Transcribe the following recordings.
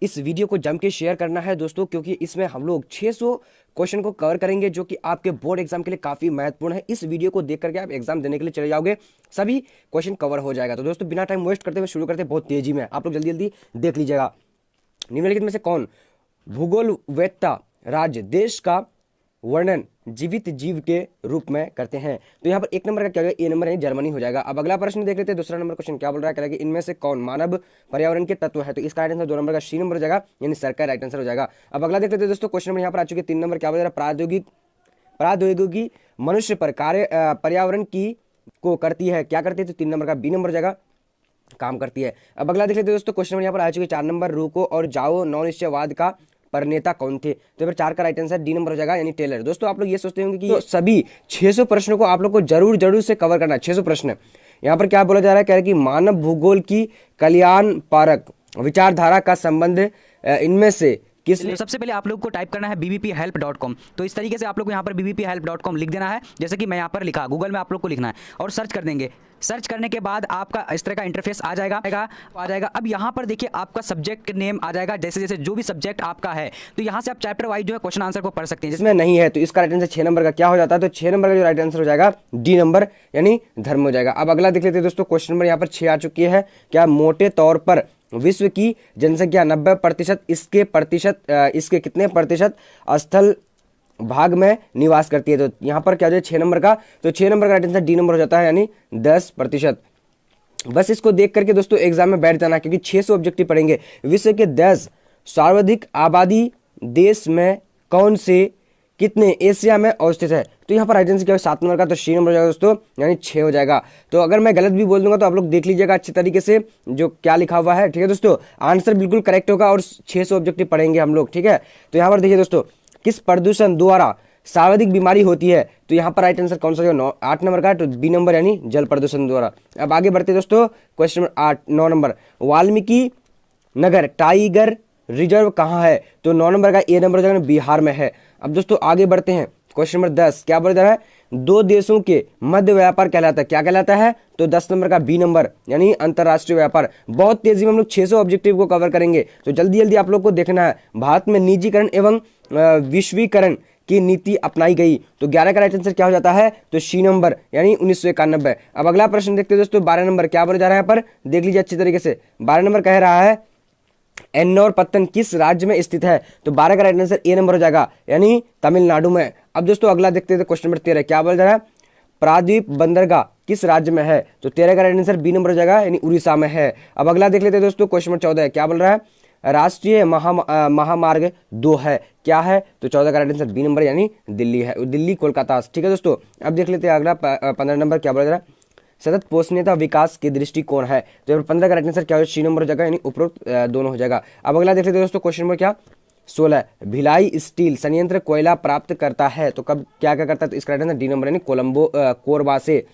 इस वीडियो को जम के शेयर करना है दोस्तों, क्योंकि इसमें हम लोग 600 क्वेश्चन को कवर करेंगे जो कि आपके बोर्ड एग्जाम के लिए काफी महत्वपूर्ण है। इस वीडियो को देख करके आप एग्जाम देने के लिए चले जाओगे, सभी क्वेश्चन कवर हो जाएगा। तो दोस्तों बिना टाइम वेस्ट करते हुए शुरू करते हैं बहुत तेजी में, आप लोग जल्दी जल्दी देख लीजिएगा। निम्नलिखित में से कौन भूगोलवेत्ता राज्य देश का वर्णन जीवित जीव के रूप में करते हैं? तो यहाँ पर एक नंबर का क्या होगा, ए नंबर यानी जर्मनी हो जाएगा। अब अगला प्रश्न देख लेते हैं। दूसरा नंबर क्वेश्चन क्या बोल रहा है, कह रहा है कि इनमें से कौन मानव पर्यावरण के तत्व है? तो इसका राइट आंसर 2 नंबर का सी नंबर हो जाएगा, यानी सरकार राइट आंसर हो जाएगा। अब अगला देख लेते हैं दोस्तों, क्वेश्चन नंबर यहाँ पर आ चुके 3 नंबर क्या बोल रहा है, प्रौद्योगिकी मनुष्य पर कार्य पर्यावरण की को करती है, क्या करती है? तो 3 नंबर का बी नंबर हो जाएगा, काम करती है। अब अगला देख लेते हैं दोस्तों, क्वेश्चन नंबर यहाँ पर आ चुके 4 नंबर, रूको और जाओ नौ निश्चयवाद का प्रणेता कौन थे? तो फिर 4 का राइट आंसर डी नंबर हो जाएगा, यानी टेलर। दोस्तों आप लोग ये सोचते होंगे कि तो सभी 600 प्रश्नों को आप लोग को जरूर से कवर करना है। 600 प्रश्न यहाँ पर क्या बोला जा रहा है, कह रहा है कि मानव भूगोल की कल्याण पारक विचारधारा का संबंध इनमें से किस? सबसे पहले आप लोग को टाइप करना है bbphelp.com। तो इस तरीके से आप लोग को यहाँ पर bbphelp.com लिख देना है, जैसे कि मैं यहाँ पर लिखा, गूगल में आप लोग को लिखना है और सर्च कर देंगे। सर्च करने के बाद आपका इस तरह का इंटरफेस आ जाएगा। अब यहाँ पर देखिए आपका सब्जेक्ट नेम आ जाएगा, जैसे जैसे जो भी सब्जेक्ट आपका है, तो यहाँ से आप चैप्टर वाइज जो है क्वेश्चन आंसर को पढ़ सकते हैं। जिसमें नहीं है तो इसका राइट आंसर 6 नंबर का क्या हो जाता है? तो 6 नंबर का जो राइट आंसर हो जाएगा डी नंबर, यानी धर्म हो जाएगा। अब अगला देख लेते हैं दोस्तों, क्वेश्चन नंबर यहाँ पर 6 आ चुकी है। क्या मोटे तौर पर विश्व की जनसंख्या 90% इसके कितने प्रतिशत स्थल भाग में निवास करती है? तो यहाँ पर क्या हो जाए 6 नंबर का, तो 6 नंबर का राइट आंसर डी नंबर हो जाता है, यानी 10%। बस इसको देख करके दोस्तों एग्जाम में बैठ जाना, क्योंकि 600 ऑब्जेक्टिव पढ़ेंगे। विश्व के 10 सर्वाधिक आबादी देश में कौन से कितने एशिया में अवस्थित है? तो यहाँ पर राइट आंसर क्या है 7 नंबर का, तो सी नंबर हो जाएगा दोस्तों, यानी 6 हो जाएगा। तो अगर मैं गलत भी बोल दूंगा तो आप लोग देख लीजिएगा अच्छे तरीके से जो क्या लिखा हुआ है, ठीक है दोस्तों। आंसर बिल्कुल करेक्ट होगा और 600 ऑब्जेक्टिव पढ़ेंगे हम लोग, ठीक है। तो यहाँ पर देखिए दोस्तों, किस प्रदूषण द्वारा सर्वाधिक बीमारी होती है? तो यहाँ पर राइट आंसर कौन सा जो 8 नंबर का, तो बी नंबर, यानी जल प्रदूषण द्वारा। अब आगे बढ़ते दोस्तों, question number 9 number, Valmiki Nagar tiger reserve कहाँ है? तो 9 नंबर का ए नंबर हो जाएगा, बिहार में है। अब दोस्तों आगे बढ़ते हैं, क्वेश्चन नंबर 10 क्या बोला जा रहा है, दो देशों के मध्य व्यापार कहलाता है, क्या कहलाता है? तो 10 नंबर का बी नंबर, यानी अंतरराष्ट्रीय व्यापार। बहुत तेजी में हम लोग 600 ऑब्जेक्टिव को कवर करेंगे, तो जल्दी जल्दी आप लोग को देखना है। भारत में निजीकरण एवं विश्वीकरण की नीति अपनाई गई, तो 11 का राइट आंसर क्या हो जाता है? तो सी नंबर, यानी 1991। अब अगला प्रश्न देखते हैं दोस्तों, 12 नंबर क्या बोला जा रहा है, यहाँ पर देख लीजिए अच्छी तरीके से। 12 नंबर कह रहा है एन्नौर पत्तन किस राज्य में स्थित है? तो 12 का राइट आंसर ए नंबर हो जाएगा, यानी तमिलनाडु में। अब दोस्तों अगला देखते हैं, क्वेश्चन नंबर 13 क्या बोला जा रहा है, प्रायद्वीप बंदरगाह किस राज्य में है? तो 13 का राइट आंसर बी नंबर हो जाएगा, यानी उड़ीसा में है। अब अगला देख लेते हैं दोस्तों, क्वेश्चन नंबर 14 क्या बोल रहा है, राष्ट्रीय महामार्ग 2 है, क्या है? तो 14 का राइट आंसर बी नंबर, यानी दिल्ली है, दिल्ली कोलकाता, ठीक है दोस्तों। अब देख लेते हैं अगला 15 नंबर क्या बोला जा रहा है, सतत पोषणीयता विकास के दृष्टिकोण है। तो 15 का राइट आंसर क्या हो, सी नंबर हो जाएगा, यानी उपरोक्त दोनों हो जाएगा। अब अगला देख लेते हैं दोस्तों, क्वेश्चन नंबर क्या 16, भिलाई स्टील संयंत्र कोयला प्राप्त करता है, तो कब क्या क्या करता है? तो इसका राइट आंसर डी नंबर, यानी कोलंबो कोरबा से।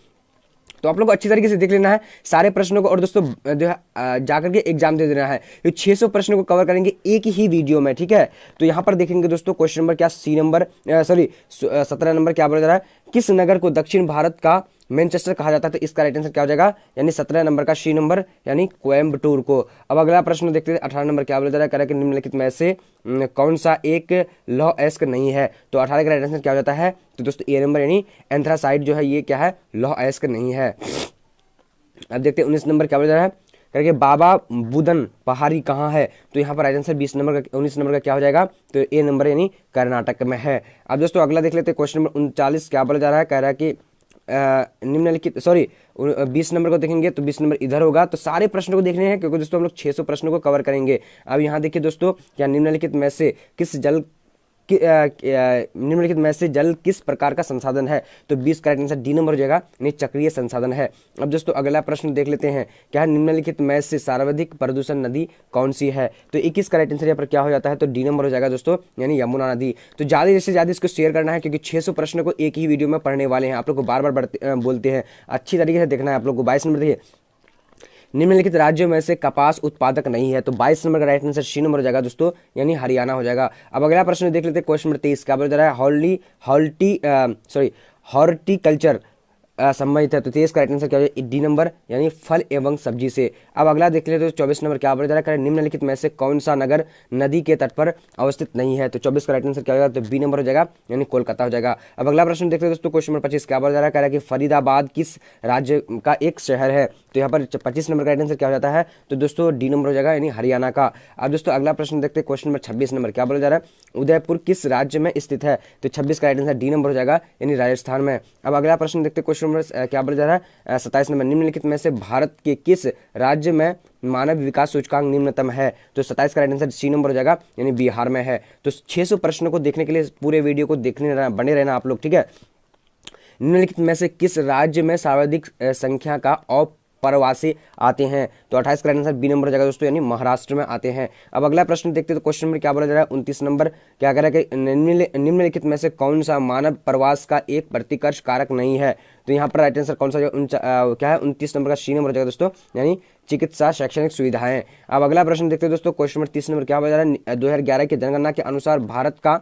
तो आप लोग को अच्छी तरीके से देख लेना है सारे प्रश्नों को, और दोस्तों जो है जाकर के एग्जाम दे देना है। ये 600 प्रश्नों को कवर करेंगे एक ही वीडियो में, ठीक है। तो यहाँ पर देखेंगे दोस्तों, क्वेश्चन नंबर क्या सी नंबर, 17 नंबर क्या बोला जा रहा है, किस नगर को दक्षिण भारत का मैनचेस्टर कहा जाता है? तो इसका राइट आंसर क्या हो जाएगा, यानी 17 नंबर का सी नंबर, यानी कोयम्बटूर को। अब अगला प्रश्न देखते हैं, 18 नंबर क्या बोला जा रहा है, कह रहा है कि निम्नलिखित में से कौन सा एक लौह अयस्क नहीं है? तो 18 का राइट आंसर क्या हो जाता है? तो दोस्तों ए नंबर, यानी एंथ्रासाइट जो है ये क्या है, लौह अयस्क नहीं है। अब देखते हैं 19 नंबर क्या बोला जा रहा है, करके बाबा बुदन पहाड़ी कहाँ है? तो यहाँ पर राइट आंसर 20 नंबर का 19 नंबर का क्या हो जाएगा? तो ए नंबर, यानी कर्नाटक में है। अब दोस्तों अगला देख लेते हैं, क्वेश्चन नंबर 39 क्या बोला जा रहा है, कह रहा है कि निम्नलिखित 20 नंबर को देखेंगे तो 20 नंबर इधर होगा। तो सारे प्रश्नों को देखने हैं, क्योंकि दोस्तों हम लोग 600 प्रश्नों को कवर करेंगे। अब यहाँ देखिए दोस्तों, क्या निम्नलिखित में से किस जल निम्नलिखित में से जल किस प्रकार का संसाधन है? तो 20 का राइट आंसर डी नंबर हो जाएगा, यानी चक्रीय संसाधन है। अब दोस्तों अगला प्रश्न देख लेते हैं, क्या निम्नलिखित में से सर्वाधिक प्रदूषण नदी कौन सी है? तो 21 का राइट आंसर यहाँ पर क्या हो जाता है? तो डी नंबर हो जाएगा दोस्तों, यानी यमुना नदी। तो ज्यादा से ज्यादा इसको शेयर करना है, क्योंकि 600 प्रश्नों को एक ही वीडियो में पढ़ने वाले हैं। आप लोग को बार बार बोलते हैं, अच्छी तरीके से देखना है आप लोग को। 22 नंबर देखिए, निम्नलिखित राज्यों में से कपास उत्पादक नहीं है। तो 22 नंबर का राइट आंसर सी नंबर हो जाएगा दोस्तों, यानी हरियाणा हो जाएगा। अब अगला प्रश्न देख लेते हैं, क्वेश्चन नंबर 23 क्या बोला जा रहा है, हॉर्टिकल्चर संबंधित है। तो 23 का राइट आंसर क्या हो जाएगा डी नंबर, यानी फल एवं सब्जी से। अब अगला देख लेते हैं तो 24 नंबर क्या बोला जा रहा है, निम्नलिखित में से कौन सा नगर नदी के तट पर अवस्थित नहीं है। तो 24 का राइट आंसर क्या हो जाएगा, तो बी नंबर हो जाएगा, यानी कोलकाता हो जाएगा। अब अगला प्रश्न देखते हैं दोस्तों, क्वेश्चन नंबर 25 क्या बोला जा रहा है, कह रहा है कि फरीदाबाद किस राज्य का एक शहर है। तो यहाँ पर 25 नंबर का राइट आंसर क्या हो जाता है, तो दोस्तों डी नंबर हो जाएगा, यानी हरियाणा का। अब दोस्तों अगला प्रश्न देखते हैं, क्वेश्चन नंबर 26 नंबर क्या बोला जा रहा है, उदयपुर किस राज्य में स्थित है। तो 26 का राइट आंसर डी नंबर हो जाएगा, यानी राजस्थान में। अब अगला प्रश्न देखते हैं, क्वेश्चन नंबर क्या बोला जा रहा है, 27 नंबर, निम्नलिखित में से भारत के किस राज्य में मानव विकास सूचकांक निम्नतम है। तो 27 का राइट आंसर सी नंबर हो जाएगा, यानी बिहार में है। तो 600 प्रश्नों को देखने के लिए पूरे वीडियो को देखने बने रहना आप लोग, ठीक है। निम्नलिखित में से किस राज्य में सर्वाधिक संख्या का अप्रवासी आते हैं। तो 28 का राइट आंसर बी नंबर हो जाएगा दोस्तों, यानी महाराष्ट्र में आते हैं। अब अगला प्रश्न देखते हैं, तो क्वेश्चन नंबर क्या बोला जा रहा है, 29 नंबर क्या कह रहा है कि निम्नलिखित में से कौन सा मानव प्रवास का एक प्रतिकर्ष कारक नहीं है। तो यहाँ पर राइट आंसर कौन सा क्या है, 29 नंबर का सी नंबर हो जाएगा दोस्तों, यानी चिकित्सा शैक्षणिक सुविधाएं। अब अगला प्रश्न देखते हैं दोस्तों, क्वेश्चन नंबर 30 नंबर क्या बोला जा रहा है, 2011 की जनगणना के अनुसार भारत का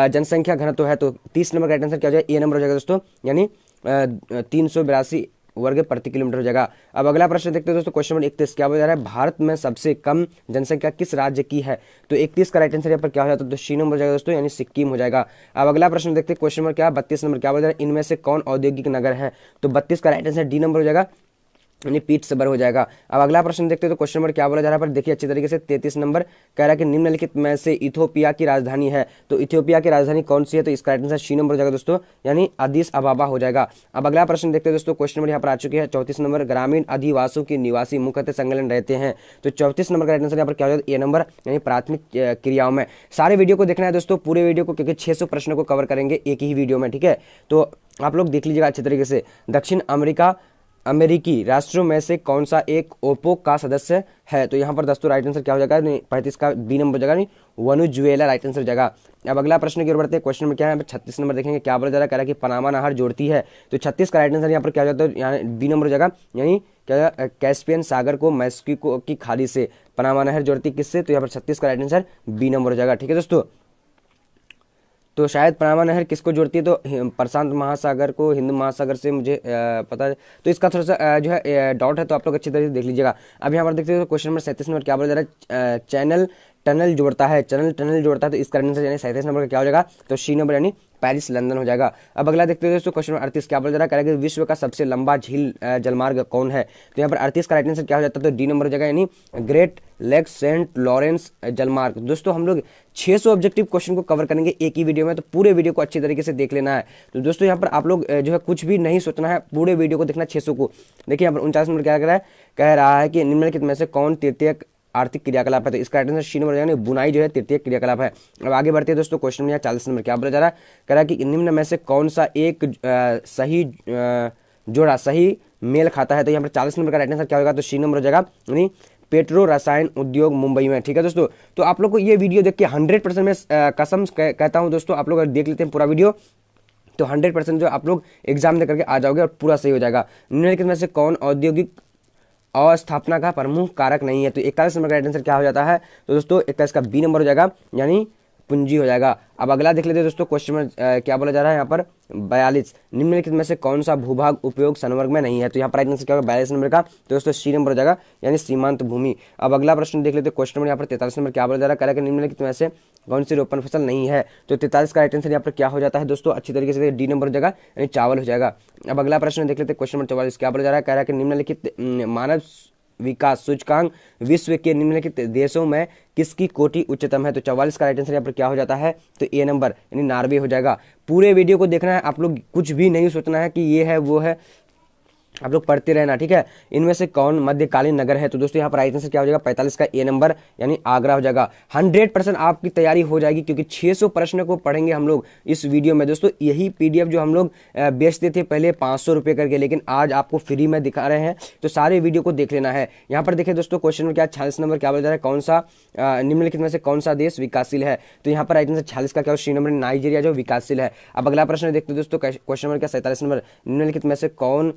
जनसंख्या घनत्व है। तो 30 नंबर का राइट आंसर क्या हो जाएगा, ए नंबर हो जाएगा दोस्तों, यानी 382 वर्ग प्रति किलोमीटर हो जाएगा। अब अगला प्रश्न देखते हैं दोस्तों, क्वेश्चन नंबर 31 क्या बोला जा रहा है, भारत में सबसे कम जनसंख्या किस राज्य की है। तो 31 का राइट आंसर यहाँ पर क्या हो जाता है, तो सी नंबर हो जाएगा दोस्तों, यानी सिक्किम हो जाएगा। अब अगला प्रश्न देखते हैं, क्वेश्चन नंबर क्या 32 नंबर क्या बोला जा रहा है, इनमें से कौन औद्योगिक नगर है। तो 32 का राइट आंसर डी नंबर हो जाएगा, यानी पीटर्सबर्ग हो जाएगा। अब अगला प्रश्न देखते हैं, तो क्वेश्चन नंबर क्या बोला जा रहा है, पर देखिए अच्छी तरीके से 33 नंबर कह रहा है कि निम्नलिखित में से इथियोपिया की राजधानी है। तो इथियोपिया की राजधानी कौन सी है। तो इसका राइट आंसर सी नंबर हो जाएगा दोस्तों, यानी अदीस अबाबा हो जाएगा। अब अगला प्रश्न देखते हैं दोस्तों, क्वेश्चन नंबर यहाँ पर आ चुकी है 34 नंबर, ग्रामीण अधिवासियों की निवासी मुख्यतः संलग्न रहते हैं। तो 34 नंबर का राइट आंसर यहाँ पर क्या हो जाएगा, ए नंबर, यानी प्राथमिक क्रियाओं में। सारे वीडियो को देखना है दोस्तों, पूरे वीडियो को, क्योंकि 600 प्रश्नों को कवर करेंगे एक ही वीडियो में, ठीक है। तो आप लोग देख लीजिएगा अच्छे तरीके से। दक्षिण अमेरिकी राष्ट्रों में से कौन सा एक ओपेक का सदस्य है। तो यहाँ पर दोस्तों राइट आंसर क्या हो जाएगा, 35 का बी नंबर हो जाएगा, नहीं वेनेजुएला राइट आंसर हो जाएगा। अब अगला प्रश्न की ओर बढ़ते हैं, क्वेश्चन में क्या है 36 नंबर देखेंगे, क्या बोला जा रहा है, कह रहा है कि पनामा नहर जोड़ती है। तो 36 का राइट आंसर यहाँ पर क्या हो जाता है, यहाँ बी नंबर हो जाएगा, यानी क्या कैस्पियन सागर को मैक्सिको की खाड़ी से पनामा नहर जोड़ती किससे। तो यहाँ पर 36 का राइट आंसर बी नंबर हो जाएगा, ठीक है दोस्तों। तो शायद पनामा नहर किसको जोड़ती है, तो प्रशांत महासागर को हिंद महासागर से, मुझे पता है। तो इसका थोड़ा सा जो है डाउट है, तो आप लोग अच्छी तरह से देख लीजिएगा। अब यहाँ पर देखते हैं क्वेश्चन नंबर 37 नंबर क्या बोला जा रहा है, चैनल टनल जोड़ता है, टनल जोड़ता है। तो इसका आंसर यानी 37 नंबर का क्या हो जाएगा, तो सी नंबर, यानी पेरिस लंदन हो जाएगा। अब अगला देखते हैं दोस्तों, क्वेश्चन नंबर 38 क्या बोला जा रहा है, कि विश्व का सबसे लंबा झील जलमार्ग कौन है। तो यहाँ पर 38 का राइट आंसर क्या हो जाता है, तो डी नंबर हो जाएगा, यानी ग्रेट लेक सेंट लॉरेंस जलमार्ग। दोस्तों हम लोग 600 ऑब्जेक्टिव क्वेश्चन को कवर करेंगे एक ही वीडियो में, तो पूरे वीडियो को अच्छी तरीके से देख लेना है। तो दोस्तों यहाँ पर आप लोग जो है कुछ भी नहीं सोचना है, पूरे वीडियो को देखना 600 को। देखिए यहाँ पर 49 नंबर क्या कह रहा है कि निम्नलिखित में से कौन तृतीय आर्थिक क्रियाकलाप है। तो इसका आंसर सी नंबर यानी बुनाई जो है तृतीय क्रियाकलाप है। अब आगे बढ़ते हैं दोस्तों, क्वेश्चन में 40 नंबर क्या बोला जा रहा है, कह रहा है कि निम्न में से कौन सा एक सही जोड़ा सही मेल खाता है। तो यहाँ पर 40 नंबर का राइट आंसर क्या होगा, तो सी नंबर हो जाएगा, यानी पेट्रो रसायन उद्योग मुंबई में, ठीक है दोस्तों। तो आप लोग को ये वीडियो देख के 100% में कसम कहता हूँ दोस्तों, आप लोग अगर देख लेते हैं पूरा वीडियो तो 100% जो आप लोग एग्जाम दे करके आ जाओगे और पूरा सही हो जाएगा। निम्नलिखित में से कौन औद्योगिक अस्थापना का प्रमुख कारक नहीं है। तो 41 नंबर का राइट आंसर क्या हो जाता है, तो दोस्तों 41 का बी नंबर हो जाएगा, यानी पूंजी हो जाएगा। अब अगला देख लेते हैं दोस्तों, क्वेश्चन में क्या बोला जा रहा है यहाँ पर 42, निम्नलिखित में से कौन सा भूभाग उपयोग संवर्ग में नहीं है। तो यहाँ पर राइट आंसर क्या होगा 42 नंबर का, तो दोस्तों सी नंबर हो जाएगा, यानी सीमांत भूमि। अब अगला प्रश्न देख लेते हैं, क्वेश्चन नंबर यहाँ पर 43 नंबर क्या बोला जा रहा है, निम्नलिखित में से कौन सी रोपण फसल नहीं है। तो 43 का राइट आंसर यहाँ पर क्या हो जाता है दोस्तों, अच्छी तरीके से डी नंबर हो जाएगा, यानी चावल हो जाएगा। अब अगला प्रश्न देख लेते हैं, क्वेश्चन नंबर 44 क्या बोला जा रहा है, कह रहा है कि निम्नलिखित मानव विकास सूचकांक विश्व के निम्नलिखित देशों में किसकी कोटि उच्चतम है। तो 44 का राइट आंसर यहाँ पर क्या हो जाता है, तो ए नंबर, यानी नॉर्वे हो जाएगा। पूरे वीडियो को देखना है, आप लोग कुछ भी नहीं सोचना है कि ये है वो है, आप लोग पढ़ते रहना, ठीक है। इनमें से कौन मध्यकालीन नगर है। तो दोस्तों यहाँ पर राइट आंसर क्या हो जाएगा 45 का ए नंबर, यानी आगरा हो जाएगा। 100% आपकी तैयारी हो जाएगी, क्योंकि 600 प्रश्न को पढ़ेंगे हम लोग इस वीडियो में। दोस्तों यही पीडीएफ जो हम लोग बेचते थे पहले 500 रुपये करके, लेकिन आज आपको फ्री में दिखा रहे हैं, तो सारे वीडियो को देख लेना है। यहाँ पर देखिए दोस्तों, क्वेश्चन में क्या 46 नंबर क्या बोला जा रहा है, कौन सा निम्नलिखित में से कौन सा देश विकासशील है। तो यहाँ पर राइट आंसर 46 का क्या सी नंबर, नाइजीरिया जो विकासशील है। अब अगला प्रश्न देखते हैं दोस्तों, क्वेश्चन नंबर क्या 47 नंबर, निम्नलिखित में से कौन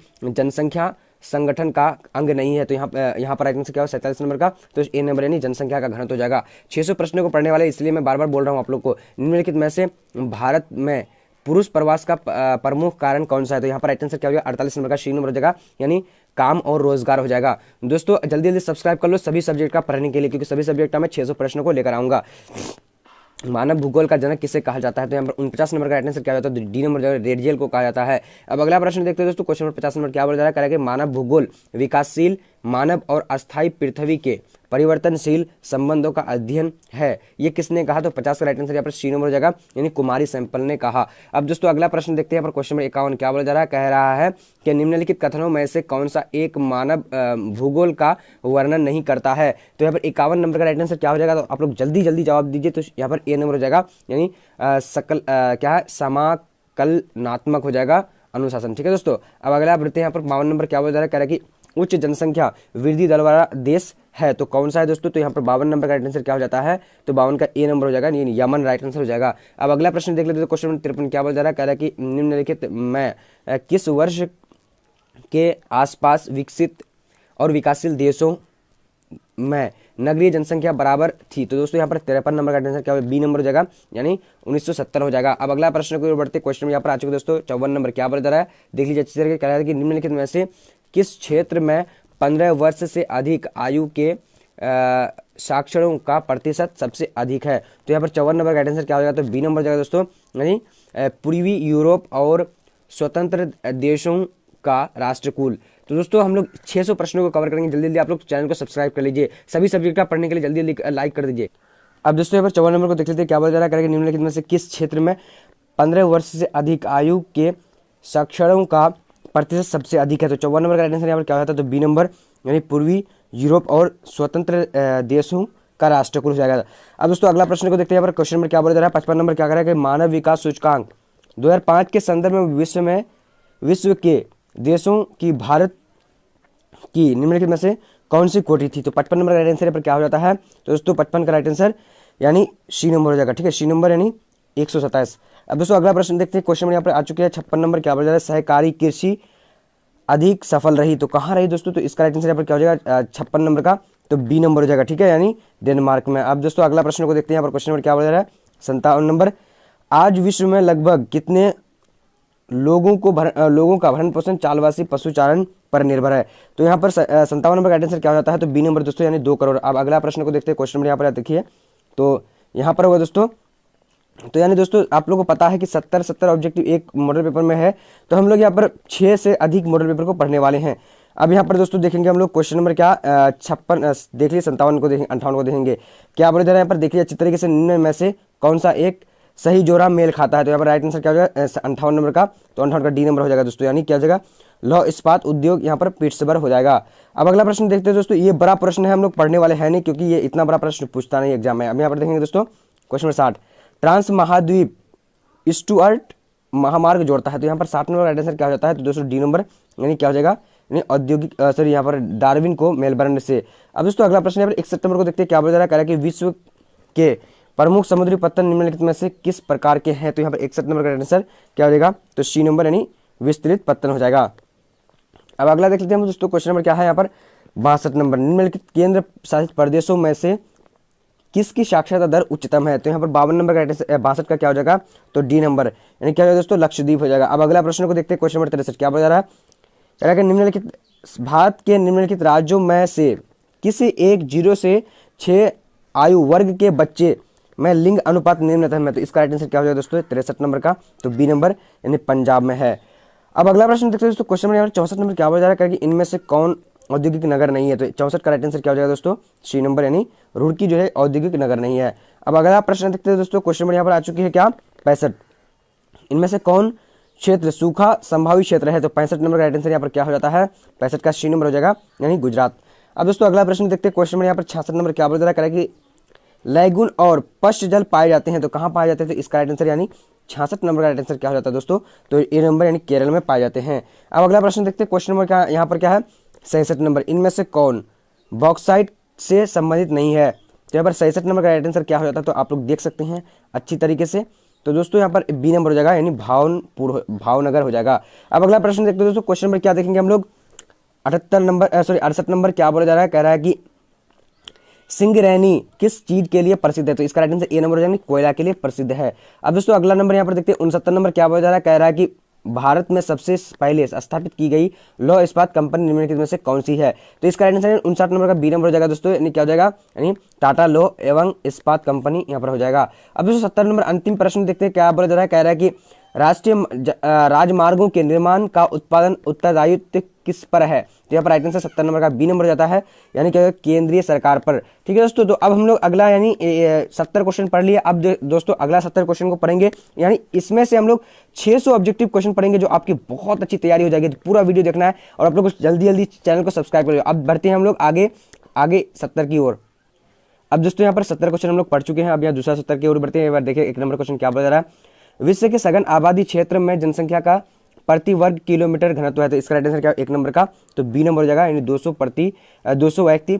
जनसंख्या संगठन का अंग नहीं है। तो यहाँ पर राइट आंसर क्या हो 47 नंबर का, तो ए नंबर, यानी जनसंख्या का घनत्व हो जाएगा। 600 प्रश्नों को पढ़ने वाले, इसलिए मैं बार बार बोल रहा हूँ आप लोग को। निम्नलिखित में से भारत में पुरुष प्रवास का प्रमुख कारण कौन सा है? तो यहाँ पर राइट आंसर क्या हो जाएगा? 48 नंबर का सी नंबर हो जाएगा, यानी काम और रोजगार हो जाएगा। दोस्तों जल्दी जल्दी सब्सक्राइब कर लो सभी सब्जेक्ट का पढ़ने के लिए, क्योंकि सभी सब्जेक्ट का मैं 600 प्रश्नों को लेकर आऊंगा। मानव भूगोल का जनक किसे कहा जाता है? तो यहाँ पर 49 नंबर का राइट आंसर क्या हो जाता है? डी नंबर रेडियल को कहा जाता है। अब अगला प्रश्न देखते हैं दोस्तों, क्वेश्चन नंबर 50 नंबर क्या बोला जा रहा है? कह रहा है कि मानव भूगोल विकासशील मानव और अस्थायी पृथ्वी के परिवर्तनशील संबंधों का अध्ययन है, ये किसने कहा? तो 50 का राइट आंसर यहाँ पर सी नंबर हो जाएगा, यानी कुमारी सैंपल ने कहा। अब दोस्तों अगला प्रश्न देखते हैं, यहाँ पर क्वेश्चन नंबर 51 क्या बोला जा रहा है? कह रहा है कि निम्नलिखित कथनों में से कौन सा एक मानव भूगोल का वर्णन नहीं करता है? तो यहाँ पर 51 नंबर का राइट आंसर क्या हो जाएगा? तो आप लोग जल्दी जल्दी जवाब दीजिए। तो यहाँ पर ए नंबर हो जाएगा, यानी क्या है, समाकलनात्मक हो जाएगा अनुशासन। ठीक है दोस्तों। अब अगला आप बढ़ते हैं, यहाँ पर 52 नंबर क्या बोला जा रहा है? कह रहा है कि उच्च जनसंख्या वृद्धि दर वाला देश है, तो कौन सा है दोस्तों? तो यहाँ पर 52 नंबर का राइट आंसर क्या हो जाता है? तो 52 का ए नंबर हो जाएगा, यानी यमन राइट आंसर हो जाएगा। अब अगला प्रश्न देख लेते हैं, क्वेश्चन नंबर 53 क्या बोला जा रहा है? कह रहा है कि निम्नलिखित में किस वर्ष के आसपास विकसित और विकासशील देशों में नगरीय जनसंख्या बराबर थी? तो दोस्तों यहाँ पर 53 नंबर का आंसर क्या होगा? बी नंबर हो जाएगा, यानी 1970 हो जाएगा। अब अगला प्रश्न को बढ़ते, क्वेश्चन यहाँ पर आ चुके दोस्तों 54 नंबर क्या बोला जा रहा है? देख लीजिए अच्छी तरह। कह रहा है कि निम्नलिखित में से किस क्षेत्र में 15 वर्ष से अधिक आयु के साक्षरों का प्रतिशत सबसे अधिक है? तो यहाँ पर 54 नंबर का आंसर क्या हो जाएगा? तो बी नंबर हो जाएगा दोस्तों, यानी पूर्वी यूरोप और स्वतंत्र देशों का राष्ट्रकुल। तो दोस्तों हम लोग 600 प्रश्नों को कवर करेंगे। जल्दी जल्दी आप लोग चैनल को सब्सक्राइब कर लीजिए, सभी सब्जेक्ट का पढ़ने के लिए जल्दी जल्दी लाइक कर दीजिए। अब दोस्तों यहाँ पर 54 नंबर को देख लेते हैं क्या बोला जा रहा है? निम्नलिखित में से किस क्षेत्र में 15 वर्ष से अधिक आयु के साक्षरों का प्रतिशत सबसे अधिक है? तो 54 नंबर का आंसर यहाँ पर क्या होता है? तो बी नंबर, यानी पूर्वी यूरोप और स्वतंत्र देशों का राष्ट्रकुल हो जाएगा। अब दोस्तों अगला प्रश्न को देखते हैं, यहाँ पर क्वेश्चन नंबर क्या बोला जा रहा है? 55 नंबर क्या कह रहा है कि मानव विकास सूचकांक 2005 के संदर्भ में विश्व के देशों की भारत की निम्नलिखित में से कौन सी कोटि थी? तो 55 नंबर का राइट आंसर पर क्या हो जाता है? तो दोस्तों 55 का राइट आंसर यानी सी नंबर हो जाएगा। ठीक है, सी नंबर यानी 127। अब दोस्तों अगला प्रश्न देखते हैं, क्वेश्चन नंबर यहाँ पर आ चुके हैं 56 नंबर क्या बोला जा रहा है? सहकारी कृषि अधिक सफल रही, तो कहाँ रही दोस्तों? तो इसका राइट आंसर यहाँ पर क्या हो जाएगा? 56 नंबर का तो बी नंबर हो जाएगा। ठीक है, यानी डेनमार्क में। अब दोस्तों अगला प्रश्न को देखते हैं, यहाँ पर क्वेश्चन नंबर क्या बोला जा रहा है? 57 नंबर, आज विश्व में लगभग कितने लोगों का भरण पोषण चालवासी पशुचारण पर निर्भर है? तो यहाँ पर 57 नंबर का आंसर क्या हो जाता है? तो बी नंबर दोस्तों, यानी 2 करोड़। अब अगला प्रश्न को देखते हैं, क्वेश्चन नंबर यहाँ पर देखिए, तो यहाँ पर होगा दोस्तों, तो यानी दोस्तों आप लोगों को पता है कि 70 ऑब्जेक्टिव एक मॉडल पेपर में है, तो हम लोग यहाँ पर 6 से अधिक मॉडल पेपर को पढ़ने वाले हैं। अब यहाँ पर दोस्तों देखेंगे हम लोग क्वेश्चन नंबर क्या 56 देख लीजिए, 57 को देखेंगे, 58 को देखेंगे क्या बोले जा रहा है यहाँ पर? देखिए अच्छी तरीके से, निम्न में से कौन सा एक सही जोड़ा मेल खाता है? तो यहाँ पर राइट आंसर क्या हो जाएगा? 58 नंबर का, तो 58 का डी नंबर हो जाएगा दोस्तों, यानी क्या हो जाएगा? लौह इस्पात उद्योग यहाँ पर पिट्सबर्ग हो जाएगा। अब अगला प्रश्न देखते हैं दोस्तों, ये बड़ा प्रश्न है, हम लोग पढ़ने वाले हैं नहीं, क्योंकि ये इतना बड़ा प्रश्न पूछता नहीं एग्जाम में। अब यहाँ पर देखेंगे दोस्तों क्वेश्चन नंबर 60, ट्रांस महाद्वीप स्टुअर्ट महामार्ग जोड़ता है, तो यहाँ पर 60 नंबर राइट आंसर क्या हो जाता है? तो दोस्तों डी नंबर, यानी क्या हो जाएगा? यानी औद्योगिक सॉरी यहाँ पर डार्विन को मेलबर्न से। अब दोस्तों अगला प्रश्न यहाँ पर 61 नंबर को देखते हैं क्या बोला जा रहा है? कह रहा है कि विश्व के प्रमुख समुद्री पत्थर निम्नलिखित में से किस प्रकार के हैं? तो यहाँ पर 61 नंबर का आंसर क्या हो जाएगा? तो सी नंबर, यानी विस्तृत पत्तन हो जाएगा। अब अगला देख लेते हैं हम दोस्तों, क्वेश्चन नंबर क्या है यहाँ पर? 62 नंबर, निम्नलिखित केंद्र शासित प्रदेशों में से किसकी साक्षरता दर उच्चतम है? तो यहाँ पर 52 नंबर का 62 का क्या हो जाएगा? तो डी नंबर, यानी क्या हो जाएगा दोस्तों? लक्षद्वीप हो जाएगा। अब अगला प्रश्न को देखते हैं, क्वेश्चन नंबर 63 क्या बोला जा रहा है? कह रहा है कि निम्नलिखित भारत के निम्नलिखित राज्यों में से किसी एक 0 से 6 आयु वर्ग के बच्चे में लिंग अनुपात निम्नतम है? तो इसका राइट आंसर क्या हो जाएगा दोस्तों? 63 नंबर का, तो बी नंबर, यानी पंजाब में है। अब अगला प्रश्न देखते हैं दोस्तों, क्वेश्चन नंबर 64 नंबर क्या बोला जा रहा है? कि इनमें से कौन औद्योगिक नगर नहीं है? तो 64 का राइट आंसर क्या हो जाएगा दोस्तों? सी नंबर, यानी रुड़की जो है औद्योगिक नगर नहीं है। अब अगला प्रश्न देखते हैं दोस्तों, क्वेश्चन नंबर यहाँ पर आ चुकी है क्या? 65, इनमें से कौन क्षेत्र सूखा संभावित क्षेत्र है? तो 65 नंबर का राइट आंसर यहाँ पर क्या हो जाता है? 65 का सी नंबर हो जाएगा, यानी गुजरात। अब दोस्तों अगला प्रश्न देखते हैं, क्वेश्चन नंबर यहाँ पर 66 नंबर क्या बोला जा रहा है? कि लैगून और पश्च जल पाए जाते हैं, तो कहाँ पाए जाते हैं? तो इसका राइट आंसर, यानी 66 नंबर का राइट आंसर क्या हो जाता है दोस्तों? तो ए नंबर, यानी केरल में पाए जाते हैं। अब अगला प्रश्न देखते हैं, क्वेश्चन नंबर क्या यहाँ पर क्या है? 67 नंबर, इनमें से कौन बॉक्साइट से संबंधित नहीं है? तो यहाँ पर 67 नंबर का राइट आंसर क्या हो जाता है? तो आप लोग देख सकते हैं अच्छी तरीके से, तो दोस्तों यहाँ पर बी नंबर हो जाएगा, यानी भावनगर हो जाएगा। अब अगला प्रश्न देखते हैं दोस्तों, क्वेश्चन नंबर क्या देखेंगे हम लोग? 68 नंबर क्या बोला जा रहा है? कह रहा है कि सिंगरैनी किस चीज के लिए प्रसिद्ध है? तो इसका राइट आंसर ए नंबर हो जाएगा, कोयला के लिए प्रसिद्ध है। अब दोस्तों अगला नंबर यहाँ पर देखते हैं 69 नंबर क्या बोला जा रहा है, कह रहा है कि भारत में सबसे पहले स्थापित की गई लौह इस्पात कंपनी निम्नलिखित में से कौन सी है? तो इसका राइट आंसर 59 नंबर का बी नंबर हो जाएगा दोस्तों, यानी क्या हो जाएगा, यानी टाटा लौह एवं इस्पात कंपनी यहाँ पर हो जाएगा। अब दोस्तों 70 नंबर अंतिम प्रश्न देखते हैं क्या बोला जा रहा है, कह रहा है कि राष्ट्रीय राजमार्गों के निर्माण का उत्पादन उत्तरदायित्व किस पर है? तो यहाँ पर राइट आंसर 70 नंबर का बी नंबर जाता है, यानी क्या केंद्रीय सरकार पर। ठीक है दोस्तों, तो अब हम लोग अगला यानी 70 क्वेश्चन पढ़ लिए। अब दोस्तों अगला 70 क्वेश्चन को पढ़ेंगे, यानी इसमें से हम लोग 600 ऑब्जेक्टिव क्वेश्चन पढ़ेंगे, जो आपकी बहुत अच्छी तैयारी हो जाएगी। तो पूरा वीडियो देखना है और आप लोग जल्दी जल्दी चैनल को सब्सक्राइब करिए। अब बढ़ते हैं हम लोग आगे आगे 70 की ओर। अब दोस्तों यहाँ पर 70 क्वेश्चन हम लोग पढ़ चुके हैं, अब यहाँ दूसरा 70 की ओर बढ़ते हैं। एक बार देखिए एक नंबर क्वेश्चन क्या बोला जा रहा है, विश्व के सघन आबादी क्षेत्र में जनसंख्या का प्रति वर्ग किलोमीटर घनत्व है? तो इसका राइट आंसर क्या, एक नंबर का, तो बी नंबर हो जाएगा, यानी 200 व्यक्ति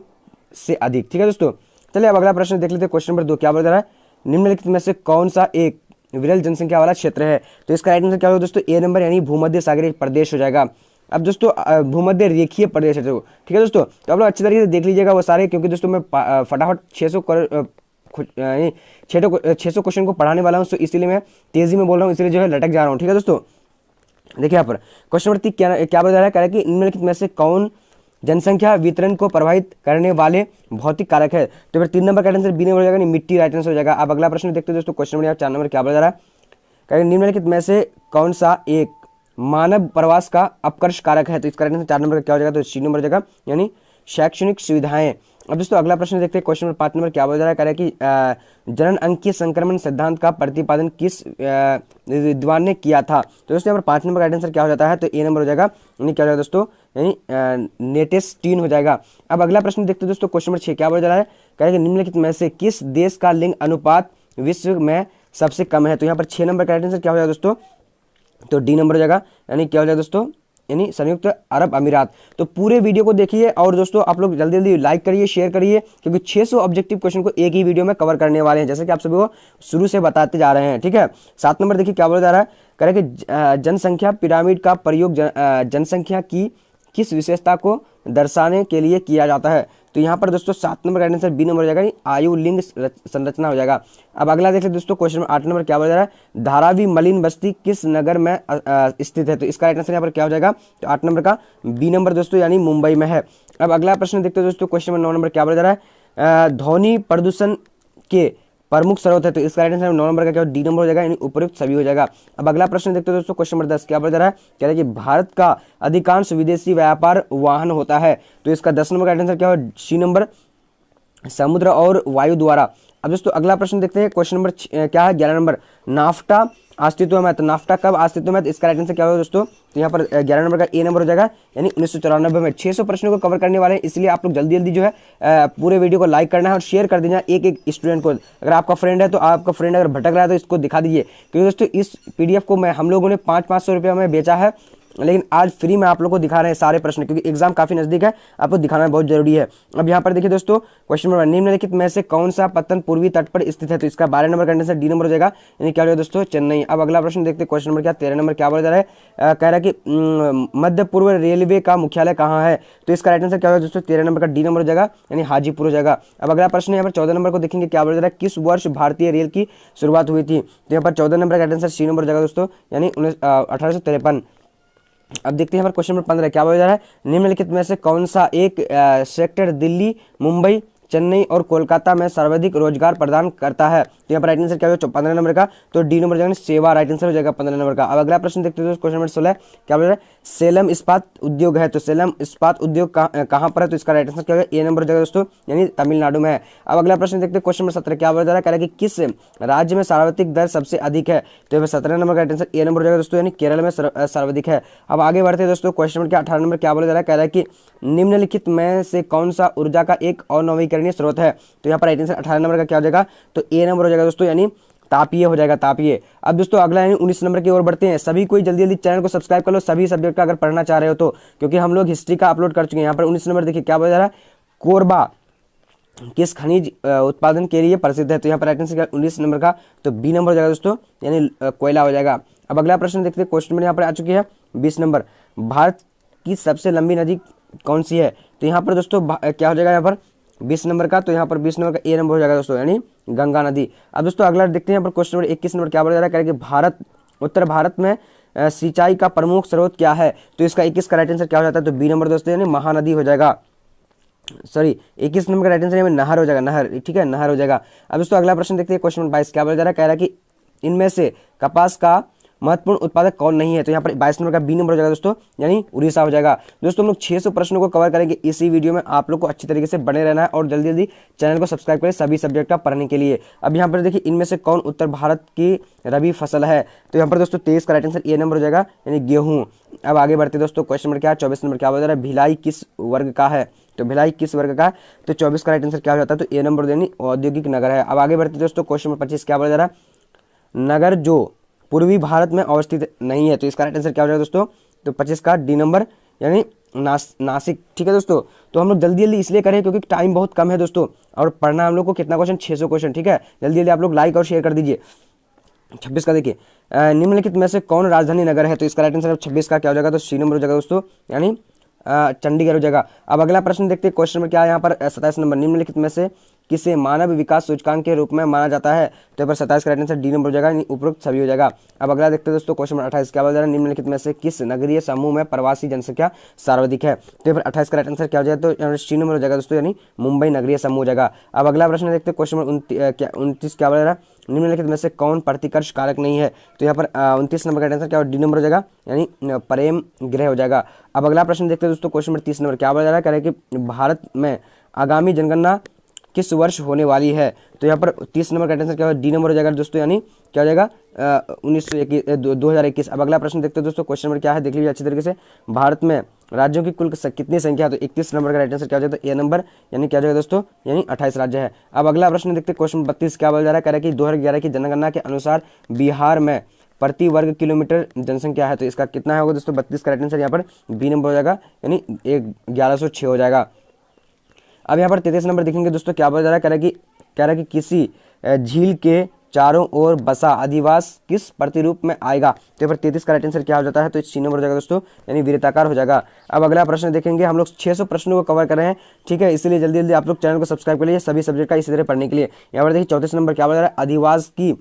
से अधिक। ठीक है दोस्तों, चलिए अब अगला प्रश्न देख लेते हैं। क्वेश्चन नंबर 2 क्या बोला जा रहा है, निम्नलिखित में से कौन सा एक विरल जनसंख्या वाला क्षेत्र है? तो इसका राइट आंसर क्या होगा दोस्तों, ए नंबर, यानी भूमध्य सागरीय प्रदेश हो जाएगा। अब दोस्तों भूमध्य रेखीय प्रदेश है, ठीक है दोस्तों, तो आप लोग अच्छी तरीके से देख लीजिएगा वो सारे, क्योंकि दोस्तों मैं फटाफट 600 क्वेश्चन को पढ़ाने वाला हूं, तो इसीलिए मैं तेजी में बोल रहा हूं, इसलिए जो है लटक जा रहा हूं। ठीक है दोस्तों, देखिए यहाँ पर क्वेश्चन नंबर 3 क्या बता रहा है, कह रहा है कि निम्नलिखित में से कौन जनसंख्या वितरण को प्रभावित करने वाले भौतिक कारक है? तो फिर 3 नंबर का आंसर बी नंबर हो जाएगा, मिट्टी राइट आंसर हो जाएगा। अब अगला प्रश्न देखते हैं दोस्तों, क्वेश्चन नंबर 4 नंबर क्या बता रहा है, कह रहा है निम्नलिखित में से कौन सा एक मानव प्रवास का अपकर्ष कारक है? तो इसका राइट आंसर 4 नंबर का क्या हो जाएगा, तो सी नंबर हो जाएगा, यानी शैक्षणिक सुविधाएं। अब दोस्तों अगला प्रश्न देखते हैं, क्वेश्चन नंबर 5 नंबर क्या बोल रहा है, कह रहा है कि जनन अंकीय संक्रमण सिद्धांत का प्रतिपादन किस विद्वान ने किया था? तो दोस्तों यहाँ पर 5 नंबर का आंसर क्या हो जाता है, तो ए नंबर हो जाएगा, यानी क्या हो जाएगा दोस्तों, यानी नेटेस्टीन हो जाएगा। अब अगला प्रश्न देखते हैं दोस्तों, क्वेश्चन नंबर 6 क्या बोल रहा है, कह रहा है कि निम्नलिखित में से किस देश का लिंग अनुपात विश्व में सबसे कम है? तो यहाँ पर 6 नंबर का आंसर क्या हो जाएगा दोस्तों, तो डी नंबर हो जाएगा, यानी क्या हो जाएगा दोस्तों, यानी संयुक्त अरब अमीरात। तो पूरे वीडियो को देखिए और दोस्तों आप लोग जल्दी जल्दी लाइक करिए, शेयर करिए, क्योंकि 600 ऑब्जेक्टिव क्वेश्चन को एक ही वीडियो में कवर करने वाले हैं, जैसे कि आप सभी को शुरू से बताते जा रहे हैं। ठीक है, 7 नंबर देखिए क्या बोला जा रहा है, कह रहा है कि जनसंख्या पिरामिड का प्रयोग जनसंख्या की किस विशेषता को दर्शाने के लिए किया जाता है? तो यहाँ पर दोस्तों 7 नंबर का आंसर बी नंबर हो जाएगा, आयु लिंग संरचना हो जाएगा। अब अगला देखिए दोस्तों, क्वेश्चन 8 नंबर क्या बोला जा रहा है, धारावी मलिन बस्ती किस नगर में स्थित है? तो इसका आंसर यहाँ पर क्या हो जाएगा, तो 8 नंबर का बी नंबर दोस्तों, यानी मुंबई में है। अब अगला प्रश्न देखते हैं दोस्तों, क्वेश्चन नंबर 9 नंबर क्या बोला जा रहा है, ध्वनि प्रदूषण के प्रमुख स्रोत है? तो इसका राइट आंसर 9 नंबर का क्या डी नंबर हो जाएगा, यानी उपयुक्त सभी हो जाएगा। अब अगला प्रश्न देखते हैं दोस्तों, क्वेश्चन नंबर 10 क्या बोला जा रहा है, कह रहा है कि भारत का अधिकांश विदेशी व्यापार वाहन होता है? तो इसका 10 नंबर का आंसर क्या हो, सी नंबर, समुद्र और वायु द्वारा। अब दोस्तों अगला प्रश्न देखते हैं, क्वेश्चन नंबर क्या है, 11 नंबर, नाफ्टा अस्तित्व में? तो नाफ्टा कब अस्तित्व में? तो इसका राइट आंसर क्या होगा दोस्तों, तो यहाँ पर 11 नंबर का ए नंबर हो जाएगा, यानी 1994 में। 600 प्रश्नों को कवर करने वाले हैं, इसलिए आप लोग जल्दी जल्दी जो है पूरे वीडियो को लाइक करना है और शेयर कर दीजिए एक एक स्टूडेंट को। अगर आपका फ्रेंड है तो आपका फ्रेंड अगर भटक रहा है तो इसको दिखा दीजिए, क्योंकि दोस्तों इस पीडीएफ को हम लोगों ने 500 रुपये में बेचा है, लेकिन आज फ्री में आप लोग को दिखा रहे हैं सारे प्रश्न, क्योंकि एग्जाम काफी नजदीक है, आपको दिखाना बहुत जरूरी है। अब यहाँ पर देखिए दोस्तों, क्वेश्चन नंबर 1, निम्नलिखित में से कौन सा पत्तन पूर्वी तट पर स्थित है? तो इसका 12 नंबर का आंसर डी नंबर हो जाएगा, यानी क्या हो जाएगा दोस्तों, चेन्नई। अब अगला प्रश्न देखते हैं, क्वेश्चन नंबर क्या 13 नंबर क्या बोला जा रहा है, कह रहा है कि मध्य पूर्व रेलवे का मुख्यालय कहाँ है? तो इसका राइट आंसर क्या होगा दोस्तों, 13 नंबर का डी नंबर हो जाएगा, यानी हाजीपुर हो जाएगा। अब अगला प्रश्न यहाँ पर 14 नंबर को देखेंगे, क्या बोला जा रहा है, किस वर्ष भारतीय रेल की शुरुआत हुई थी? तो यहाँ पर 14 नंबर का आंसर सी नंबर हो जाएगा दोस्तों, यानी 1853। अब देखते हैं हमारे क्वेश्चन नंबर 15 क्या बोला जा रहा है, निम्नलिखित में से कौन सा एक सेक्टर दिल्ली, मुंबई, चेन्नई और कोलकाता में सर्वाधिक रोजगार प्रदान करता है? तो यहाँ पर राइट आंसर क्या होगा, 15 नंबर का, तो डी नंबर जाएगा, सेवा राइट आंसर हो जाएगा 15 नंबर का। अब अगला प्रश्न देखते हैं क्वेश्चन नंबर 16 क्या बोल रहा है, सेलम इस्पात उद्योग है? तो सेलम इस्पात उद्योग कहाँ पर है? तो इसका राइट आंसर क्या होगा, ए नंबर हो जाएगा दोस्तों, यानी तमिलनाडु में है। अब अगला प्रश्न देखते हैं क्वेश्चन नंबर 17 क्या बोला जा रहा है, कह रहा है कि किस राज्य में सर्वाधिक दर सबसे अधिक है? तो 17 नंबर का आंसर ए नंबर हो जाएगा दोस्तों, यानी केरल में सर्वाधिक है। अब आगे बढ़ते हैं दोस्तों, क्वेश्चन नंबर 18 नंबर क्या बोला जा रहा है, कह रहा है कि निम्नलिखित में से कौन सा ऊर्जा का एक और नवीकरणीय स्रोत है? तो यहाँ पर राइट आंसर 18 नंबर का क्या हो जाएगा, तो ए नंबर हो जाएगा दोस्तों, यानी तापीय हो जाएगा, तापीय। अब दोस्तों अगला यानी 19 नंबर की ओर बढ़ते हैं। सभी कोई जल्दी जल्दी चैनल को सब्सक्राइब कर लो, सभी सब्जेक्ट का अगर पढ़ना चाह रहे हो तो, क्योंकि हम लोग हिस्ट्री का अपलोड कर चुके हैं। यहाँ पर 19 नंबर देखिए क्या बोला जा रहा है, कोरबा किस खनिज उत्पादन के लिए प्रसिद्ध है? तो यहाँ पर राइट आंसर 19 नंबर का, तो बी नंबर हो जाएगा दोस्तों, यानी कोयला हो जाएगा। अब अगला प्रश्न देखते हैं, क्वेश्चन में यहाँ पर आ चुकी है 20 नंबर, भारत की सबसे लंबी नदी कौन सी है? तो यहाँ पर दोस्तों क्या हो जाएगा, यहाँ पर 20 नंबर का, तो यहाँ पर 20 नंबर का ए नंबर हो जाएगा दोस्तों, यानी गंगा नदी। अब दोस्तों अगला देखते हैं यहाँ पर क्वेश्चन नंबर 21 नंबर क्या बोला जा रहा है कि उत्तर भारत में सिंचाई का प्रमुख स्रोत क्या है? तो इसका 21 का राइट आंसर क्या हो जाता है? तो बी नंबर दोस्तों, यानी महानदी हो जाएगा। सॉरी, 21 नंबर का राइट आंसर नहर हो जाएगा, नहर, ठीक है, नहर हो जाएगा। अब दोस्तों अगला प्रश्न देखते हैं क्वेश्चन नंबर 22 क्या बोला जा रहा है, कह रहा है कि इनमें से कपास का महत्वपूर्ण उत्पादक कौन नहीं है? तो यहाँ पर 22 नंबर का बी नंबर हो जाएगा दोस्तों, यानी उड़ीसा हो जाएगा। दोस्तों हम लोग 600 प्रश्नों को कवर करेंगे इसी वीडियो में, आप लोग को अच्छी तरीके से बने रहना है और जल्दी जल्दी चैनल को सब्सक्राइब करें सभी सब्जेक्ट का पढ़ने के लिए। अब यहाँ पर देखिए इनमें से कौन उत्तर भारत की रबी फसल है? तो यहाँ पर दोस्तों 23 का राइट आंसर ए नंबर हो जाएगा, यानी गेहूं। अब आगे बढ़ते दोस्तों, क्वेश्चन नंबर क्या है, 24 नंबर क्या बोल रहा है, भिलाई किस वर्ग का है? तो भिलाई किस वर्ग का है? तो 24 का राइट आंसर क्या हो जाता है? तो ए नंबर, यानी औद्योगिक नगर है। अब आगे बढ़ते दोस्तों, क्वेश्चन नंबर 25 क्या बोला जा रहा है, नगर जो पूर्वी भारत में अवस्थित नहीं है। तो इसका राइट आंसर क्या हो जाएगा दोस्तों? तो 25 का डी नंबर, यानी नासिक, ठीक है दोस्तों। तो हम लोग जल्दी जल्दी इसलिए करें क्योंकि टाइम बहुत कम है दोस्तों, और पढ़ना हम लोग को कितना क्वेश्चन, 600 क्वेश्चन, ठीक है। जल्दी जल्दी आप लोग लाइक और शेयर कर दीजिए। 26 का देखिए, निम्नलिखित में से कौन राजधानी नगर है? तो इसका राइट आंसर 26 का क्या हो जाएगा? तो सी नंबर हो जाएगा दोस्तों, यानी चंडीगढ़ हो जाएगा। अब अगला प्रश्न देखते हैं, क्वेश्चन नंबर क्या है यहाँ पर, 27 नंबर, निम्नलिखित में से किसे मानव विकास सूचकांक के रूप में माना जाता है? तो यहाँ पर 27 का राइट आंसर डी नंबर हो जाएगा, उपरोक्त सभी हो जाएगा। अब अगला देखते हैं दोस्तों, क्वेश्चन नंबर 28 क्या बोला जा रहा है, निम्नलिखित में से किस नगरीय समूह में प्रवासी जनसंख्या सर्वाधिक है? तो यहाँ पर 28 का राइट आंसर क्या हो जाएगा? तो सी नंबर हो जाएगा दोस्तों, यानी मुंबई नगरीय समूह हो जाएगा। अब अगला प्रश्न देखते हैं, क्वेश्चन नंबर 29 क्या बोला जा रहा है, निम्नलिखित में से कौन प्रतिकर्ष कारक नहीं है? तो यहाँ पर 29 नंबर का आंसर क्या डी नंबर हो जाएगा, यानी प्रेम गृह हो जाएगा। अब अगला प्रश्न देखते हैं दोस्तों, क्वेश्चन नंबर 30 नंबर क्या बोला जा रहा है, कह रहे हैं कि भारत में आगामी जनगणना किस वर्ष होने वाली है? तो यहाँ पर 30 नंबर का आंसर क्या होगा? डी नंबर हो जाएगा दोस्तों, यानी क्या हो जाएगा, 2021। अब अगला प्रश्न देखते हैं दोस्तों, क्वेश्चन नंबर क्या है, देख लीजिए अच्छी तरीके से, भारत में राज्यों की कुल कितनी संख्या है? तो 31 नंबर का राइट आंसर क्या हो जाएगा? ए नंबर, यानी क्या हो जाएगा दोस्तों, यानी 28 राज्य है। अब अगला प्रश्न देखते हैं, क्वेश्चन 32 क्या बोला जा रहा है, कह रहा है कि 2011 की जनगणना के अनुसार बिहार में प्रति वर्ग किलोमीटर जनसंख्या है। तो इसका कितना होगा दोस्तों? 32 का राइट आंसर यहाँ पर बी नंबर हो जाएगा, यानी 1106 हो जाएगा। अब यहाँ पर 33 नंबर देखेंगे दोस्तों, क्या बोला जा रहा है, कह रहा है कि किसी झील के चारों ओर बसा अधिवास किस प्रतिरूप में आएगा? तो यहाँ पर 33 का राइट आंसर क्या हो जाता है? तो सी नंबर हो जाएगा दोस्तों, यानी वृत्ताकार हो जाएगा। अब अगला प्रश्न देखेंगे, हम लोग 600 प्रश्नों को कवर कर रहे हैं, ठीक है, इसलिए जल्दी जल्दी आप लोग चैनल को सब्सक्राइब कर लीजिए सभी सब्जेक्ट का इसी तरह पढ़ने के लिए। यहाँ पर देखिए 34 नंबर क्या बोला जा रहा है, अधिवास की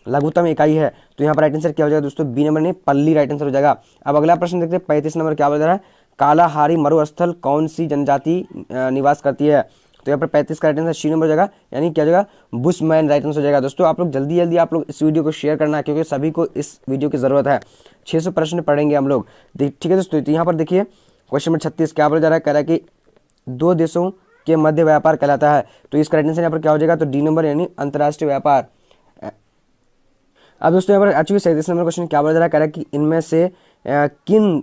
लघुत्तम इकाई है। तो यहाँ पर राइट आंसर क्या हो जाएगा दोस्तों? बी नंबर, नहीं पल्ली राइट आंसर हो जाएगा। अब अगला प्रश्न देखते हैं, 35 नंबर क्या बोला जा रहा है, कालाहारी मरुस्थल कौन सी जनजाति निवास करती है? तो यहाँ पर 35 का राइट आंसर सी नंबर हो जाएगा, यानी क्या हो जाएगा? बुशमैन राइट आंसर हो जाएगा। दोस्तों आप लोग जल्दी जल्दी आप लोग इस वीडियो को शेयर करना है क्योंकि सभी को इस वीडियो की जरूरत है। 600 प्रश्न पढ़ेंगे हम लोग, ठीक है दोस्तों। तो यहाँ पर देखिए क्वेश्चन नंबर 36 क्या बोला जा रहा है, कह रहा है कि दो देशों के मध्य व्यापार कहलाता है। तो इसका राइट आंसर यहाँ पर क्या हो जाएगा? तो डी नंबर, यानी अंतर्राष्ट्रीय व्यापार। अब दोस्तों यहाँ पर एक्चुअली 37 नंबर क्वेश्चन क्या बोला जा रहा है, कह रहा है कि इनमें से किन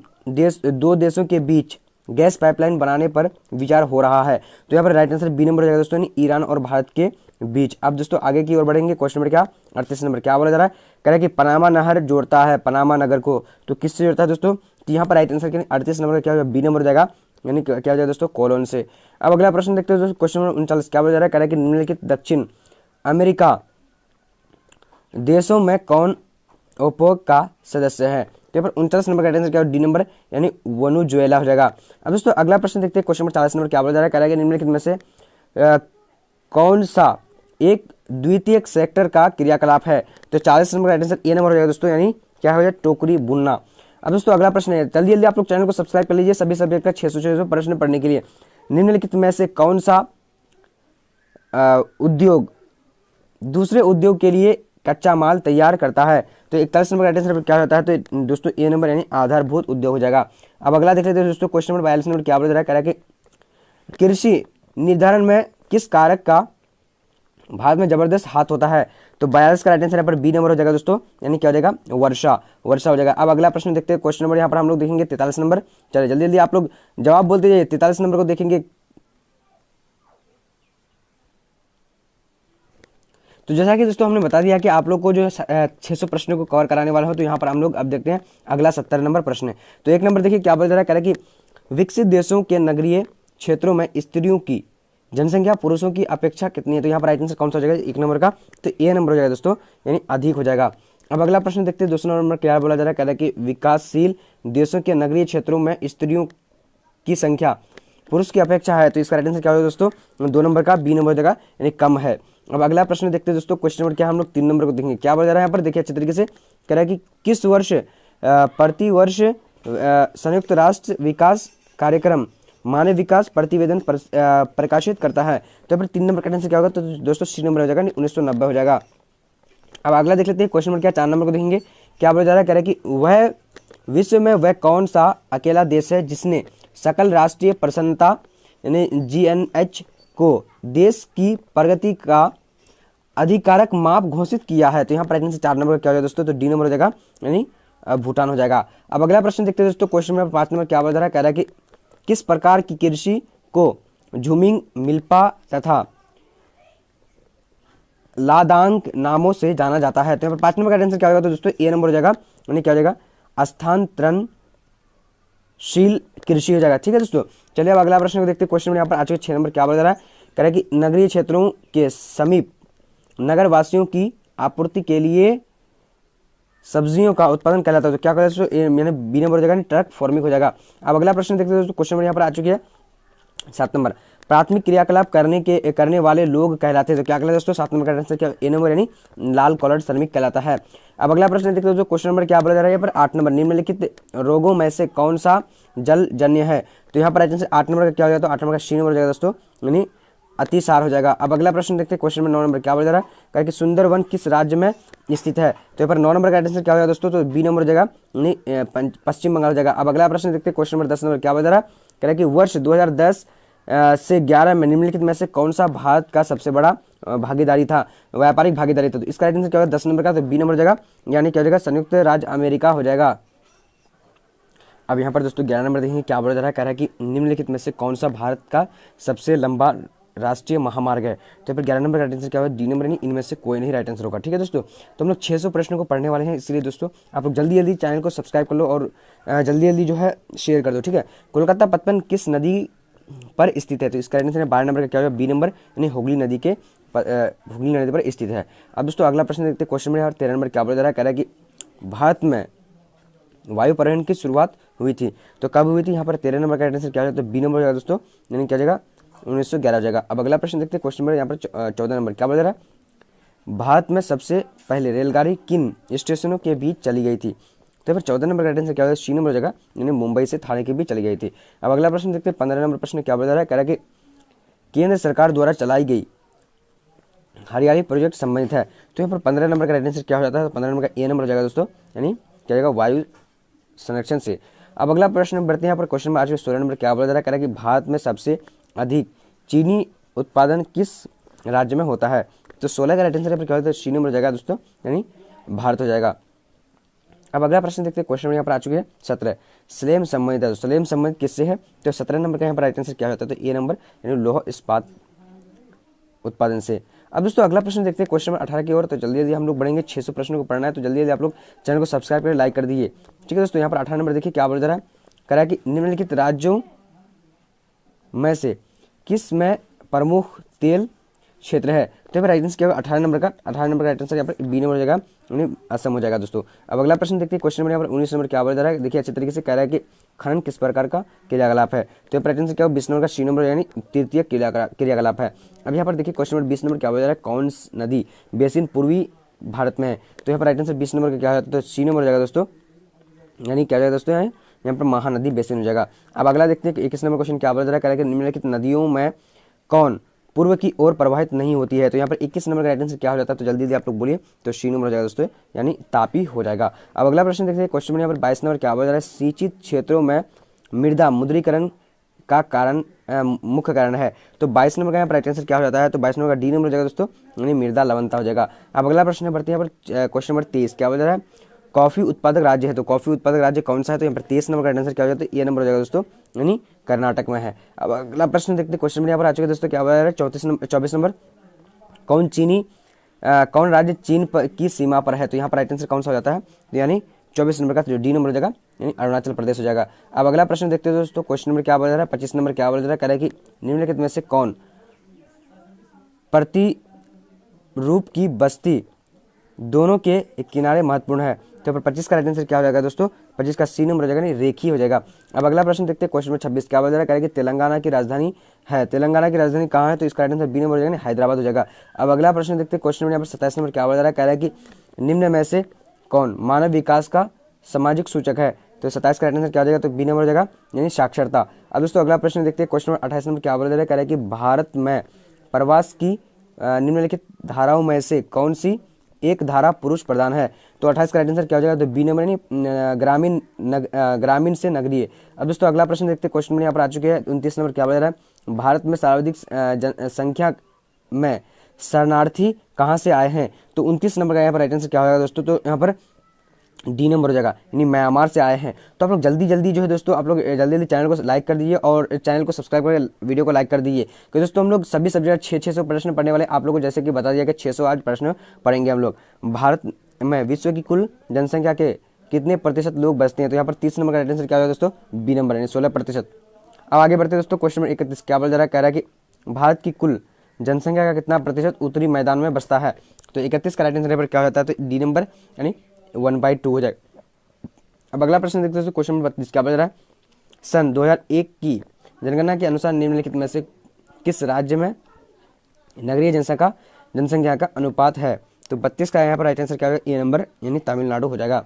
दो देशों के बीच गैस पाइपलाइन बनाने पर विचार हो रहा है? तो यहाँ पर राइट आंसर बी नंबर हो जाएगा दोस्तों, यानी ईरान और भारत के बीच। अब दोस्तों आगे की ओर बढ़ेंगे, क्वेश्चन नंबर क्या 38 नंबर क्या बोला जा रहा है, कह रहा है कि पनामा नहर जोड़ता है पनामा नगर को, तो किससे जोड़ता है दोस्तों? तो यहाँ पर राइट आंसर 38 नंबर का क्या हो जाएगा? बी नंबर हो जाएगा, यानी क्या हो जाएगा दोस्तों? कोलोन से। अब अगला प्रश्न देखते हैं दोस्तों, क्वेश्चन नंबर 39 क्या बोला जा रहा है, कह रहा है कि निम्नलिखित दक्षिण अमेरिका देशों में कौन ओपेक का सदस्य है? तो यहाँ पर 39 नंबर का आंसर क्या डी नंबर, यानी वेनेजुएला हो जाएगा। अब दोस्तों अगला प्रश्न देखते हैं, क्वेश्चन नंबर 40 नंबर क्या बोला जा रहा है, कह रहा है कि निम्नलिखित में से कौन सा एक द्वितीयक सेक्टर का क्रियाकलाप है? तो 40 नंबर का आंसर ए नंबर हो जाएगा दोस्तों, यानी क्या हो जाएगा? टोकरी बुनना। अब दोस्तों अगला प्रश्न है, जल्दी जल्दी आप लोग चैनल को सब्सक्राइब कर लीजिए सभी सब्जेक्ट का 600 प्रश्न पढ़ने के लिए। निम्नलिखित में से कौन सा उद्योग दूसरे उद्योग के लिए कच्चा माल तैयार करता है? तो 41 नंबर का आंसर क्या होता है? तो दोस्तों ए नंबर, यानी आधारभूत उद्योग हो जाएगा। अब अगला देख लेते हैं दोस्तों, क्वेश्चन नंबर 42 नंबर क्या बोल रहा है, कह रहा है कि कृषि निर्धारण में किस कारक का भारत में जबरदस्त हाथ होता है? तो 42 का आंसर यहाँ पर बी नंबर हो जाएगा दोस्तों, यानी क्या हो जाएगा? वर्षा हो जाएगा। अब अगला प्रश्न देखते हैं, क्वेश्चन नंबर यहाँ पर हम लोग देखेंगे 43 नंबर। चलिए जल्दी जल्दी आप लोग जवाब बोलते जाइए, 43 नंबर को देखेंगे। तो जैसा कि दोस्तों हमने बता दिया कि आप लोग को जो 600 प्रश्नों को कवर कराने वाला हो, तो यहाँ पर हम लोग अब देखते हैं अगला 70 नंबर प्रश्न है। तो एक नंबर देखिए क्या बोल रहा है, कह रहा है कि विकसित देशों के नगरीय क्षेत्रों में स्त्रियों की जनसंख्या पुरुषों की अपेक्षा कितनी है? तो यहाँ पर राइट आंसर कौन सा हो जाएगा? एक नंबर का, तो ए नंबर हो जाएगा दोस्तों, यानी अधिक हो जाएगा। अब अगला प्रश्न देखते हैं, दूसरा नंबर क्या बोला जा रहा है, कह रहा है कि विकासशील देशों के नगरीय क्षेत्रों में स्त्रियों की संख्या पुरुष की अपेक्षा है, तो इसका राइट आंसर क्या होगा दोस्तों, 2 नंबर का बी नंबर जगह यानी कम है। अब अगला प्रश्न देखते हैं दोस्तों, क्वेश्चन नंबर क्या हम लोग 3 नंबर को देखेंगे। क्या बोला जा रहा है यहाँ पर, देखिए अच्छे तरीके से कह रहा है कि किस वर्ष प्रति वर्ष संयुक्त राष्ट्र विकास कार्यक्रम मानव विकास प्रतिवेदन प्रकाशित करता है। तो यहाँ पर 3 नंबर का आंसर क्या होगा, तो दोस्तों सी नंबर हो जाएगा, 1990 हो जाएगा। अब अगला देख लेते हैं क्वेश्चन नंबर क्या 4 नंबर को देखेंगे। क्या बोला जा रहा है, कह रहा है कि वह विश्व में वह कौन सा अकेला देश है जिसने सकल राष्ट्रीय प्रसन्नता यानी GNH को देश की प्रगति का अधिकारक माप घोषित किया है। तो यहाँ पर राइट आंसर 4 नंबर का क्या हो जाएगा दोस्तों, तो डी नंबर हो जाएगा यानी भूटान हो जाएगा। अब अगला प्रश्न देखते हैं दोस्तों, क्वेश्चन नंबर 5 नंबर क्या बोला जा रहा है, कह रहा है कि किस प्रकार की कृषि को झुमिंग, मिल्पा तथा लादांग नामों से जाना जाता है। तो यहाँ पर 5 नंबर का आंसर क्या होगा, तो दोस्तों ए नंबर हो जाएगा यानी क्या हो जाएगा, स्थानांतरणशील कृषि हो जाएगा। ठीक है दोस्तों, चलिए अब अगला प्रश्न को देखते हैं। क्वेश्चन यहाँ पर आ चुके 6 नंबर क्या बोला जा रहा है, कह रहा है कि नगरीय क्षेत्रों के समीप नगर वासियों की आपूर्ति के लिए सब्जियों का उत्पादन कहलाता है। तो क्या कहलाता है, यानी बी नंबर हो जाएगा, ट्रक फार्मिंग हो जाएगा। अब अगला प्रश्न देखते हैं दोस्तों, क्वेश्चन नंबर यहाँ पर आ चुकी है 7 नंबर, प्राथमिक क्रियाकलाप करने वाले लोग कहलाते हैं। तो क्या कहलाता है दोस्तों, 7 नंबर का आंसर क्या ए नंबर यानी लाल कॉलर श्रमिक कहलाता है। अब अगला प्रश्न देखते हैं दोस्तों, क्वेश्चन नंबर क्या बोला जा रहा है यहाँ पर 8 नंबर, निम्नलिखित रोगों में से कौन सा जलजन्य है। तो यहाँ पर आंसर 8 नंबर का क्या हो जाएगा, तो 8 नंबर का सी नंबर हो जाएगा दोस्तों यानी अतिसार हो जाएगा। अब अगला प्रश्न देखते हैं, क्वेश्चन नंबर 9 नंबर क्या बोला जा रहा है, कह कि सुंदरवन किस राज्य में स्थित है। तो यहाँ पर 9 नंबर का आंसर क्या होगा दोस्तों, तो बी नंबर हो जाएगा यानी पश्चिम बंगाल हो जाएगा। अब अगला प्रश्न देखते हैं, क्वेश्चन नंबर 10 नंबर क्या बोला जा रहा है, कह रहा है कि वर्ष 2010 से 11 में निम्नलिखित में से कौन सा भारत का सबसे बड़ा भागीदारी था, व्यापारिक भागीदारी था। तो इसका आंसर क्या होगा 10 नंबर का, तो बी नंबर हो जाएगा यानी क्या हो जाएगा, संयुक्त राज्य अमेरिका हो जाएगा। अब यहाँ पर दोस्तों 11 नंबर देखेंगे क्या बोला जा रहा है, कह रहा है कि निम्नलिखित में से कौन सा भारत का सबसे लंबा राष्ट्रीय महामार्ग है। तो पर 11 नंबर का आंसर क्या होगा, डी नंबर यानी इनमें से कोई नहीं राइट आंसर होगा। ठीक है दोस्तों, तो हम लोग 600 प्रश्नों को पढ़ने वाले हैं, इसलिए दोस्तों आप लोग जल्दी जल्दी चैनल को सब्सक्राइब कर लो और जल्दी जल्दी जो है शेयर कर दो। ठीक है, कोलकाता पचपन किस नदी पर स्थित है। तो इसका आंसर 12 नंबर का क्या होगा, बी नंबर यानी हुगली नदी पर स्थित है। अब दोस्तों अगला प्रश्न देखते हैं, क्वेश्चन नंबर 13 नंबर क्या बोला जा रहा है, कह रहा है कि भारत में वायु परिवहन की शुरुआत हुई थी। तो कब हुई थी, यहाँ पर 13 नंबर का आंसर क्या हो जाता है, बी नंबर हो जाएगा दोस्तों यानी क्या जाएगा 1911 हो जाएगा। अब अगला प्रश्न देखते हैं, क्वेश्चन नंबर यहाँ पर 14 नंबर क्या बोला जा रहा है, भारत में सबसे पहले रेलगाड़ी किन स्टेशनों के बीच चली गई थी। तो फिर 14 नंबर का आंसर क्या होगा, सी नंबर हो जाएगा यानी मुंबई से थाने के बीच चली गई थी। अब अगला प्रश्न देखते हैं, 15 नंबर प्रश्न क्या बोला जा रहा है, कह रहा है कि केंद्र सरकार द्वारा चलाई गई हरियाली प्रोजेक्ट संबंधित है। तो यहाँ पर 15 नंबर का आंसर क्या हो जाता है, 15 नंबर का ए नंबर हो जाएगा दोस्तों यानी क्या जाएगा, वायु संरक्षण से। अब अगला प्रश्न बढ़ते हैं, यहाँ पर क्वेश्चन में आज 16 नंबर क्या बोला जा रहा है, कह रहा है कि भारत में सबसे अधिक चीनी उत्पादन किस राज्य में होता है। तो 16 का आंसर पर क्या होता है, सी नंबर हो जाएगा दोस्तों यानी भारत हो जाएगा। अब अगला प्रश्न देखते हैं, क्वेश्चन यहाँ पर आ चुके हैं 17, स्लेम संबंधित है। तो स्लेम संबंधित किससे है, तो 17 नंबर का यहाँ पर राइट आंसर क्या होता है, तो ए नंबर यानी लौह इस्पात उत्पादन से। अब दोस्तों अगला प्रश्न देखते हैं, क्वेश्चन नंबर 18 की ओर। तो जल्दी जल्दी हम लोग बढ़ेंगे, 600 प्रश्नों को पढ़ना है, तो जल्दी जल्दी आप लोग चैनल को सब्सक्राइब कर लाइक कर दीजिए। ठीक है दोस्तों, यहाँ पर 18 नंबर देखिए क्या बोल रहा है, कह रहा है कि निम्नलिखित राज्यों में से किस में प्रमुख तेल क्षेत्र है। तो राइट आंसर क्या होगा, 18 नंबर का राइट आंसर यहाँ पर बी नंबर हो जाएगा यानी असम हो जाएगा दोस्तों। अब अगला प्रश्न देखते हैं, क्वेश्चन नंबर यहाँ पर 19 नंबर क्या बोला जा रहा है, देखिए अच्छे तरीके से कह रहा है कि खनन किस प्रकार का क्रियाकलाप है। तो राइट आंसर क्या होगा, 20 नंबर का सी नंबर यानी तृतीय क्रियाकलाप है। अब यहाँ पर देखिए क्वेश्चन नंबर 20 नंबर क्या बोला जा रहा है, कौन नदी बेसिन पूर्वी भारत में है। तो यहाँ पर राइट आंसर 20 नंबर का क्या होता है, तो सी नंबर हो जाएगा दोस्तों यानी क्या जाएगा दोस्तों, यहाँ पर महानदी बेसिन हो जाएगा। अब अगला देखते हैं 21 नंबर क्वेश्चन क्या बोला जा रहा है, कह रहा है कि निम्नलिखित नदियों में कौन पूर्व की ओर प्रवाहित नहीं होती है। तो यहाँ पर 21 नंबर का राइट आंसर क्या हो जाता है, तो जल्दी जल्दी आप लोग बोलिए, तो सी नंबर हो जाएगा दोस्तों यानी तापी हो जाएगा। अब अगला प्रश्न देखते हैं, क्वेश्चन यहाँ पर 22 नंबर क्या बोला जा रहा है, सिंचित क्षेत्रों में मृदा मुद्रीकरण का कारण मुख्य कारण है। तो 22 नंबर का यहाँ पर राइट आंसर क्या हो जाता है, तो 22 नंबर का डी नंबर हो जाएगा दोस्तों यानी मृदा लवणता हो जाएगा। अब अगला प्रश्न बढ़ते हैं यहाँ पर क्वेश्चन नंबर 23 क्या बोला जा रहा है, कॉफी उत्पादक राज्य है। तो कॉफी उत्पादक राज्य कौन सा है, तो यहाँ पर 23 नंबर का आंसर क्या हो जाता है, ये नंबर हो जाएगा दोस्तों यानी कर्नाटक में है। अब अगला प्रश्न देखते हैं, क्वेश्चन में यहाँ पर आ चुके दोस्तों क्या बोला जा रहा है, 24 नंबर कौन राज्य चीन की सीमा पर है। तो यहाँ पर राइट आंसर कौन सा हो जाता है, तो यानी 24 नंबर का जो डी नंबर हो जाएगा यानी अरुणाचल प्रदेश हो जाएगा। अब अगला प्रश्न देखते हैं दोस्तों, क्वेश्चन नंबर क्या बोला जा रहा है, 25 नंबर क्या बोला जा रहा है, कह रहा है कि निम्नलिखित में से कौन प्रतिरूप की बस्ती दोनों के किनारे महत्वपूर्ण है। तो यहाँ पर 25 का राइट आंसर क्या हो जाएगा दोस्तों, 25 का सी नंबर हो जाएगा, नहीं रेखी हो जाएगा। अब अगला प्रश्न देखते हैं क्वेश्चन नंबर 26 क्या बोल रहा है कि तेलंगाना की राजधानी है, तेलंगाना की राजधानी कहाँ है, तो इसका राइट आंसर बी नंबर हो जाएगा, हैदराबाद हो जाएगा। अब अगला प्रश्न देखते हैं क्वेश्चन नंबर यहाँ पर 27 नंबर क्या बोल रहा है, कह रहा है कि निम्न में से कौन मानव विकास का सामाजिक सूचक है, तो 27 का राइट आंसर क्या हो जाएगा, तो बी नंबर हो जाएगा, यानी साक्षरता। अब दोस्तों अगला प्रश्न देखते हैं क्वेश्चन नंबर 28 नंबर क्या बोल रहा है, कह रहा है कि भारत में प्रवास की निम्नलिखित धाराओं में से कौन सी एक धारा पुरुष प्रधान है, तो 28 का राइट आंसर क्या हो जाएगा, तो बी नंबर, यानी ग्रामीण से नगरीय। अब दोस्तों अगला प्रश्न देखते हैं क्वेश्चन नंबर यहाँ पर आ चुके हैं 29 नंबर क्या बोल रहा है, भारत में सर्वाधिक संख्या में शरणार्थी कहाँ से आए हैं, तो 29 नंबर का यहाँ पर राइट आंसर क्या हो जाएगा दोस्तों, तो यहाँ पर डी नंबर हो जाएगा, यानी म्यांमार से आए हैं। तो आप लोग जल्दी जल्दी जो है दोस्तों, आप लोग जल्दी जल्दी चैनल को लाइक कर दीजिए और चैनल को सब्सक्राइब करके वीडियो को लाइक कर दीजिए, क्योंकि दोस्तों हम लोग सभी सब्जेक्ट 600 प्रश्न पढ़ने वाले, आप लोगों को जैसे कि बता दिया कि 600 आज प्रश्न पढ़ेंगे हम लोग। भारत में विश्व की कुल जनसंख्या के कितने प्रतिशत लोग बसते हैं, तो यहाँ पर 30 नंबर का राइट आंसर क्या होगा दोस्तों, बी नंबर, यानी 16%। अब आगे बढ़ते दोस्तों क्वेश्चन नंबर 31 क्या बोल जा रहा है, कह रहा है कि भारत की कुल जनसंख्या का कितना प्रतिशत उत्तरी मैदान में बसता है, तो 31 का राइट आंसर पर क्या होता है, तो डी नंबर, यानी 1/2 हो जाएगा। अब अगला प्रश्न देखते हैं क्वेश्चन नंबर 32 क्या बता रहा है, सन 2001 की जनगणना के अनुसार निम्नलिखित में से किस राज्य में नगरीय जनसंख्या का अनुपात है, तो 32 का यहाँ पर राइट आंसर क्या होगा, ए नंबर, यानी तमिलनाडु हो जाएगा।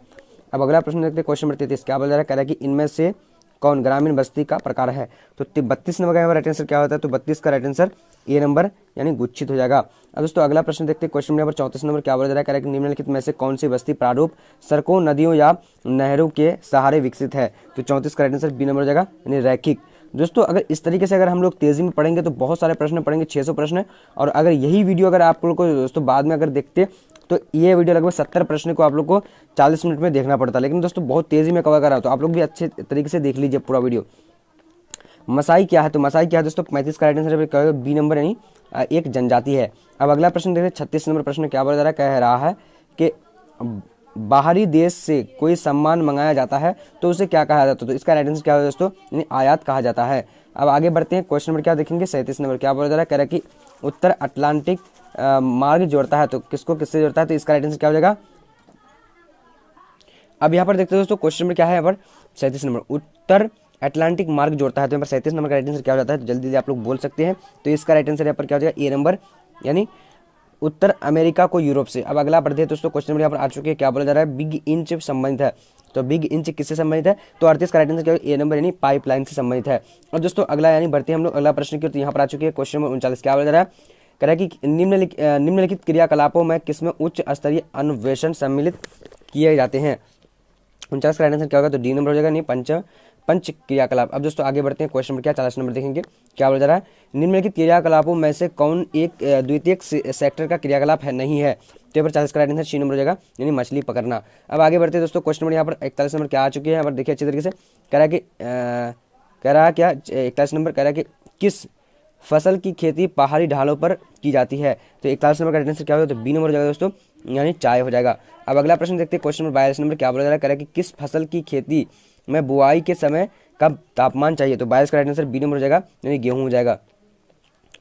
अब अगला प्रश्न देखते हैं क्वेश्चन नंबर 33 क्या बोल रहा है, कह रहा है कि इनमें से कौन ग्रामीण बस्ती का प्रकार है, तो 32 नंबर का यहाँ पर राइट आंसर क्या होता है, तो 32 का राइट आंसर ए नंबर, यानी गुच्छित हो जाएगा। अब दोस्तों अगला प्रश्न देखते हैं क्वेश्चन नंबर 34 नंबर क्या बोल रहा है, कह रहा है कि निम्नलिखित में से कौन सी बस्ती प्रारूप सड़कों, नदियों या नहरों के सहारे विकसित है, तो 34 का राइट आंसर बी नंबर हो जाएगा, यानी रैखिक। दोस्तों अगर इस तरीके से अगर हम लोग तेजी में पढ़ेंगे तो बहुत सारे प्रश्न पढ़ेंगे, 600 प्रश्न, और अगर यही वीडियो अगर आप लोग को दोस्तों बाद में अगर देखते तो ये वीडियो लगभग 70 प्रश्न को आप लोग को 40 मिनट में देखना पड़ता, लेकिन दोस्तों बहुत तेजी में कवर कर रहा हूं, तो आप लोग भी अच्छे तरीके से देख लीजिए पूरा वीडियो। मसाई क्या है, तो मसाई क्या है दोस्तों, 35 का राइट आंसर क्या होगा, बी नंबर, यानी एक जनजाति है। अब अगला प्रश्न देखते हैं 36 नंबर प्रश्न क्या बोला जा रहा है, कह रहा है कि बाहरी देश से कोई सामान मंगाया जाता है तो उसे क्या कहा जाता है, तो इसका राइट आंसर क्या होगा दोस्तों, यानी आयात कहा जाता है। अब आगे बढ़ते हैं क्वेश्चन नंबर क्या देखेंगे 37 नंबर क्या बोला जा रहा है, कह रहा है कि उत्तर अटलांटिक मार्ग जोड़ता है, तो किसको किससे जोड़ता है, तो इसका राइट आंसर क्या हो जाएगा। अब यहाँ पर देखते हैं दोस्तों क्वेश्चन नंबर क्या है, यहाँ पर 37 नंबर उत्तर अटलांटिक मार्ग जोड़ता है, तो यहाँ पर 37 नंबर का राइट आंसर क्या हो जाता है, तो जल्दी जल्दी आप लोग बोल सकते हैं, तो इसका राइट आंसर यहाँ पर क्या हो जाएगा, ए नंबर, यानी उत्तर अमेरिका को यूरोप से। अब अगला बढ़ते हैं दोस्तों क्वेश्चन नंबर यहाँ पर आ चुके हैं क्या बोला जा रहा है, बिग इंच संबंधित है, तो बिग इंच किससे संबंधित है, तो 38 का राइट आंसर क्या होगा, ए नंबर, यानी पाइपलाइन से संबंधित है। और दोस्तों अगला यानी बढ़ते हैं हम लोग अगला प्रश्न की, तो यहाँ पर आ चुके हैं क्वेश्चन नंबर 39 क्या बोला जा रहा है, कह रहा है कि निम्नलिखित क्रियाकलापों में किसमें उच्च स्तरीय अन्वेषण सम्मिलित किए जाते हैं, 49 का राइट आंसर क्या होगा, तो डी नंबर हो जाएगा, नहीं पंच क्रियाकलाप। अब दोस्तों आगे बढ़ते हैं क्वेश्चन नंबर क्या 40 नंबर देखेंगे क्या बोला जा रहा है, निम्नलिखित क्रियाकलापों में से कौन एक द्वितीयक सेक्टर का क्रियाकलाप है नहीं है, तो यहाँ पर 40 का राइट आंसर सी नंबर हो जाएगा, यानी मछली पकड़ना। अब आगे बढ़ते हैं दोस्तों क्वेश्चन नंबर यहाँ पर 41 नंबर क्या आ चुके हैं, यहाँ पर देखिए अच्छी तरीके से कह रहा है क्या 41 नंबर कह रहा है कि किस फसल की खेती पहाड़ी ढालों पर की जाती है, तो 41 नंबर का राइट आंसर क्या होगा, तो बी नंबर हो जाएगा दोस्तों, यानी चाय हो जाएगा। अब अगला प्रश्न देखते हैं क्वेश्चन नंबर 42 नंबर क्या बोला जा रहा है, कह रहा है कि किस फसल की खेती में बुआई के समय कब तापमान चाहिए, तो 22 का राइट आंसर बी नंबर हो जाएगा, यानी गेहूं हो जाएगा।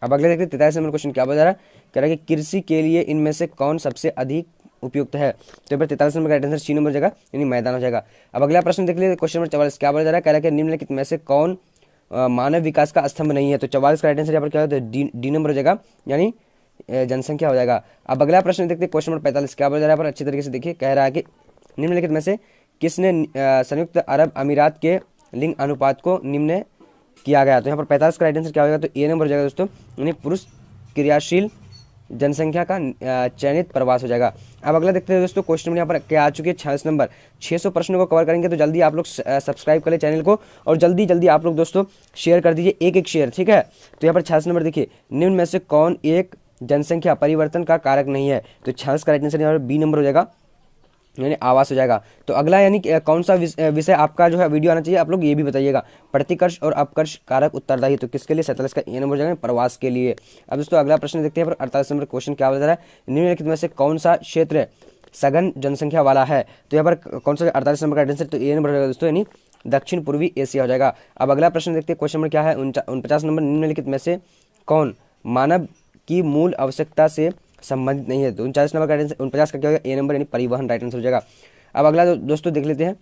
अब अगले देखते हैं 43 नंबर क्वेश्चन क्या बोला जा रहा है, कह रहा है कि कृषि के लिए इनमें से कौन सबसे अधिक उपयुक्त है, तो यहाँ पर 43 नंबर का राइट आंसर सी नंबर हो जाएगा, यानी मैदान हो जाएगा। अब अगला प्रश्न देख लीजिए क्वेश्चन नंबर 44 क्या बोला जा रहा है, कह रहा है कि निम्नलिखित में से कौन मानव विकास का स्तंभ नहीं है, तो 44 का राइट आंसर यहाँ पर क्या होता है, डी नंबर हो जाएगा, यानी जनसंख्या हो जाएगा। अब अगला प्रश्न देखते हैं क्वेश्चन नंबर 45 क्या बोला जा रहा है, पर अच्छी तरीके से देखिए कह रहा है कि निम्नलिखित में से किसने संयुक्त अरब अमीरात के लिंग अनुपात को निम्न किया गया, तो यहाँ पर 45 का राइट आंसर क्या होगा, तो ए नंबर हो जाएगा दोस्तों, यानी पुरुष क्रियाशील जनसंख्या का चयनित प्रवास हो जाएगा। अब अगला देखते हैं दोस्तों क्वेश्चन नंबर यहाँ पर क्या आ चुके हैं 46 नंबर, 600 प्रश्नों को कवर करेंगे, तो जल्दी आप लोग सब्सक्राइब कर ले चैनल को और जल्दी जल्दी आप लोग दोस्तों शेयर कर दीजिए, एक शेयर, ठीक है। तो यहाँ पर 46 नंबर देखिए, निम्न में से कौन एक जनसंख्या परिवर्तन का कारक नहीं है, तो 46 का राइट आंसर यहाँ पर बी नंबर हो जाएगा, यानी आवास हो जाएगा। तो अगला यानी कौन सा विषय आपका जो है वीडियो आना चाहिए, आप लोग ये भी बताइएगा, प्रतिकर्ष और अपकर्ष कारक उत्तरदायी, तो किसके लिए 47 का ए नंबर हो जाएगा, प्रवास के लिए। अब दोस्तों अगला प्रश्न देखते हैं, पर 48 नंबर क्वेश्चन क्या बता रहा है, निम्नलिखित में से कौन सा क्षेत्र सघन जनसंख्या वाला है, तो यहाँ पर कौन सा 48 नंबर का आंसर, तो ए नंबर हो जाएगा दोस्तों, यानी दक्षिण पूर्वी एशिया हो जाएगा। अब अगला प्रश्न देखते हैं क्वेश्चन नंबर क्या है 49 नंबर, निम्नलिखित में से कौन मानव की मूल आवश्यकता से संबंधित नहीं है। तो 49 नंबर का राइट आंसर, 49 का क्या होगा, ए नंबर यानी परिवहन राइट आंसर हो जाएगा। अब अगला दोस्तों देख लेते हैं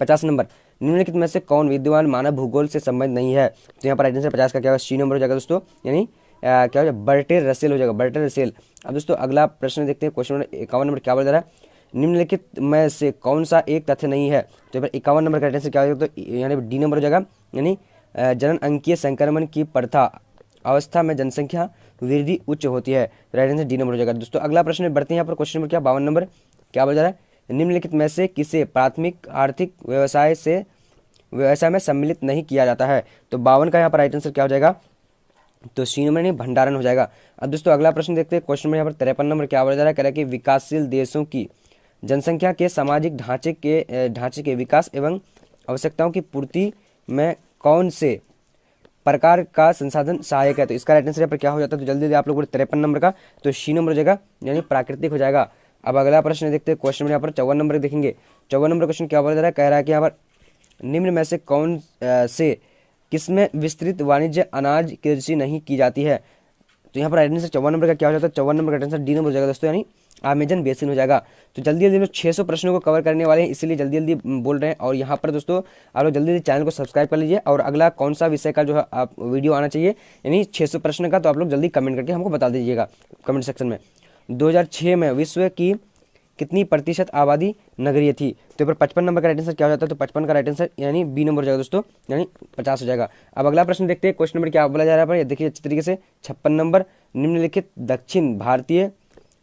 50 नंबर, निम्नलिखित में से कौन विद्यमान मानव भूगोल से संबंधित नहीं है। तो यहाँ पर राइट आंसर 50 का क्या होगा, सी नंबर हो जाएगा दोस्तों, यानी क्या हो जाएगा, बर्टर रसेल हो जाएगा, बर्टर रसेल। अब दोस्तों अगला प्रश्न देखते हैं, क्वेश्चन नंबर 51 नंबर क्या बोल रहा है, निम्नलिखित में से कौन सा एक तथ्य नहीं है। तो यहाँ पर 51 नंबर का राइट आंसर क्या हो जाएगा, तो यानी डी नंबर हो जाएगा, यानी जनन अंकीय संक्रमण की प्रथा अवस्था में जनसंख्या वृद्धि उच्च होती है। राइट आंसर डी नंबर हो जाएगा। दोस्तों अगला प्रश्न बढ़ते हैं यहाँ पर, क्वेश्चन नंबर क्या 52 नंबर क्या बोल जा रहा है, निम्नलिखित में से किसे प्राथमिक आर्थिक व्यवसाय में सम्मिलित नहीं किया जाता है। तो 52 का यहाँ पर राइट आंसर क्या हो जाएगा, तो सी नंबर नहीं भंडारण हो जाएगा। अब दोस्तों अगला प्रश्न देखते हैं, क्वेश्चन नंबर यहाँ पर 53 नंबर क्या बोला जा रहा है, कह रहा है कि विकासशील देशों की जनसंख्या के सामाजिक ढांचे के विकास एवं आवश्यकताओं की पूर्ति में कौन से प्रकार का संसाधन सहायक है। तो इसका राइट आंसर यहाँ पर क्या हो जाता है, तो जल्दी आप लोग 53 नंबर का, तो सी नंबर हो जाएगा, यानी प्राकृतिक हो जाएगा। अब अगला प्रश्न देखते हैं, क्वेश्चन यहाँ पर 54 नंबर देखेंगे। 54 नंबर क्वेश्चन क्या बोला जा रहा है, कह रहा है कि यहाँ पर निम्न में से कौन से किसमें विस्तृत वाणिज्य अनाज कृषि नहीं की जाती है। तो यहाँ पर राइट आंसर 54 नंबर का क्या हो जाता है, 54 नंबर का आंसर डी नंबर हो जाएगा दोस्तों, यानी अमेजन बेसिन हो जाएगा। तो जल्दी जल्दी लोग 600 प्रश्नों को कवर करने वाले हैं, इसलिए जल्दी जल्दी बोल रहे हैं। और यहाँ पर दोस्तों आप लोग जल्दी जल्दी चैनल को सब्सक्राइब कर लीजिए, और अगला कौन सा विषय का जो है आप वीडियो आना चाहिए, यानी 600 प्रश्न का, तो आप लोग जल्दी कमेंट करके हमको बता दीजिएगा कमेंट सेक्शन में। 2006 में विश्व की कितनी प्रतिशत आबादी नगरीय थी। तो पर 55 नंबर का राइट आंसर क्या हो जाता है, तो 55 का राइट आंसर यानी बी नंबर हो जाएगा दोस्तों, यानी 50 हो जाएगा। अब अगला प्रश्न देखते हैं, क्वेश्चन नंबर क्या बोला जा रहा है, देखिए अच्छी तरीके से 56 नंबर, निम्नलिखित दक्षिण भारतीय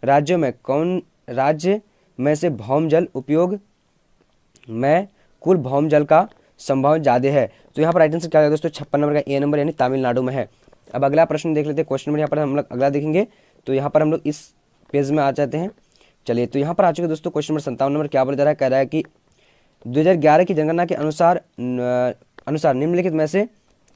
राज्यों में कौन राज्य में से भौमजल उपयोग में कुल भौमजल का संभावना ज्यादा है। तो यहाँ पर राइट आंसर क्या होगा दोस्तों, 56 नंबर का ए नंबर, यानी तमिलनाडु में है। अब अगला प्रश्न देख लेते हैं, क्वेश्चन नंबर यहाँ पर हम लोग अगला देखेंगे। तो यहाँ पर हम लोग इस पेज में आ जाते हैं, चलिए। तो यहाँ पर आ चुके दोस्तों, क्वेश्चन नंबर 57 नंबर क्या बोला जा रहा है, कह रहा है कि 2011 की जनगणना के अनुसार निम्नलिखित में से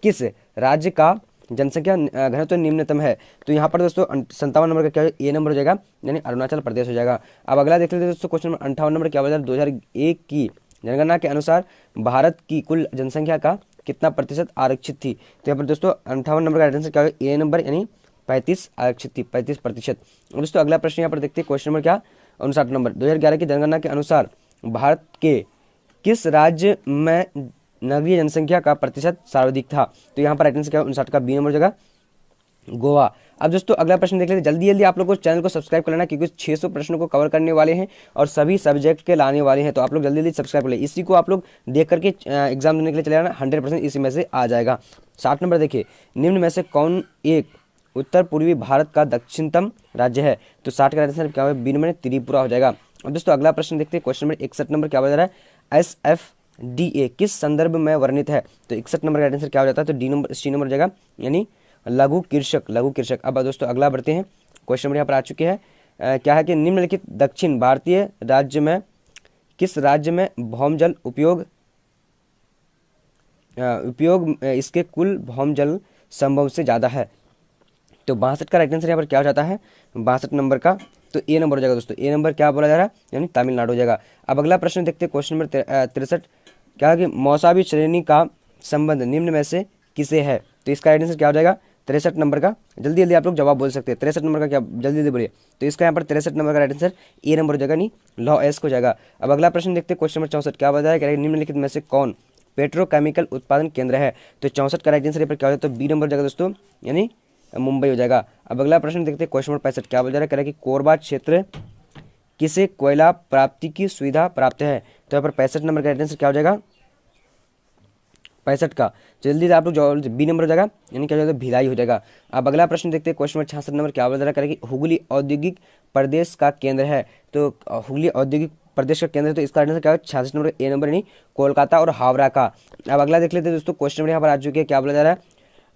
किस राज्य का जनसंख्या घनत्व तो निम्नतम है। तो यहाँ पर दोस्तों 57 नंबर का क्या है, ए नंबर हो जाएगा, यानी अरुणाचल प्रदेश हो जाएगा। अब अगला देख लेते हैं दोस्तों, क्वेश्चन नंबर 58 नंबर क्या बोला जा रहा है, 2001 की जनगणना के अनुसार भारत की कुल जनसंख्या का कितना प्रतिशत आरक्षित थी। तो यहाँ पर दोस्तों 58 नंबर का आंसर क्या होगा, ए नंबर, यानी 35 आरक्षित थी, 35%। दोस्तों अगला प्रश्न यहाँ पर देखते हैं, क्वेश्चन नंबर क्या 59 नंबर, 2011 की जनगणना के अनुसार भारत के किस राज्य में नगरीय जनसंख्या का प्रतिशत सर्वाधिक था। तो यहाँ पर राइट आंसर क्या है, 59 का बी नंबर जगह गोवा। अब दोस्तों अगला प्रश्न देख लेते हैं, जल्दी जल्दी आप लोग को चैनल को सब्सक्राइब कर लेना, क्योंकि 600 प्रश्नों को कवर करने वाले हैं और सभी सब्जेक्ट के लाने वाले हैं। तो आप लोग जल्दी जल्दी सब्सक्राइब कर ले, इसी को आप लोग देख करके एग्जाम देने के लिए चले जाना, 100% इसी में से आ जाएगा। 60 नंबर देखिए, निम्न में से कौन एक उत्तर पूर्वी भारत का दक्षिणतम राज्य है। तो 60 का आंसर क्या होगा, बी नंबर त्रिपुरा हो जाएगा। अब दोस्तों अगला प्रश्न देखते हैं, क्वेश्चन नंबर 61 नंबर क्या बता रहा है, SFDA किस संदर्भ में वर्णित है। तो 61 नंबर का आंसर क्या हो जाता है, तो डी नंबर, सी नंबर हो जाएगा, यानी लघु कृषक। अब दोस्तों अगला बढ़ते हैं, क्वेश्चन नंबर यहाँ पर आ चुके हैं, क्या है कि निम्नलिखित दक्षिण भारतीय राज्य में किस राज्य में भौमजल उपयोग इसके कुल भौमजल संभव से ज़्यादा है। तो 62 का राइट आंसर यहाँ पर क्या हो जाता है, 62 नंबर का, तो ए नंबर हो जाएगा दोस्तों। ए नंबर क्या बोला जा रहा है, यानी तमिलनाडु हो जाएगा। अब अगला प्रश्न देखते हैं, क्वेश्चन नंबर 63, क्या है कि मौसावी श्रेणी का संबंध निम्न में से किसे है। तो इसका राइट आंसर क्या हो जाएगा, 63 नंबर का। जल्दी जल्दी आप लोग जवाब बोल सकते हैं, 63 नंबर का क्या, जल्दी जल्दी बोलिए। तो इसका यहाँ पर 63 नंबर का राइट आंसर ए नंबर हो जाएगा, नहीं लॉ एस को जाएगा। अब अगला प्रश्न देखते हैं, क्वेश्चन नंबर 64 क्या बताया, क्या निम्नलिखित में से कौन पेट्रोकेमिकल उत्पादन केंद्र है। तो 64 का राइट आंसर यहाँ पर क्या हो जाता है, तो बी नंबर हो जाएगा दोस्तों, यानी मुंबई हो जाएगा। अब अगला प्रश्न देखते हैं, क्वेश्चन नंबर 65 क्या बोल जा रहा है, कह रहा है कि कोरबा क्षेत्र किसे कोयला प्राप्ति की सुविधा प्राप्त है। तो यहाँ पर 65 नंबर का राइट आंसर क्या हो जाएगा, 65 का, जल्दी से आप लोग जवाब, बी नंबर हो जाएगा, यानी क्या हो जाएगा, भिलाई हो जाएगा। अब अगला प्रश्न देखते हैं, क्वेश्चन नंबर 66 नंबर क्या बोल जा रहा है, कि हुगली औद्योगिक प्रदेश का केंद्र है। तो हुगली औद्योगिक प्रदेश का केंद्र है, तो इसका आंसर क्या है, 66 नंबर ए नंबर, यानी कोलकाता और हावड़ा का। अब अगला देख लेते हैं दोस्तों, क्वेश्चन नंबर यहाँ पर आ चुके हैं, क्या बोला जा रहा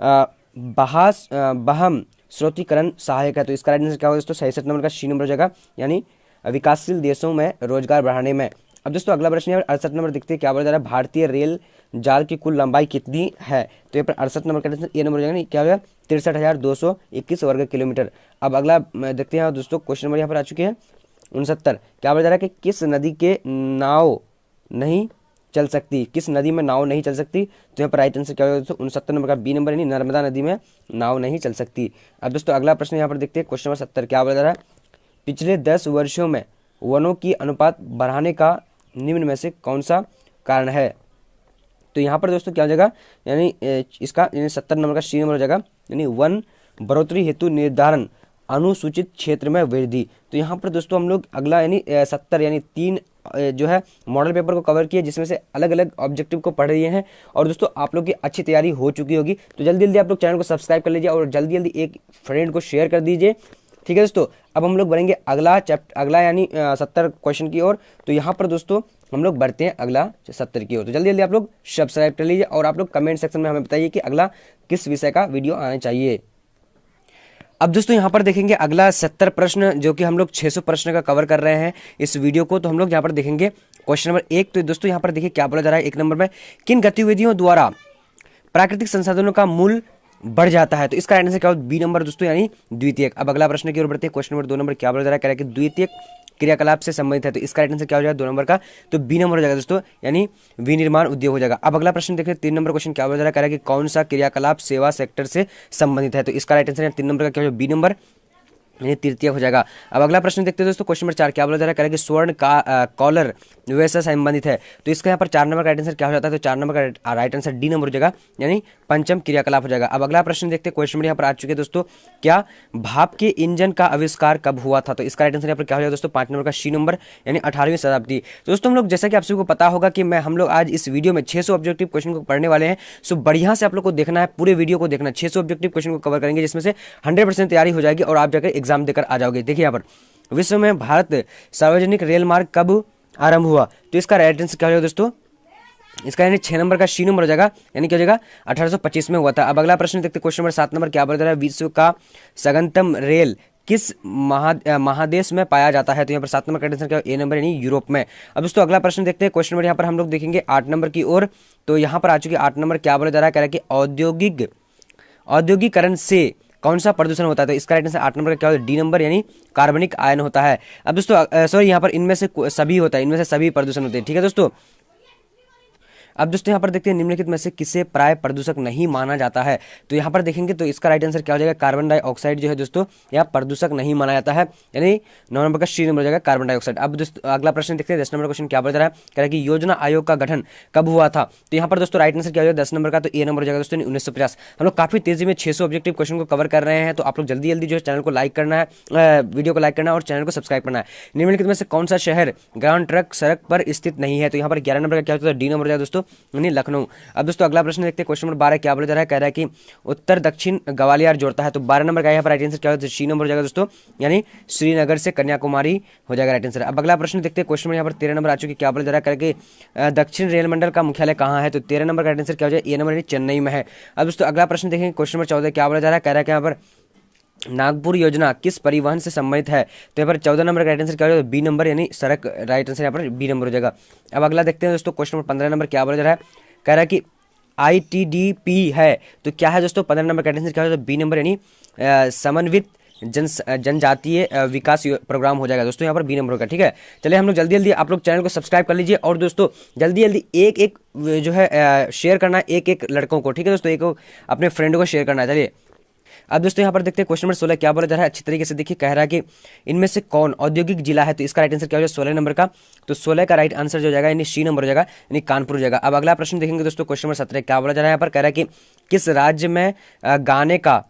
है, बहम स्रोतीकरण सहायक है। तो इसका आंसर क्या होगा दोस्तों, 66 नंबर का सी नंबर हो जाएगा, यानी विकासशील देशों में रोजगार बढ़ाने में। अब दोस्तों अगला प्रश्न यहाँ पर 68 नंबर देखते हैं, क्या बोला जा रहा है, भारतीय रेल जाल की कुल लंबाई कितनी है। तो यहाँ पर 68 नंबर का आंसर ए नंबर हो जाएगा, क्या होगा, 63,221 वर्ग किलोमीटर। अब अगला देखते हैं दोस्तों, क्वेश्चन नंबर यहाँ पर आ चुके हैं 69, क्या बोला जा रहा है कि किस नदी के नाव नहीं चल सकती, किस नदी में नाव नहीं चल सकती? तो यहाँ पर राइट आंसर क्या होगा दोस्तों? 69 नंबर का बी नंबर यानी नर्मदा नदी में नाव नहीं चल सकती। अब दोस्तों अगला प्रश्न यहाँ पर देखते हैं, क्वेश्चन नंबर 70 क्या बोला जा रहा है? पिछले 10 वर्षों में वनों की अनुपात बढ़ाने का निम्न में से कौन सा कारण है? तो यहाँ पर दोस्तों क्या हो जाएगा, यानी इसका यानी 70 नंबर का सी नंबर हो जाएगा, यानी वन बढ़ोतरी हेतु निर्धारण अनुसूचित क्षेत्र में वृद्धि। तो यहाँ पर दोस्तों हम लोग अगला यानी 70 यानी 3 जो है मॉडल पेपर को कवर किया, जिसमें से अलग अलग ऑब्जेक्टिव को पढ़ रहे हैं। और दोस्तों आप लोग की अच्छी तैयारी हो चुकी होगी, तो जल्दी जल्दी आप लोग चैनल को सब्सक्राइब कर लीजिए और जल्दी जल्दी एक फ्रेंड को शेयर कर दीजिए, ठीक है दोस्तों। अब हम लोग बढ़ेंगे अगला यानी 70 क्वेश्चन की ओर। तो यहाँ पर दोस्तों हम लोग बढ़ते हैं अगला 70 की ओर। तो जल्दी जल्दी आप लोग सब्सक्राइब कर लीजिए और आप लोग कमेंट सेक्शन में हमें बताइए कि अगला किस विषय का वीडियो आना चाहिए। अब दोस्तों यहाँ पर देखेंगे अगला 70 प्रश्न, जो कि हम लोग 600 प्रश्न का कवर कर रहे हैं इस वीडियो को। तो हम लोग यहाँ पर देखेंगे क्वेश्चन नंबर 1। तो दोस्तों यहाँ पर देखिए क्या बोला जा रहा है 1 नंबर में, किन गतिविधियों द्वारा प्राकृतिक संसाधनों का मूल्य बढ़ जाता है? तो इसका आंसर क्या होगा? बी नंबर दोस्तों यानी द्वितीयक। अब अगला प्रश्न की ओर बढ़ते हैं, क्वेश्चन नंबर 2 नंबर क्या बोला जा रहा है? कह रहा है कि द्वितीयक क्रियाकलाप से संबंधित है। तो इसका आंसर क्या हो जाएगा 2 नंबर का? तो बी नंबर हो जाएगा दोस्तों, यानी विनिर्माण उद्योग हो जाएगा। अब अगला प्रश्न देखिए 3 नंबर क्वेश्चन क्या बोला जा रहा है? कह रहा है कि कौन सा क्रियाकलाप सेवा सेक्टर से संबंधित है? तो इसका राइट आंसर 3 नंबर का क्या हो जाएगा? बी नंबर यानी तृतीयक हो जाएगा। अब अगला प्रश्न देखते हैं दोस्तों, क्वेश्चन नंबर 4 क्या बोला जा रहा है? कह रहा है कि स्वर्ण का कॉलर व्यवसाय से संबंधित है। तो इसका यहाँ पर 4 नंबर का राइट आंसर क्या हो जाता है? तो 4 नंबर का राइट आंसर डी नंबर हो जाएगा, यानी पंचम क्रियाकलाप हो जाएगा। अब अगला प्रश्न देखते हैं, क्वेश्चन नंबर यहाँ पर आ चुके हैं दोस्तों, क्या भाप के इंजन का आविष्कार कब हुआ था? तो इसका राइट आंसर यहाँ पर क्या हो जाएगा दोस्तों? 5 नंबर का सी नंबर यानी 18वीं शताब्दी। तो दोस्तों हम लोग जैसा कि आप सबको पता होगा कि हम लोग आज इस वीडियो में 600 ऑब्जेक्टिव क्वेश्चन को पढ़ने वाले हैं। सो बढ़िया से आप लोग को देखना है, पूरे वीडियो को देखना। 600 ऑब्जेक्टिव क्वेश्चन को कवर करेंगे, जिसमें से 100% तैयारी हो जाएगी और आप जाकर एग्जाम देकर आ जाओगे। देखिए यहाँ पर विश्व में भारत सार्वजनिक रेल मार्ग कब आरंभ हुआ? तो इसका राइट आंसर क्या हो जाएगा दोस्तों? इसका यानी 6 नंबर का सी नंबर हो जाएगा, यानी क्या हो जाएगा 1825 में हुआ था। अब अगला प्रश्न देखते हैं, क्वेश्चन नंबर 7 नंबर क्या बोल रहा है? विश्व का सघनतम रेल किस महादेश में पाया जाता है? तो यहाँ पर 7 नंबर का आंसर क्या? ए नंबर यानी यूरोप में। अब दोस्तों अगला प्रश्न देखते हैं, क्वेश्चन नंबर यहाँ पर हम लोग देखेंगे 8 नंबर की ओर। तो यहाँ पर आ चुकी 8 नंबर क्या बोला जा रहा है? कह रहा है कि औद्योगिकरण से कौन सा प्रदूषण होता है? तो इसका राइट आंसर 8 नंबर का क्या होता है? डी नंबर यानी कार्बनिक आयन होता है। अब दोस्तों सॉरी यहाँ पर इनमें से सभी होता है, इनमें से सभी प्रदूषण होते हैं, ठीक है दोस्तों। अब दोस्तों यहाँ पर देखते हैं निम्नलिखित में से किसे प्राय प्रदूषक नहीं माना जाता है? तो यहाँ पर देखेंगे तो इसका राइट आंसर क्या हो जाएगा? कार्बन डाइऑक्साइड जो है दोस्तों यहाँ प्रदूषक नहीं माना जाता है, यानी 9 नंबर का सी नंबर हो जाएगा कार्बन डाइऑक्साइड। अब दोस्तों अगला प्रश्न देखते हैं 10 नंबर क्वेश्चन क्या बता रहा है? कह रहा है कि योजना आयोग का गठन कब हुआ था? तो यहाँ पर दोस्तों राइट आंसर क्या हो जाएगा 10 नंबर का? तो ए नंबर हो जाएगा दोस्तों 1950। हम लोग काफी तेजी में 600 ऑब्जेक्टिव क्वेश्चन को कवर कर रहे हैं, तो आप लोग जल्दी जल्दी जो है चैनल को लाइक करना है, वीडियो को लाइक करना है और चैनल को सब्सक्राइब करना है। निम्नलिखित में से कौन सा शहर ग्राउंड ट्रक सड़क पर स्थित नहीं है? तो यहाँ पर 11 नंबर का क्या होता है? डी नंबर हो जाएगा दोस्तों, यानी लखनऊ। अब दोस्तों अगला प्रश्न देखते हैं, क्वेश्चन नंबर 12 क्या बोला जा रहा है? कह रहा है कि उत्तर दक्षिण ग्वालियर जोड़ता है। तो 12 नंबर का यहाँ पर राइट आंसर क्या होता है? सी नंबर हो जाएगा दोस्तों, यानी श्रीनगर से कन्याकुमारी हो जाएगा राइट आंसर। अब अगला प्रश्न देखते हैं, क्वेश्चन नंबर यहाँ पर 13 नंबर आ चुकी क्या बोला जा रहा है? कह रहा है कि दक्षिण रेल मंडल का मुख्यालय कहाँ है? तो 13 नंबर का राइट आंसर क्या हो जाएगा? ए नंबर यानी चेन्नई में है। अब दोस्तों अगला प्रश्न देखेंगे, क्वेश्चन नंबर 14 क्या बोला जा रहा है? कह रहा है कि यहाँ पर नागपुर योजना किस परिवहन से संबंधित है? तो यहाँ पर 14 नंबर का राइट आंसर क्या हो जाएगा? बी नंबर यानी सड़क, राइट आंसर यहाँ पर बी नंबर हो जाएगा। अब अगला देखते हैं दोस्तों, क्वेश्चन नंबर 15 नंबर क्या बोला जा रहा है? कह रहा है कि ITDP है, तो क्या है दोस्तों? 15 नंबर का आंसर क्या हो जाएगा? बी नंबर यानी समन्वित जनजातीय विकास प्रोग्राम हो जाएगा दोस्तों, यहाँ पर बी नंबर होगा, ठीक है। चलिए हम लोग जल्दी जल्दी आप लोग चैनल को सब्सक्राइब कर लीजिए और दोस्तों जल्दी जल्दी एक एक जो है शेयर करना है एक एक लड़कों को, ठीक है दोस्तों, एक अपने फ्रेंड को शेयर करना है। चलिए अब दोस्तों यहाँ पर देखते हैं क्वेश्चन नंबर 16 क्या बोला जा रहा है? अच्छी तरीके से देखिए, कह रहा है कि इनमें से कौन औद्योगिक जिला है? तो इसका राइट आंसर क्या हो जाएगा? 16 नंबर का। तो 16 का राइट आंसर जो जाएगा यानी सी नंबर हो जाएगा, यानी कानपुर हो जाएगा। अब अगला प्रश्न देखेंगे दोस्तों, क्वेश्चन नंबर 17 क्या बोला जा रहा है? यहाँ पर कह रहा है कि किस राज्य में गाने का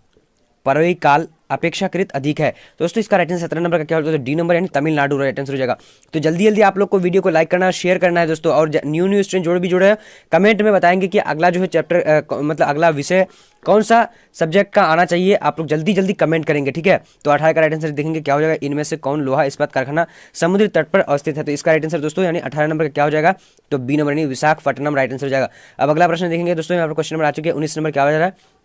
परवई काल अपेक्षाकृत अधिक है? दोस्तों इसका राइट आंसर 17 नंबर का क्या होता है? डी नंबर यानी तमिलनाडु राइट आंसर हो जाएगा। तो जल्दी जल्दी आप लोग को वीडियो को लाइक करना है, शेयर करना है दोस्तों, और न्यू स्टूडेंट जोड़ भी जुड़े हैं कमेंट में बताएंगे कि अगला जो है चैप्टर मतलब अगला विषय कौन सा सब्जेक्ट का आना चाहिए, आप लोग जल्दी जल्दी कमेंट करेंगे, ठीक है। तो 18 का राइट आंसर देखेंगे क्या हो जाएगा? इनमें से कौन लोहा इस्पात कारखाना समुद्री तट पर अवस्थित है? तो इसका राइट आंसर दोस्तों यानी 18 नंबर का क्या हो जाएगा? तो बी नंबर यानी विशाखापट्टनम राइट आंसर हो जाएगा। अब अगला प्रश्न देखेंगे दोस्तों, यहाँ पर क्वेश्चन नंबर आ चुके हैं 19 नंबर क्या हो जा रहा है?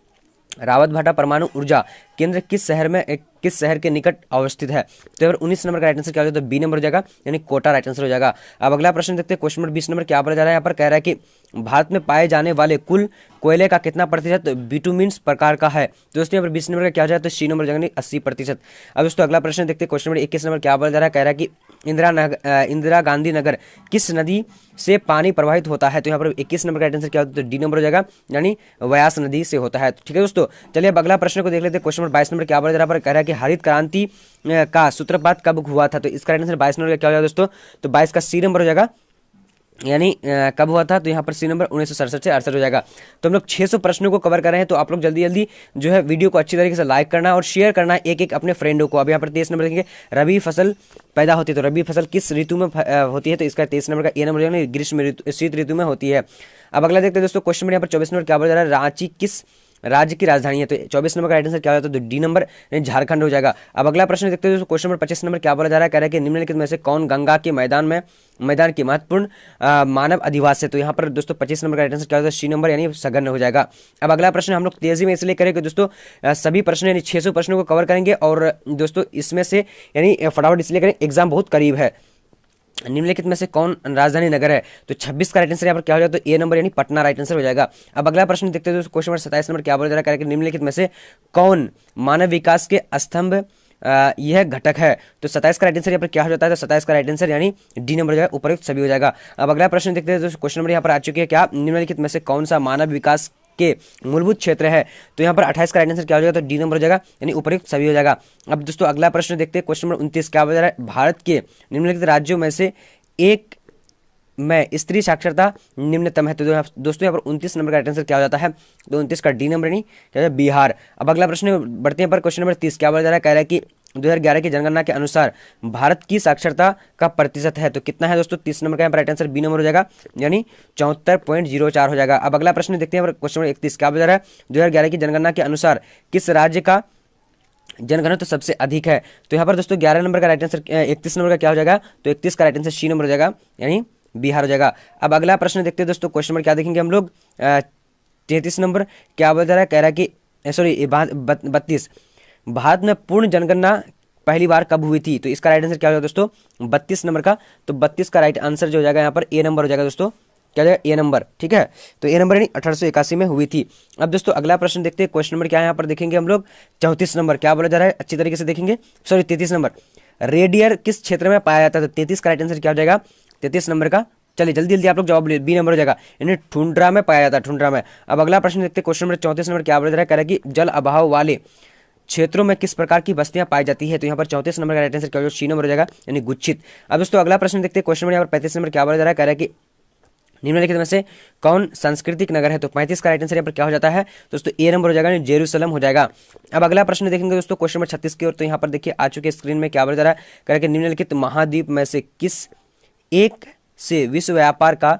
रावतभाटा परमाणु ऊर्जा केंद्र किस शहर के निकट अवस्थित है? तो अगर 19 नंबर का राइट आंसर क्या हो जाएगा? तो बी नंबर हो जाएगा, यानी कोटा राइट आंसर हो जाएगा। अब अगला प्रश्न देखते हैं, क्वेश्चन नंबर 20 नंबर क्या बोला जा रहा है? यहाँ पर कह रहा है कि भारत में पाए जाने वाले कुल कोयले का कितना प्रतिशत बिटुमिन्स प्रकार का है? तो दोस्तों यहाँ पर 20 नंबर का क्या हो जाएगा? तो सी नंबर हो जाएगा 80%। अब दोस्तों अगला प्रश्न देखते हैं, क्वेश्चन नंबर 21 नंबर क्या बोला जा रहा है? कह रहा है कि इंदिरा गांधी नगर किस नदी से पानी प्रवाहित होता है? तो यहाँ पर 21 नंबर का राइट आंसर क्या होता है? तो डी नंबर हो जाएगा, यानी व्यास नदी से होता है। ठीक है दोस्तों, चलिए अब अगला प्रश्न को देख लेते हैं। क्वेश्चन नंबर 22 नंबर क्या बोला जा रहा है? कह रहा है कि हरित क्रांति का सूत्रपात कब हुआ था? तो इसका राइट आंसर 22 नंबर का क्या हो जाएगा दोस्तों? तो 22 का सी नंबर हो जाएगा, यानी कब हुआ था? तो यहाँ पर सी नंबर 1967 से 68 हो जाएगा। तो हम लोग 600 प्रश्नों को कवर कर रहे हैं, तो आप लोग जल्दी जल्दी जो है वीडियो को अच्छी तरीके से लाइक करना और शेयर करना एक एक अपने फ्रेंडों को। अब यहाँ पर 23 नंबर देखेंगे, रबी फसल पैदा होती है, तो रबी फसल किस ऋतु में होती है? तो इसका 23 नंबर का ए नंबर यानी ग्रीष्म ऋतु, शीत ऋतु में होती है। अब अगला देखते हैं दोस्तों, क्वेश्चन नंबर यहाँ पर 24 नंबर क्या बोला जा रहा है? रांची किस राज्य की राजधानी है? तो 24 नंबर का राइट आंसर क्या होता है? तो डी नंबर यानी झारखंड हो जाएगा। अब अगला प्रश्न देखते हैं दोस्तों, क्वेश्चन नंबर 25 नंबर क्या बोला जा रहा है? कह रहा है कि निम्नलिखित में से कौन गंगा के मैदान की महत्वपूर्ण मानव अधिवास है? तो यहाँ पर दोस्तों 25 नंबर का राइट आंसर क्या होता है? सी नंबर यानी सघन हो जाएगा। अब अगला प्रश्न हम लोग तेजी में इसलिए करेंगे दोस्तों, सभी प्रश्न यानी 600 प्रश्नों को कवर करेंगे और दोस्तों इसमें से यानी फटाफट इसलिए करें, एग्जाम बहुत करीब है। निम्नलिखित में से कौन राजधानी नगर है? तो 26 का राइट आंसर यहाँ पर क्या हो जाएगा? तो ए नंबर यानी पटना राइट आंसर हो जाएगा। अब अगला प्रश्न देखते हैं दोस्तों, क्वेश्चन नंबर 27 नंबर क्या बोला जा रहा है? निम्नलिखित में से कौन मानव विकास के स्तंभ यह घटक है? तो 27 का राइट आंसर यहाँ पर क्या हो जाता है? तो 27 का राइट आंसर यानी डी नंबर हो जाएगा, उपयुक्त सभी हो जाएगा। अब अगला प्रश्न देखते हैं दोस्तों, क्वेश्चन नंबर यहाँ पर आ चुके हैं, क्या निम्नलिखित में से कौन सा मानव विकास के मूलभूत क्षेत्र है? तो यहाँ पर 28 का राइट आंसर क्या हो जाएगा? तो डी नंबर हो जाएगा, यानी उपयुक्त सभी हो जाएगा। अब दोस्तों अगला प्रश्न देखते हैं, क्वेश्चन नंबर 29 क्या हो जा रहा है? भारत के निम्नलिखित राज्यों में से एक में स्त्री साक्षरता निम्नतम है? तो दोस्तों यहाँ पर 29 नंबर का राइट आंसर क्या हो जाता है? तो 29 का डी नंबर नहीं क्या है? बिहार। अब अगला प्रश्न बढ़ते हैं पर, क्वेश्चन नंबर 30 क्या बोला जा रहा है? कह रहा है कि 2011 की जनगणना के अनुसार भारत की साक्षरता का प्रतिशत है, तो कितना है दोस्तों? 30 नंबर का यहाँ पर राइट आंसर बी नंबर हो जाएगा, यानी 74.04 हो जाएगा। अब अगला प्रश्न देखते हैं, क्वेश्चन नंबर 31 क्या बोला जा रहा है? 2011 की जनगणना के अनुसार किस राज्य का जनगणना तो सबसे अधिक है? तो यहाँ पर दोस्तों 11 नंबर का राइट आंसर 31 नंबर का क्या हो जाएगा? तो 31 का राइट आंसर सी नंबर हो जाएगा, यानी बिहार हो जाएगा। अब अगला प्रश्न देखते हैं दोस्तों, क्वेश्चन नंबर क्या देखेंगे हम लोग? 33 नंबर क्या बोल रहा है? कह रहा है कि सॉरी 32, भारत में पूर्ण जनगणना पहली बार कब हुई थी? तो इसका राइट आंसर क्या हो जाएगा दोस्तों? 32 नंबर का। तो 32 का राइट आंसर जो हो जाएगा यहाँ पर ए नंबर हो जाएगा दोस्तों, क्या जाएगा? ए नंबर। ठीक है, तो ए नंबर यानी 1881 में हुई थी। अब दोस्तों अगला प्रश्न देखते हैं, क्वेश्चन नंबर क्या है यहाँ पर देखेंगे हम लोग? 34 नंबर क्या बोला जा रहा है? अच्छी तरीके से देखेंगे, सॉरी 33 नंबर, रेडियर किस क्षेत्र में पाया जाता है? तो 33 का राइट आंसर क्या हो जाएगा? 33 नंबर का, चलिए जल्दी जल्दी आप लोग जवाब ले, बी नंबर हो जाएगा, यानी ठुंड्रा में पाया जाता है, ठुंड्रा में। अब अगला प्रश्न देखते हैं, क्वेश्चन नंबर 34 नंबर क्या बोला जा रहा है? कह रहा है कि जल अभाव वाले क्षेत्रों में किस प्रकार की बस्तियां पाई जाती है? तो यहाँ पर 34 नंबर का राइट आंसर क्या हो जाएगा? सी नंबर हो जाएगा, यानी गुच्छित। अब दोस्तों अगला प्रश्न देखते हैं, क्वेश्चन नंबर यहाँ पर 35 नंबर क्या बोला जा रहा है? कह रहा है कि निम्नलिखित में से कौन सांस्कृतिक नगर है? तो 35 का राइट आंसर यहाँ पर क्या हो जाता है दोस्तों? ए नंबर हो जाएगा, जेरूसलम हो जाएगा। अब अगला प्रश्न देखेंगे दोस्तों, क्वेश्चन नंबर 36 की ओर। तो यहाँ पर देखिए आ चुके स्क्रीन में क्या बोला जा रहा है? कह रहा है कि निम्नलिखित महाद्वीप में से किस एक से विश्व व्यापार का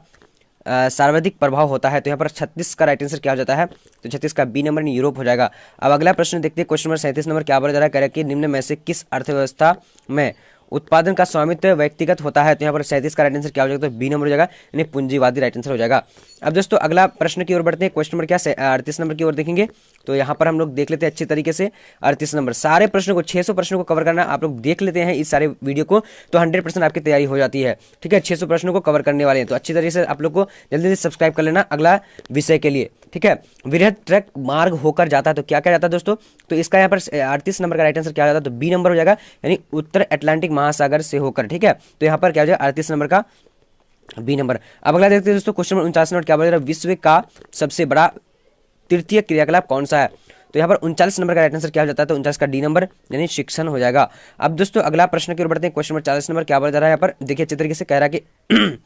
सर्वाधिक प्रभाव होता है? तो यहाँ पर 36 का राइट आंसर क्या हो जाता है? तो 36 का बी नंबर यूरोप हो जाएगा। अब अगला प्रश्न देखते हैं, क्वेश्चन नंबर 37 नंबर क्या बोला जा रहा है? कह रहा है कि निम्न में से किस अर्थव्यवस्था में उत्पादन का स्वामित्व व्यक्तिगत होता है? तो यहाँ पर 37 का राइट आंसर क्या हो जाएगा? तो बी नंबर हो जाएगा, यानी पूंजीवादी राइट आंसर हो जाएगा। अब दोस्तों अगला प्रश्न की ओर बढ़ते हैं, क्वेश्चन नंबर क्या 38 नंबर की ओर देखेंगे। तो यहाँ पर हम लोग देख लेते हैं अच्छी तरीके से 38 नंबर, सारे प्रश्नों को 600 प्रश्नों को कवर करना, आप लोग देख लेते हैं इस सारे वीडियो को, तो 100% आपकी तैयारी हो जाती है। ठीक है, 600 प्रश्नों को कवर करने वाले हैं, तो अच्छी तरीके से आप लोग को जल्दी जल्दी सब्सक्राइब कर लेना अगला विषय के लिए। ठीक है, वृहद ट्रक मार्ग होकर जाता है, तो क्या क्या जाता है दोस्तों? तो इसका यहाँ पर 38 नंबर का राइट आंसर क्या हो जाता है? तो बी नंबर हो जाएगा, यानी उत्तर अटलांटिक महासागर से होकर। ठीक है, तो यहाँ पर क्या हो जाएगा? 38 नंबर का बी नंबर। अब अगला देखते हैं दोस्तों, क्वेश्चन नंबर 49 नंबर क्या बोल रहा है? विश्व का सबसे बड़ा तृतीय क्रियाकलाप कौन सा है? तो यहाँ पर 39 नंबर का राइट आंसर क्या हो जाता है? तो 49 का डी नंबर, यानी शिक्षण हो जाएगा। अब दोस्तों अगला प्रश्न की ओर बढ़ते हैं, क्वेश्चन नंबर 40 नंबर क्या बोला जा रहा है? यहाँ पर देखिए अच्छी तरीके से कह रहा है कि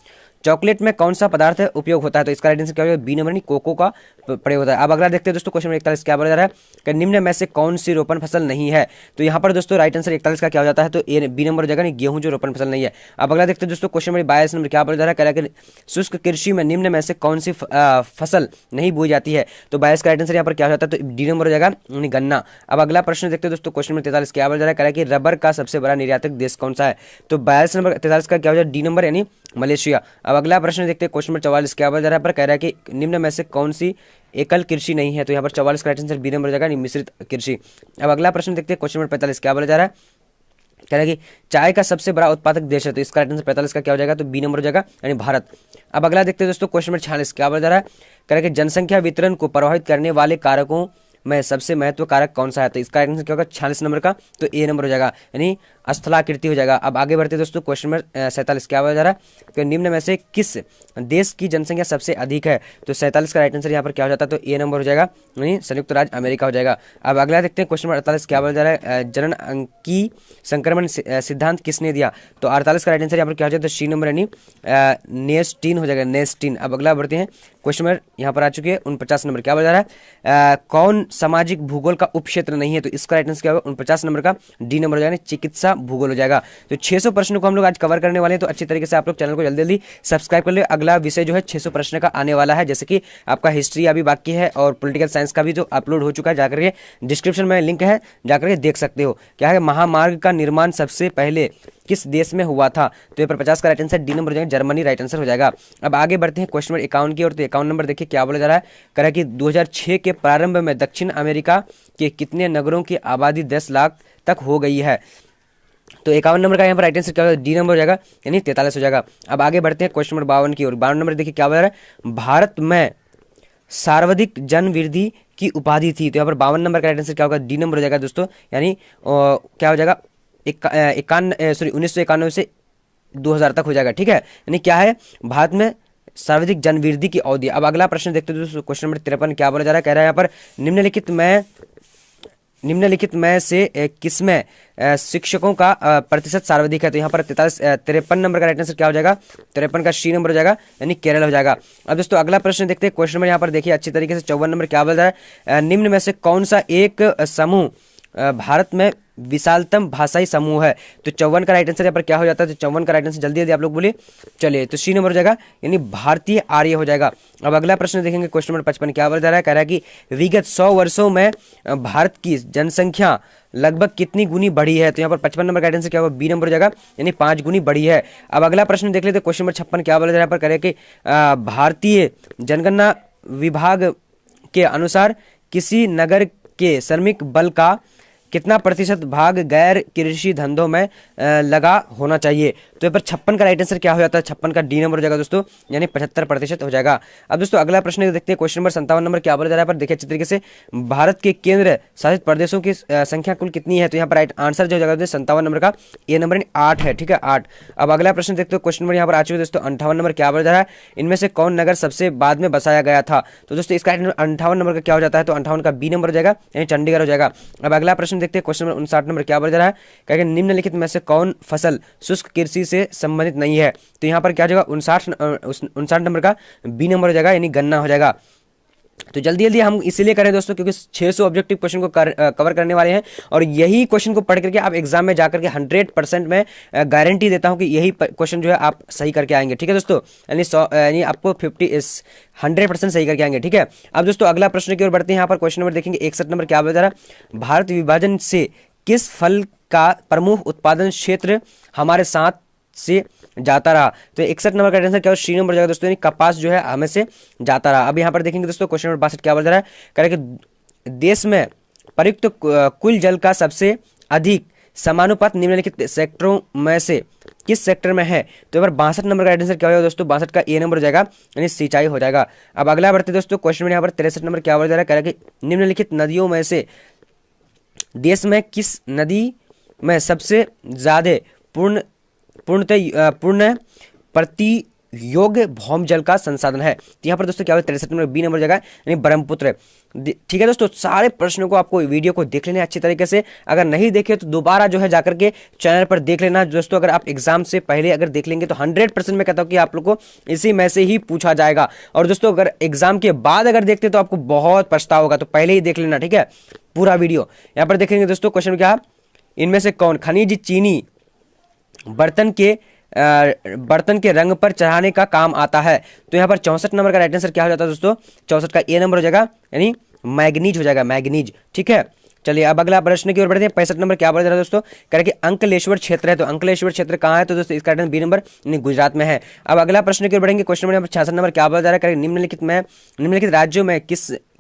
चॉकलेट में कौन सा पदार्थ उपयोग होता है? तो इसका राइट आंसर क्या होगा? बी नंबर, कोको का प्रयोग होता है। अब अगला देखते हैं दोस्तों, क्वेश्चन नंबर 41 क्या बोला जा रहा है? कि निम्न में से कौन सी रोपण फसल नहीं है? तो यहाँ पर दोस्तों राइट आंसर 41 का क्या हो जाता है? तो ए बी नंबर हो जाएगा, गेहूं जो रोपण फसल नहीं है। अब अगला देखते हैं दोस्तों, क्वेश्चन नंबर 22 नंबर क्या बोला जा रहा है? कह रहा है शुष्क कृषि में निम्न में से कौन सी फसल नहीं बोई जाती है? तो 22 का राइट आंसर यहाँ पर क्या हो जाता है? तो डी नंबर हो जाएगा, यानी गन्ना। अब अगला प्रश्न देखते हैं दोस्तों, क्वेश्चन नंबर 43 क्या बोला जा रहा है? कह रहा है कि रबर का सबसे बड़ा निर्यातक देश कौन सा है? तो 42 नंबर 43 का क्या हो जाएगा? डी नंबर, यानी मलेशिया। अब अगला प्रश्न देखते हैं, क्वेश्चन नंबर 44 क्या बोला जा रहा है? पर कह रहा है कि निम्न में से कौन सी एकल कृषि नहीं है? तो यहाँ पर 44 का राइट आंसर बी नंबर हो जाएगा, मिश्रित कृषि। अब अगला प्रश्न देखते हैं, क्वेश्चन नंबर 45 क्या बोला जा रहा है? कह रहा है कि चाय का सबसे बड़ा उत्पादक देश है, तो इसका राइट आंसर 45 का क्या हो जाएगा? तो बी नंबर हो जाएगा, यानी भारत। अब अगला देखते हैं दोस्तों, क्वेश्चन नंबर 46 क्या बोला जा रहा है? कह रहा है कि जनसंख्या वितरण को प्रभावित करने वाले कारकों में सबसे महत्व कारक कौन सा है? तो इसका आंसर क्या होगा 46 नंबर का, तो ए नंबर हो जाएगा, यानी स्थलाकृति हो जाएगा। अब आगे बढ़ते दोस्तों, क्वेश्चन नंबर 47 क्या हो जा रहा है? तो निम्न में से किस देश की जनसंख्या सबसे अधिक है? तो 47 का राइट आंसर यहाँ पर क्या हो जाता है? तो ए नंबर हो जाएगा, यानी संयुक्त राज्य अमेरिका हो जाएगा। अब अगला देखते हैं क्वेश्चन नंबर 48 क्या बोला जा रहा है? जनन अंकी संक्रमण सिद्धांत किसने दिया? तो 48 का राइट आंसर यहाँ पर क्या हो जाएगा? तो सी नंबर, यानी नेस्टीन हो जाएगा, नेस्टीन। अब अगला बढ़ते हैं, क्वेश्चन नंबर यहाँ पर आ चुके हैं 49 नंबर क्या बोला जा रहा है? कौन सामाजिक भूगोल का उपक्षेत्र नहीं है? तो इसका राइट आंसर क्या होगा? 49 नंबर का डी नंबर हो जाएगा, चिकित्सा भूगोल हो जाएगा। तो 600 प्रश्नों को हम लोग आज कवर करने वाले हैं, तो अच्छी तरीके से आप लोग चैनल को जल्दी जल्दी सब्सक्राइब कर ले। अगला विषय जो है 600 प्रश्न का आने वाला है, जैसे कि आपका हिस्ट्री अभी बाकी है और पॉलिटिकल साइंस का भी जो अपलोड हो चुका है, जाकर के डिस्क्रिप्शन में लिंक है, जाकर के देख सकते हो। क्या है? महामार्ग का निर्माण सबसे पहले किस देश में हुआ था? तो ये पर 50 का राइट आंसर डी नंबर हो जाएगा, जर्मनी राइट आंसर हो जाएगा। अब आगे बढ़ते हैं क्वेश्चन नंबर 51 की ओर। तो 51 नंबर देखिए क्या बोला जा रहा है? कह रहा है कि 2006 के प्रारंभ में दक्षिण अमेरिका के कितने नगरों की आबादी 10 लाख तक हो गई है? तो 51 नंबर का यहाँ पर राइट आंसर क्या होगा? डी नंबर हो जाएगा, यानी 43 हो जाएगा। अब आगे बढ़ते हैं क्वेश्चन नंबर 52 की ओर। 52 नंबर देखिए क्या बोला जा रहा है? भारत में सर्वाधिक जनवृद्धि की उपाधि थी। तो यहाँ पर 52 नंबर का राइट आंसर क्या होगा? डी नंबर हो जाएगा दोस्तों, यानी क्या हो जाएगा? 1991 से 2000 तक हो जाएगा, ठीक है। यानी क्या है? भारत में सर्वाधिक जनवृद्धि की अवधि। अब अगला प्रश्न देखते हैं दोस्तों, क्वेश्चन नंबर 53 क्या बोला जा रहा है? कह रहा है यहाँ पर निम्नलिखित में से किसमें शिक्षकों का प्रतिशत सर्वाधिक है? तो यहाँ पर 53 नंबर का राइट आंसर क्या हो जाएगा? 53 का सी नंबर हो जाएगा, यानी केरल हो जाएगा। अब दोस्तों अगला प्रश्न देखते हैं, क्वेश्चन नंबर यहाँ पर देखिए अच्छी तरीके से 54 नंबर क्या बोल रहा है? निम्न में से कौन सा एक समूह भारत में विशालतम भाषाई समूह है? तो 54 का राइट आंसर यहाँ पर क्या हो जाता है? तो 54 का राइट आंसर जल्दी जल्दी आप लोग बोलिए, चलिए। तो सी नंबर हो जाएगा, यानी भारतीय आर्य हो जाएगा। अब अगला प्रश्न देखेंगे, क्वेश्चन नंबर 55 क्या बोल रहा है? कह रहा है कि विगत 100 वर्षों में भारत की जनसंख्या लगभग कितनी गुनी बढ़ी है? तो यहाँ पर 55 नंबर का आंसर क्या होगा? बी नंबर हो जाएगा, यानी 5 गुनी बढ़ी है। अब अगला प्रश्न देख लेते हैं, क्वेश्चन नंबर 56 क्या बोला जा रहा है? पर कह रहे कि भारतीय जनगणना विभाग के अनुसार किसी नगर के श्रमिक बल का कितना प्रतिशत भाग गैर कृषि धंधों में लगा होना चाहिए? तो यहाँ पर 56 का राइट आंसर क्या हो जाता है? 56 का डी नंबर हो जाएगा दोस्तों, यानी 75% हो जाएगा। अब दोस्तों अगला प्रश्न देखते हैं, क्वेश्चन नंबर 57 नंबर क्या बोला जा रहा है? पर देखिए अच्छी तरीके से, भारत के केंद्र शासित प्रदेशों की संख्या कुल कितनी है? तो यहाँ पर राइट आंसर जो हो जाएगा 57 नंबर का ए नंबर 8 है, ठीक है, 8। अब अगला प्रश्न देखते हो, क्वेश्चन नंबर यहाँ पर आ चुके हैं दोस्तों 58 नंबर क्या बोला जा रहा है? इनमें से कौन नगर सबसे बाद में बसाया गया था? तो दोस्तों इसका 58 नंबर का क्या हो जाता है? तो 58 का बी नंबर हो जाएगा, यानी चंडीगढ़ हो जाएगा। अब अगला प्रश्न देखते हैं, क्वेश्चन नंबर 59 नंबर क्या बोला जा रहा है? क्या निम्नलिखित में से कौन फसल शुष्क कृषि से संबंधित नहीं है? तो यहाँ पर क्या हो जाएगा? 59 नंबर का बी नंबर हो जाएगा, यानी गन्ना हो जाएगा। तो जल्दी जल्दी हम इसीलिए करें दोस्तों क्योंकि 600 ऑब्जेक्टिव क्वेश्चन को कवर करने वाले हैं, और यही क्वेश्चन को पढ़ करके आप एग्जाम में जाकर के 100% में गारंटी देता हूं कि यही क्वेश्चन जो है आप सही करके आएंगे, ठीक है दोस्तों, यानी आपको 100% सही करके आएंगे, ठीक है। अब दोस्तों अगला प्रश्न की ओर बढ़ते हैं। यहाँ पर क्वेश्चन नंबर देखेंगे 61 नंबर क्या बोला जा रहा है? भारत विभाजन से किस फल का प्रमुख उत्पादन क्षेत्र हमारे साथ से जाता रहा? तो 61 नंबर का आंसर क्या हो? सी नंबर जाएगा दोस्तों, यानी कपास जो है हमें से जाता रहा। अब यहाँ पर देखेंगे दोस्तों क्वेश्चन नंबर 62 क्या बोल रहा है? कह रहा है कि देश में प्रयुक्त कुल जल का सबसे अधिक समानुपात निम्नलिखित सेक्टरों में से किस सेक्टर में है? तो यहाँ पर 62 नंबर का आंसर क्या होगा दोस्तों? 62 का ए नंबर हो जाएगा, यानी सिंचाई हो जाएगा। अब अगला बढ़ते दोस्तों, क्वेश्चन में यहाँ पर 63 नंबर क्या बोला जा रहा है? कह रहा है कि निम्नलिखित नदियों में से देश में किस नदी में सबसे ज्यादा पूर्ण प्रतियोग्य भौम जल का संसाधन है? तो यहाँ पर दोस्तों क्या होगा? 63 नंबर बी नंबर जगह, यानी ब्रह्मपुत्र, ठीक है दोस्तों। सारे प्रश्नों को आपको वीडियो को देख लेना अच्छी तरीके से, अगर नहीं देखे तो दोबारा जो है जाकर के चैनल पर देख लेना दोस्तों। अगर आप एग्जाम से पहले अगर देख लेंगे तो 100% मैं कहता हूँ कि आप लोग को इसी में से ही पूछा जाएगा। और दोस्तों अगर एग्जाम के बाद अगर देखते तो आपको बहुत पछतावा होगा, तो पहले ही देख लेना, ठीक है, पूरा वीडियो। यहाँ पर देखेंगे दोस्तों क्वेश्चन क्या, इनमें से कौन खनिज चीनी बर्तन के रंग पर चढ़ाने का काम आता है? तो यहाँ पर 64 नंबर का राइट आंसर क्या हो जाता है दोस्तों? 64 का ए नंबर हो जाएगा, यानी मैग्नीज हो जाएगा, मैग्नीज, ठीक है। चलिए अब अगला प्रश्न की ओर बढ़ते हैं। 65 नंबर क्या बोल रहा है दोस्तों? कह रहे कि अंकलेश्वर क्षेत्र है, तो अंकलेश्वर क्षेत्र कहाँ है? तो दोस्तों इसका बी नंबर, यानी गुजरात में है। अब अगला प्रश्न की ओर बढ़ेंगे। क्वेश्चन नंबर 66 नंबर क्या बोला जा रहा है? निम्नलिखित राज्यों में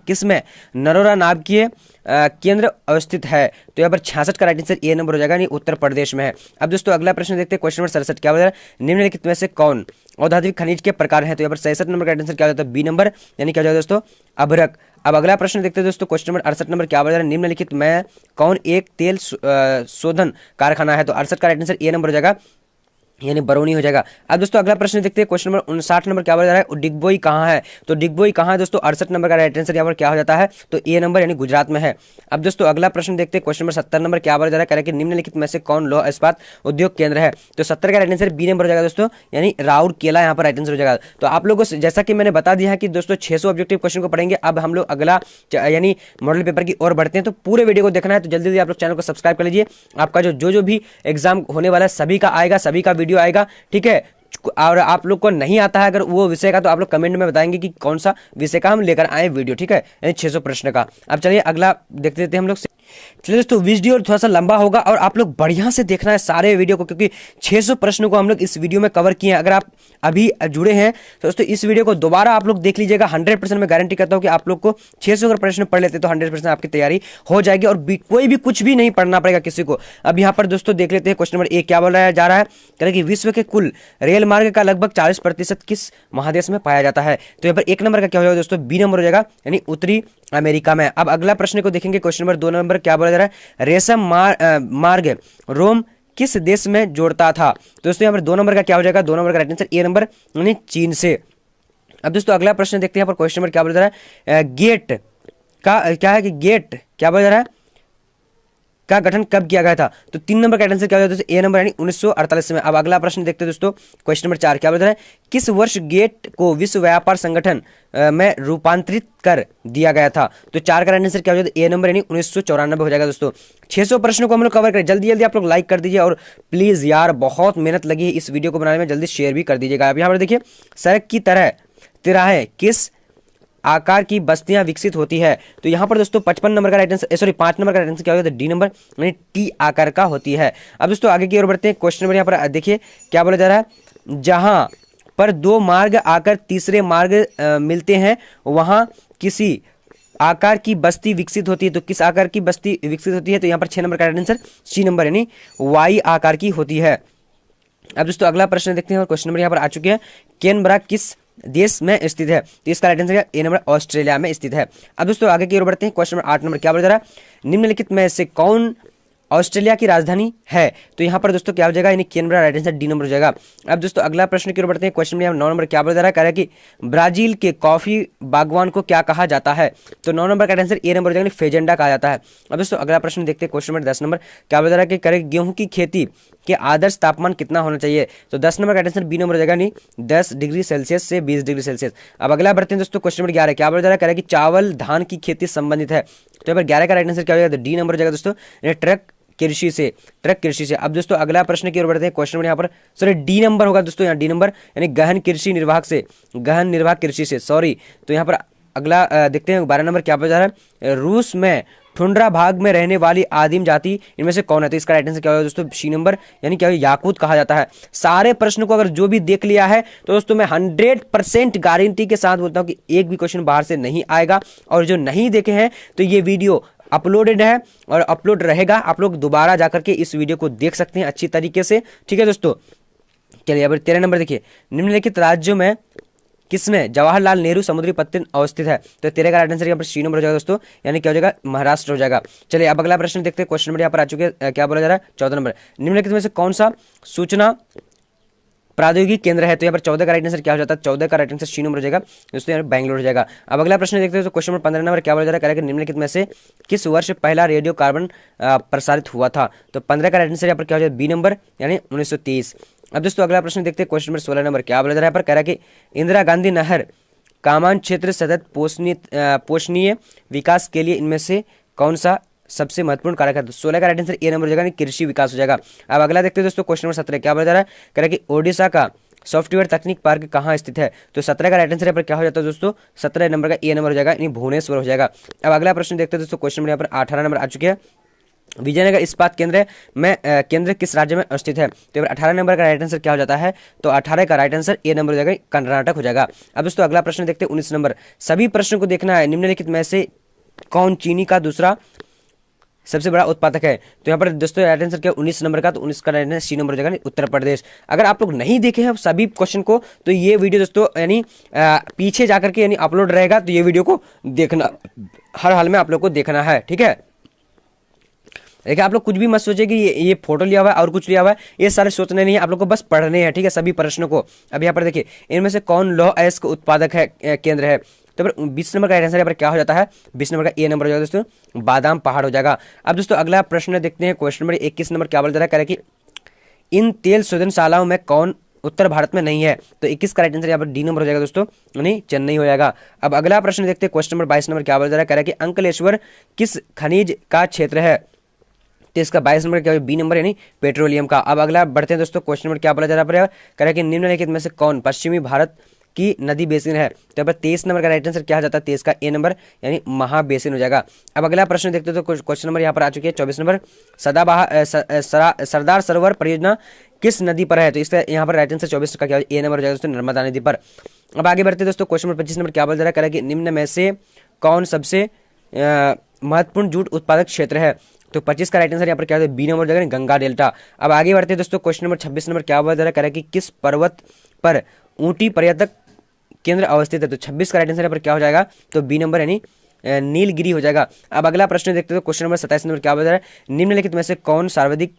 किस में नरोरा नाभिकीय केंद्र अवस्थित है? तो यहाँ पर 66 का राइट आंसर ए नंबर हो जाएगा, यानी उत्तर प्रदेश में है। अब दोस्तों अगला प्रश्न देखते हैं, क्वेश्चन नंबर 67 क्या बोल रहा है? निम्नलिखित में से कौन और धात्विक खनिज के प्रकार हैं। तो यहाँ पर 67 नंबर का राइट आंसर क्या हो जाता है, बी नंबर, यानी क्या हो जाएगा दोस्तों, अभ्रक। अब अगला प्रश्न देखते हैं दोस्तों, क्वेश्चन नंबर 68 नंबर क्या बता रहा है, निम्नलिखित में कौन एक तेल शोधन कारखाना है। तो 68 का राइट आंसर ए नंबर हो जाएगा, यानी बरौनी हो जाएगा। अब दोस्तों अगला प्रश्न देखते हैं, क्वेश्चन नंबर 59 नंबर क्या बता रहा है, डिगबोई कहाँ है। तो डिगबोई कहाँ है दोस्तों, 68 नंबर का राइट आंसर यहाँ पर क्या हो जाता है, तो ए नंबर, यानी गुजरात में है। अब दोस्तों अगला प्रश्न देखते हैं, क्वेश्चन नंबर 70 नंबर क्या बता रहा है, कि निम्नलिखित में से कौन लौह इस्पात उद्योग केंद्र है। तो 70 का राइट आंसर बी नंबर हो जाएगा दोस्तों, यानी राउरकेला यहाँ पर राइट आंसर हो जाएगा। तो आप लोगों को जैसा कि मैंने बता दिया है कि दोस्तों 600 ऑब्जेक्टिव क्वेश्चन को पढ़ेंगे। अब हम लोग अगला यानी मॉडल पेपर की ओर बढ़ते हैं। तो पूरे वीडियो को देखना है तो जल्दी जल्दी आप लोग चैनल को सब्सक्राइब कर लीजिए। आपका जो भी एग्जाम होने वाला है सभी का आएगा, सभी का वीडियो आएगा, ठीक है। और आप लोग को नहीं आता है अगर वो विषय का, तो आप लोग कमेंट में बताएंगे कि कौन सा विषय का हम लेकर आए वीडियो, ठीक है, यानी 600 प्रश्न का। अब चलिए अगला देखते देते हम लोग। चलिए दोस्तों वीडियो थोड़ा सा लंबा होगा और आप लोग बढ़िया से देखना है सारे वीडियो को, क्योंकि 600 प्रश्नों को हम लोग इस वीडियो में कवर किए हैं। अगर आप अभी जुड़े हैं तो दोस्तों इस वीडियो को दोबारा आप लोग देख लीजिएगा। 100% मैं गारंटी करता हूं कि आप लोग को 600 अगर प्रश्न पढ़ लेते तो 100% आपकी तैयारी हो जाएगी और कोई भी कुछ भी नहीं पढ़ना पड़ेगा किसी को। अब यहाँ पर दोस्तों देख लेते हैं, क्वेश्चन नंबर 1 क्या बोल रहा जा रहा है, कि विश्व के कुल रेल मार्ग का लगभग 40% किस महादेश में पाया जाता है। तो यहाँ पर 1 नंबर का क्या हो जाएगा दोस्तों, बी नंबर हो जाएगा, यानी उत्तरी अमेरिका में। अब अगला प्रश्न को देखेंगे, क्वेश्चन नंबर 2 नंबर क्या बोला जा रहा है, रेशम मार्ग रोम किस देश में जोड़ता था। तो दोस्तों यहाँ पर 2 नंबर का क्या हो जाएगा, 2 नंबर का राइट आंसर ए नंबर, यानी चीन से। अब दोस्तों अगला प्रश्न देखते हैं, यहाँ पर क्वेश्चन नंबर क्या बोला जा रहा है, गेट का क्या है, कि गेट क्या बोला जा रहा है का गठन कब किया गया था। तो 3 नंबर का आंसर क्या हो जाता है, ए नंबर, यानी 1948 में। अब अगला प्रश्न देखते हैं दोस्तों, क्वेश्चन नंबर 4 क्या बता रहा है, किस वर्ष गेट को विश्व व्यापार संगठन में रूपांतरित कर दिया गया था। तो 4 का आंसर क्या हो जाता है, ए नंबर, यानी 1994 हो जाएगा। दोस्तों 600 प्रश्नों को हम लोग कवर करें, जल्दी जल्दी आप लोग लाइक कर दीजिए और प्लीज यार बहुत मेहनत लगी है इस वीडियो को बनाने में, जल्दी शेयर भी कर दीजिएगा। अब यहाँ पर देखिए, सड़क की तरह तिराहे किस आकार की बस्तियां विकसित होती है। तो यहां पर दोस्तों 55 नंबर का राइट आंसर, सॉरी 5 नंबर का राइट आंसर क्या होगा, डी नंबर, यानी टी आकार का होती है। अब दोस्तों आगे की ओर बढ़ते हैं, क्वेश्चन नंबर यहां पर देखिए क्या बोला जा रहा है, जहां पर 2 मार्ग आकर तीसरे मार्ग मिलते हैं वहां किसी आकार की बस्ती विकसित होती है। तो किस आकार की बस्ती विकसित होती है, तो यहाँ पर 6 नंबर का राइट आंसर सी नंबर, यानी वाई आकार की होती है। अब दोस्तों अगला प्रश्न देखते हैं, और क्वेश्चन नंबर यहाँ पर आ चुके हैं, कैनबरा किस देश में स्थित है। तो इसका right answer A number, Australia में स्थित है। अब दोस्तों आगे की ओर बढ़ते हैं, क्वेश्चन नंबर 8 नंबर क्या बोला जा रहा है, निम्नलिखित में से कौन ऑस्ट्रेलिया की राजधानी है। तो यहाँ पर दोस्तों क्या हो जाएगा, यानी Canberra, right answer D number हो जाएगा। अब दोस्तों अगला प्रश्न की ओर बढ़ते हैं, क्वेश्चन नंबर 9 नंबर क्या बोला जा रहा है, कह रहा है कि ब्राजील के कॉफी बागवान को क्या कहा जाता है। तो 9 नंबर का आंसर ए नंबर हो जाएगा, फेजेंडा कहा जाता है। अब दोस्तों अगला प्रश्न देखते हैं, क्वेश्चन नंबर 10 नंबर क्या बोला जा रहा है, कि करे गेहूं की खेती के आदर्श तापमान कितना होना चाहिए। तो 10 नंबर का आंसर बी नंबर हो जाएगा, नहीं 10 डिग्री सेल्सियस से 20 डिग्री सेल्सियस। अब अगला बढ़ते हैं दोस्तों, क्वेश्चन नंबर 11 क्या बोला जा रहा है, कह रहा है कि चावल धान की खेती संबंधित है। तो यहाँ पर 11 का राइट आंसर क्या हो जाएगा, तो डी नंबर हो जाएगा दोस्तों, ट्रक कृषि से। अब दोस्तों अगला प्रश्न की ओर बढ़ते हैं, क्वेश्चन नंबर यहाँ पर सॉरी डी नंबर होगा दोस्तों, यहाँ डी नंबर, यानी गहन कृषि निर्वाह से, गहन निर्वाह कृषि से, सॉरी। तो यहाँ पर अगला देखते हैं 12 नंबर क्या बता रहा है, रूस में ठुंड्रा भाग में रहने वाली आदिम जाति इनमें से कौन है। तो इसका राइट आंसर क्या होगा दोस्तों, सी नंबर, यानी क्या याकूत कहा जाता है। सारे प्रश्न को अगर जो भी देख लिया है तो दोस्तों मैं 100% गारंटी के साथ बोलता हूं कि एक भी क्वेश्चन बाहर से नहीं आएगा। और जो नहीं देखे हैं तो ये वीडियो अपलोडेड है और अपलोड रहेगा, आप लोग दोबारा जाकर के इस वीडियो को देख सकते हैं अच्छी तरीके से, ठीक है दोस्तों। चलिए अब 13 नंबर देखिए, निम्नलिखित राज्यों में किसमें जवाहरलाल नेहरू समुद्री पत्तन अवस्थित है। तो 13 का राइट आंसर यहाँ पर सी नंबर हो जाएगा दोस्तों, यानी क्या हो जाएगा, महाराष्ट्र हो जाएगा। चलिए अब अगला प्रश्न देखते हैं, क्वेश्चन नंबर यहाँ पर आ चुके हैं, क्या बोला जा रहा है, 14 नंबर, निम्नलिखित में से कौन सा सूचना प्रौद्योगिकी केंद्र है। तो यहाँ पर 14 का राइट आंसर क्या हो जाता है, 14 का राइट आंसर सी नंबर हो जाएगा दोस्तों, यहाँ बैंगलोर हो जाएगा। अब अगला प्रश्न देखते हैं, तो क्वेश्चन नंबर 15 नंबर क्या बोला जा रहा है, निम्नलिखित में से किस वर्ष पहला रेडियो कार्बन प्रसारित हुआ था। तो 15 का राइट आंसर यहाँ पर क्या हो जाएगा, बी नंबर, यानी 1923। अब दोस्तों अगला प्रश्न देखते हैं, क्वेश्चन नंबर 16 नंबर क्या बोला जा रहा है, कह रहा है कि इंदिरा गांधी नहर कामान क्षेत्र सतत पोषणीय विकास के लिए इनमें से कौन सा सबसे महत्वपूर्ण कारक है। तो 16 का राइट आंसर ए नंबर हो जाएगा, कृषि विकास हो जाएगा। अब अगला देखते हैं दोस्तों, क्वेश्चन नंबर 17 क्या बोला जा रहा है, कह रहा है कि ओडिशा का सॉफ्टवेयर तकनीक पार्क कहाँ स्थित है। तो 17 का राइट आंसर पर क्या हो जाता है दोस्तों, 17 नंबर का ए नंबर हो जाएगा, यानी भुवनेश्वर हो जाएगा। अब अगला प्रश्न देखते हैं दोस्तों, क्वेश्चन नंबर यहाँ पर 18 नंबर आ चुके हैं, विजयनगर इस्पात केंद्र में केंद्र किस राज्य में स्थित है। तो 18 नंबर का राइट आंसर क्या हो जाता है, तो 18 का राइट आंसर ए नंबर हो जाएगा, कर्नाटक हो जाएगा। अब दोस्तों अगला प्रश्न देखते हैं 19 नंबर, सभी प्रश्नों को देखना है, निम्नलिखित में से कौन चीनी का दूसरा सबसे बड़ा उत्पादक है? तो यहाँ पर दोस्तों राइट आंसर क्या 19 नंबर का, तो 19 का राइट आंसर सी नंबर हो जाएगा उत्तर प्रदेश। अगर आप लोग नहीं देखे हैं सभी क्वेश्चन को तो ये वीडियो दोस्तों यानी पीछे जाकर के यानी अपलोड रहेगा, तो ये वीडियो को देखना, हर हाल में आप लोग को देखना है, ठीक है। देखिए आप लोग कुछ भी मत सोचे कि ये फोटो लिया हुआ है और कुछ लिया हुआ है, ये सारे सोचने नहीं है, आप लोग को बस पढ़ने हैं, ठीक है, सभी प्रश्नों को। अब यहाँ पर देखिए इनमें से कौन लौह अयस्क उत्पादक है केंद्र है? तो फिर 20 नंबर का आंसर यहाँ पर क्या हो जाता है? 20 नंबर का ए नंबर हो जाएगा दोस्तों, बादाम पहाड़ हो जाएगा। अब दोस्तों अगला प्रश्न देखते हैं, क्वेश्चन नंबर 21 नंबर क्या बोल जा रहा है, कह रहा है कि इन तेल शोधनशालाओं में कौन उत्तर भारत में नहीं है? तो 21 का राइट आंसर यहाँ पर डी नंबर हो जाएगा दोस्तों, यानी चेन्नई हो जाएगा। अब अगला प्रश्न देखते हैं, क्वेश्चन नंबर 22 नंबर क्या बोल जा रहा है, कह रहा है कि अंकलेश्वर किस खनिज का क्षेत्र है? तो इसका 22 नंबर क्या बी नंबर यानी पेट्रोलियम का। अब अगला बढ़ते हैं दोस्तों, क्वेश्चन नंबर क्या बोला जा रहा है, कह रहा है कि निम्नलिखित में से कौन पश्चिमी भारत की नदी बेसिन है? तो यहाँ पर 23 नंबर का राइट आंसर क्या हो जाता है? 23 का ए नंबर यानी महाबेसिन हो जाएगा। अब अगला प्रश्न देखते हैं, तो क्वेश्चन नंबर यहाँ पर आ चुकी है 24 नंबर, सरदार सरोवर परियोजना किस नदी पर है? तो इसका यहाँ पर राइट आंसर 24 का क्या ए नंबर हो जाएगा दोस्तों, नर्मदा नदी पर। अब आगे बढ़ते दोस्तों, क्वेश्चन नंबर 25 नंबर क्या बोल जा रहा है, कह रहा है कि निम्न में से कौन सबसे महत्वपूर्ण जूट उत्पादक क्षेत्र है? तो 25 का राइट आंसर यहाँ पर क्या है? बी नंबर हो जाएगा, गंगा डेल्टा। अब आगे बढ़ते हैं दोस्तों, क्वेश्चन नंबर 26 नंबर क्या बोल जा रहा है, कह रहा है कि किस पर्वत पर ऊटी पर्यटक केंद्र अवस्थित है? तो 26 का राइट आंसर यहाँ पर क्या हो जाएगा? तो बी नंबर यानी नीलगिरी हो जाएगा। अब अगला प्रश्न देखते हैं, क्वेश्चन नंबर 27 नंबर क्या बोल रहा है, निम्नलिखित में से कौन सर्वाधिक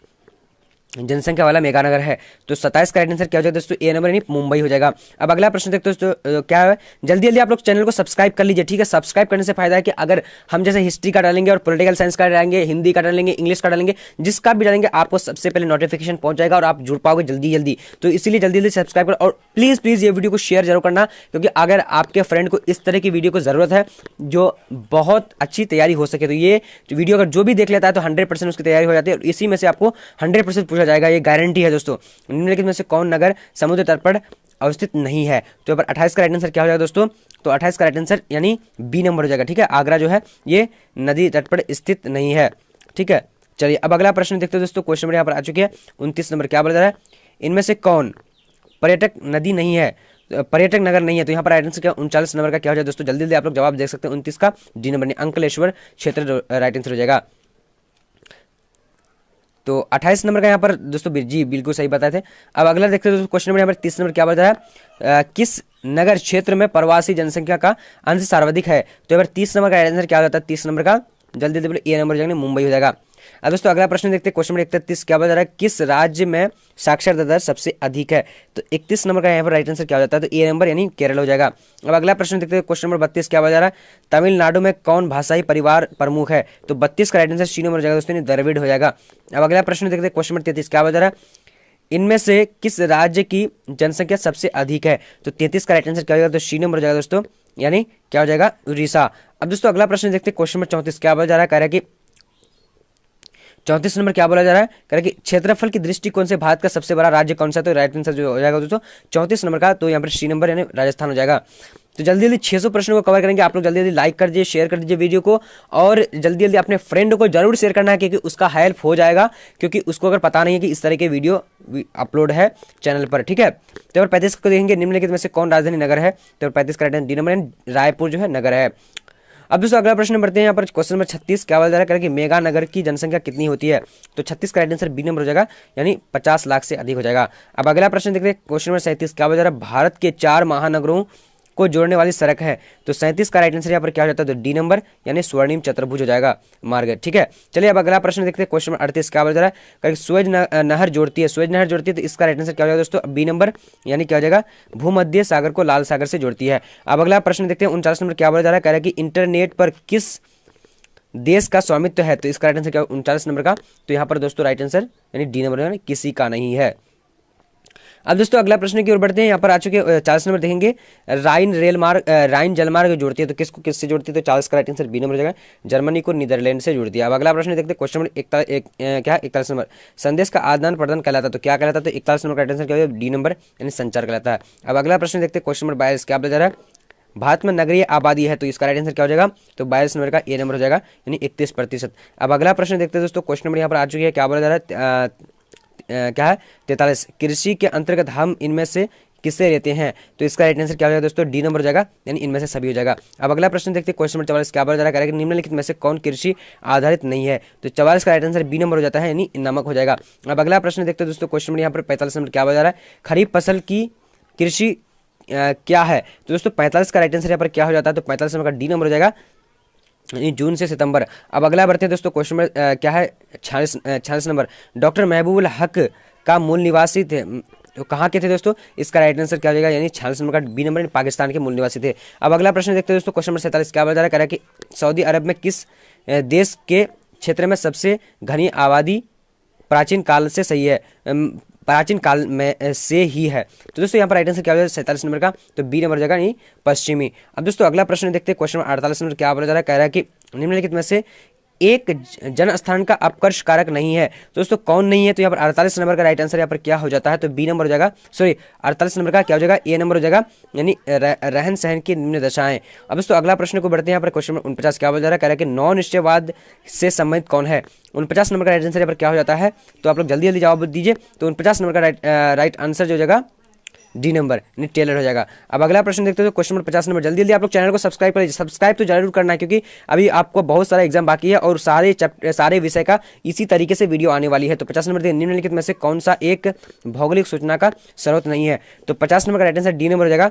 जनसंख्या वाला मेगानगर है? तो 27 का राइट आंसर क्या हो जाएगा दोस्तों, ए नंबर यानी मुंबई हो जाएगा। अब अगला प्रश्न देखते हैं दोस्तों, क्या है, जल्दी जल्दी आप लोग चैनल को सब्सक्राइब कर लीजिए, ठीक है। सब्सक्राइब करने से फायदा है कि अगर हम जैसे हिस्ट्री का डालेंगे और पॉलिटिकल साइंस का डालेंगे, हिंदी का डालेंगे, इंग्लिश का डालेंगे, जिसका भी डालेंगे आपको सबसे पहले नोटिफिकेशन पहुंच जाएगा और आप जुड़ पाओगे जल्दी जल्दी। तो इसीलिए जल्दी जल्दी सब्सक्राइब करो और प्लीज प्लीज ये वीडियो को शेयर जरूर करना, क्योंकि अगर आपके फ्रेंड को इस तरह की वीडियो को जरूरत है जो बहुत अच्छी तैयारी हो सके, तो ये वीडियो अगर जो भी देख लेता है तो 100% उसकी तैयारी हो जाती है और इसी में से आपको 100% पूछा जाएगा, ये गारंटी है दोस्तों। निम्नलिखित में से कौन नगर समुद्र तट पर अवस्थित नहीं है? तो पर 28 का राइट आंसर क्या हो जाएगा दोस्तों? तो 28 का राइट आंसर यानी बी नंबर हो जाएगा, ठीक है। आगरा जो है ये नदी तट पर स्थित नहीं है, ठीक है। चलिए अब अगला प्रश्न देखते हैं दोस्तों, क्वेश्चन नंबर यहाँ पर आ चुकी है 29 नंबर क्या बोला जा रहा है, इनमें से कौन पर्यटक नदी नहीं है, पर्यटक नगर नहीं है? तो यहाँ पर राइट आंसर क्या 39 नंबर का क्या हो जाएगा दोस्तों, जल्दी जल्दी आप लोग जवाब देख सकते हैं। 29 का डी नंबर अंकलेश्वर क्षेत्र राइट आंसर हो जाएगा। तो 28 नंबर का यहाँ पर दोस्तों जी बिल्कुल सही बताए थे। अब अगला देखते हैं दोस्तों, क्वेश्चन नंबर यहाँ पर 30 नंबर क्या बता रहा है, किस नगर क्षेत्र में प्रवासी जनसंख्या का अंश सर्वाधिक है? तो यहाँ पर 30 नंबर का आंसर क्या हो जाता है? 30 नंबर का जल्दी जल्दी बोले ए नंबर जाएंगे, मुंबई हो जाएगा। अब दोस्तों अगला प्रश्न देखते हैं, क्वेश्चन नंबर 31 क्या बता रहा है, किस राज्य में साक्षरता दर सबसे अधिक है? तो 31 नंबर का यहाँ पर राइट आंसर क्या हो जाता है? तो ए नंबर यानी केरल हो जाएगा। अब अगला प्रश्न देखते हैं, क्वेश्चन नंबर 32 क्या बता रहा है, तमिलनाडु में कौन भाषाई परिवार प्रमुख है? तो 32 का राइट आंसर सी नंबर हो जाएगा दोस्तों, द्रविड़ हो जाएगा। अब अगला प्रश्न देखते हैं, क्वेश्चन नंबर 33 क्या बता रहा है, इनमें से किस राज्य की जनसंख्या सबसे अधिक है? तो 33 का राइट आंसर क्या हो जाएगा? तो सी नंबर हो जाएगा दोस्तों, यानी क्या हो जाएगा? उड़ीसा। अब दोस्तों अगला प्रश्न देखते हैं, क्वेश्चन नंबर 34 क्या बोला जा रहा है, कह रहा है कि 34 नंबर क्या बोला जा रहा है, कह रहा है कि क्षेत्रफल की दृष्टिकोण से भारत का सबसे बड़ा राज्य कौन सा? तो राइट आंसर जो हो जाएगा दोस्तों 34 नंबर का, तो यहाँ पर सी नंबर यानी राजस्थान हो जाएगा। तो जल्दी जल्दी 600 प्रश्नों को कवर करेंगे। आप लोग जल्दी जल्दी लाइक कर दीजिए, शेयर कर दीजिए वीडियो को और जल्दी जल्दी अपने फ्रेंड को जरूर शेयर करना है, क्योंकि उसका हेल्प हो जाएगा, क्योंकि उसको अगर पता नहीं है कि इस तरह के वीडियो अपलोड है चैनल पर, ठीक है। तो 35 को देखेंगे, निम्नलिखित में से कौन राजधानी नगर है? तो 35 का राइट डी नंबर रायपुर जो है नगर है। अब दोस्तों अगला प्रश्न बढ़ते हैं, यहाँ पर क्वेश्चन नंबर 36 क्या बोला जा रहा है कि मेगा नगर की जनसंख्या कितनी होती है? तो 36 का राइट आंसर बी नंबर हो जाएगा, यानी 50 लाख से अधिक हो जाएगा। अब अगला प्रश्न देखते हैं, क्वेश्चन नंबर 37 क्या बोला जा रहा है, भारत के 4 महानगरों को जोड़ने वाली सड़क है? तो 37 का राइट आंसर यहाँ पर क्या हो जाता है? तो डी नंबर यानी स्वर्णिम चतुर्भुज हो जाएगा मार्ग, ठीक है। चलिए अब अगला प्रश्न देखते हैं, क्वेश्चन नंबर 38 क्या बोला जा रहा है, सूएज नहर जोड़ती है, सूएज नहर जोड़ती है, तो इसका राइट आंसर क्या हो जाएगा दोस्तों? बी नंबर यानी क्या हो जाएगा? भूमध्य सागर को लाल सागर से जोड़ती है। अब अगला प्रश्न देखते हैं, 39 नंबर क्या बोला जा रहा है, कह रहा है कि इंटरनेट पर किस देश का स्वामित्व है? तो इसका राइट आंसर क्या 39 नंबर का, तो यहाँ पर दोस्तों राइट आंसर यानी डी नंबर यानी किसी का नहीं है। अब दोस्तों अगला प्रश्न की ओर बढ़ते हैं, यहाँ पर आ चुके 40 नंबर देखेंगे, राइन जलमार्ग जोड़ती है, तो किसको किससे जोड़ती है? तो 40 का राइट आंसर बी नंबर हो जाएगा, जर्मनी को नीदरलैंड से जोड़ती है। अब अगला प्रश्न देखते हैं, क्वेश्चन नंबर 41 नंबर, संदेश का आदान प्रदान कहलाता है, तो क्या कहलाता है? तो 41 नंबर का राइट आंसर क्या है? डी नंबर यानी संचार कहलाता है। अब अगला प्रश्न देखते हैं, क्वेश्चन नंबर 22 क्या बोला जा रहा है, भारत में नगरीय आबादी है, तो इसका राइट आंसर क्या हो जाएगा? तो 22 नंबर का ए नंबर हो जाएगा, यानी 31%। अब अगला प्रश्न देखते हैं दोस्तों, क्वेश्चन नंबर यहाँ पर आ चुकी है, क्या बोला जा रहा है, क्या है 43, कृषि के अंतर्गत हम इनमें से किससे रहते हैं? तो इसका राइट आंसर क्या हो जाएगा दोस्तों? डी नंबर हो जाएगा, यानी इनमें से सभी हो जाएगा। अब अगला प्रश्न देखते हैं, क्वेश्चन नंबर 44 क्या बोला जा रहा है कि निम्नलिखित में से कौन कृषि आधारित नहीं है? तो 44 का राइट आंसर बी नंबर हो जाता है, यानी नमक हो जाएगा। अब अगला प्रश्न देखते हैं दोस्तों, क्वेश्चन नंबर यहाँ पर 45 नंबर क्या बोला जा रहा है? खरीफ फसल की कृषि क्या है? तो दोस्तों 45 का राइट आंसर यहाँ पर क्या हो जाता है? तो 45 नंबर का डी नंबर हो जाएगा, यानी जून से सितंबर। अब अगला बढ़ते हैं दोस्तों, क्वेश्चन नंबर क्या है? 46 नंबर। डॉक्टर महबूबुल हक का मूल निवासी थे, तो कहाँ के थे दोस्तों? इसका राइट आंसर क्या हो जाएगा? यानी 46 नंबर का बी नंबर, पाकिस्तान के मूल निवासी थे। अब अगला प्रश्न देखते हैं दोस्तों, क्वेश्चन नंबर 47 क्या बोला जा रहा है कि सऊदी अरब में किस देश के क्षेत्र में सबसे घनी आबादी प्राचीन काल से सही है? प्राचीन काल में से ही है। तो दोस्तों यहाँ पर राइट आंसर क्या हो जाएगा? 47 नंबर का, तो बी नंबर हो जाएगा, नहीं पश्चिमी। अब दोस्तों अगला प्रश्न देखते हैं, क्वेश्चन नंबर 48 नंबर क्या बोला जा रहा है? कह रहा है कि निम्नलिखित में से एक जन स्थान का अपकर्ष कारक नहीं है। तो दोस्तों कौन नहीं है? तो यहाँ पर 48 नंबर का राइट आंसर यहाँ पर क्या हो जाता है? तो बी नंबर हो जाएगा, सॉरी 48 नंबर का क्या हो जाएगा? ए नंबर हो जाएगा, यानी रहन सहन की निम्न दशाएं। अब दोस्तों अगला प्रश्न को बढ़ते हैं, यहाँ पर क्वेश्चन नंबर 49 क्या बोला जा रहा है? कह रहा है कि नौ निश्चयवाद से संबंधित कौन है? 49 नंबर का राइट आंसर यहाँ पर क्या हो जाता है? तो आप लोग जल्दी जल्दी जवाब दीजिए। तो 49 नंबर का राइट आंसर जो हो जाएगा डी नंबर, यानी टेलर हो जाएगा। अब अगला प्रश्न देखते हैं, तो क्वेश्चन नंबर 50 नंबर। जल्दी जल्दी आप लोग चैनल को सब्सक्राइब कर लीजिए, सब्सक्राइब तो जरूर करना है, क्योंकि अभी आपको बहुत सारा एग्जाम बाकी है और सारे विषय का इसी तरीके से वीडियो आने वाली है। तो 50 नंबर निम्नलिखित में से कौन सा एक भौगोलिक सूचना का स्रोत नहीं है? तो 50 नंबर का राइट आंसर डी नंबर हो जाएगा,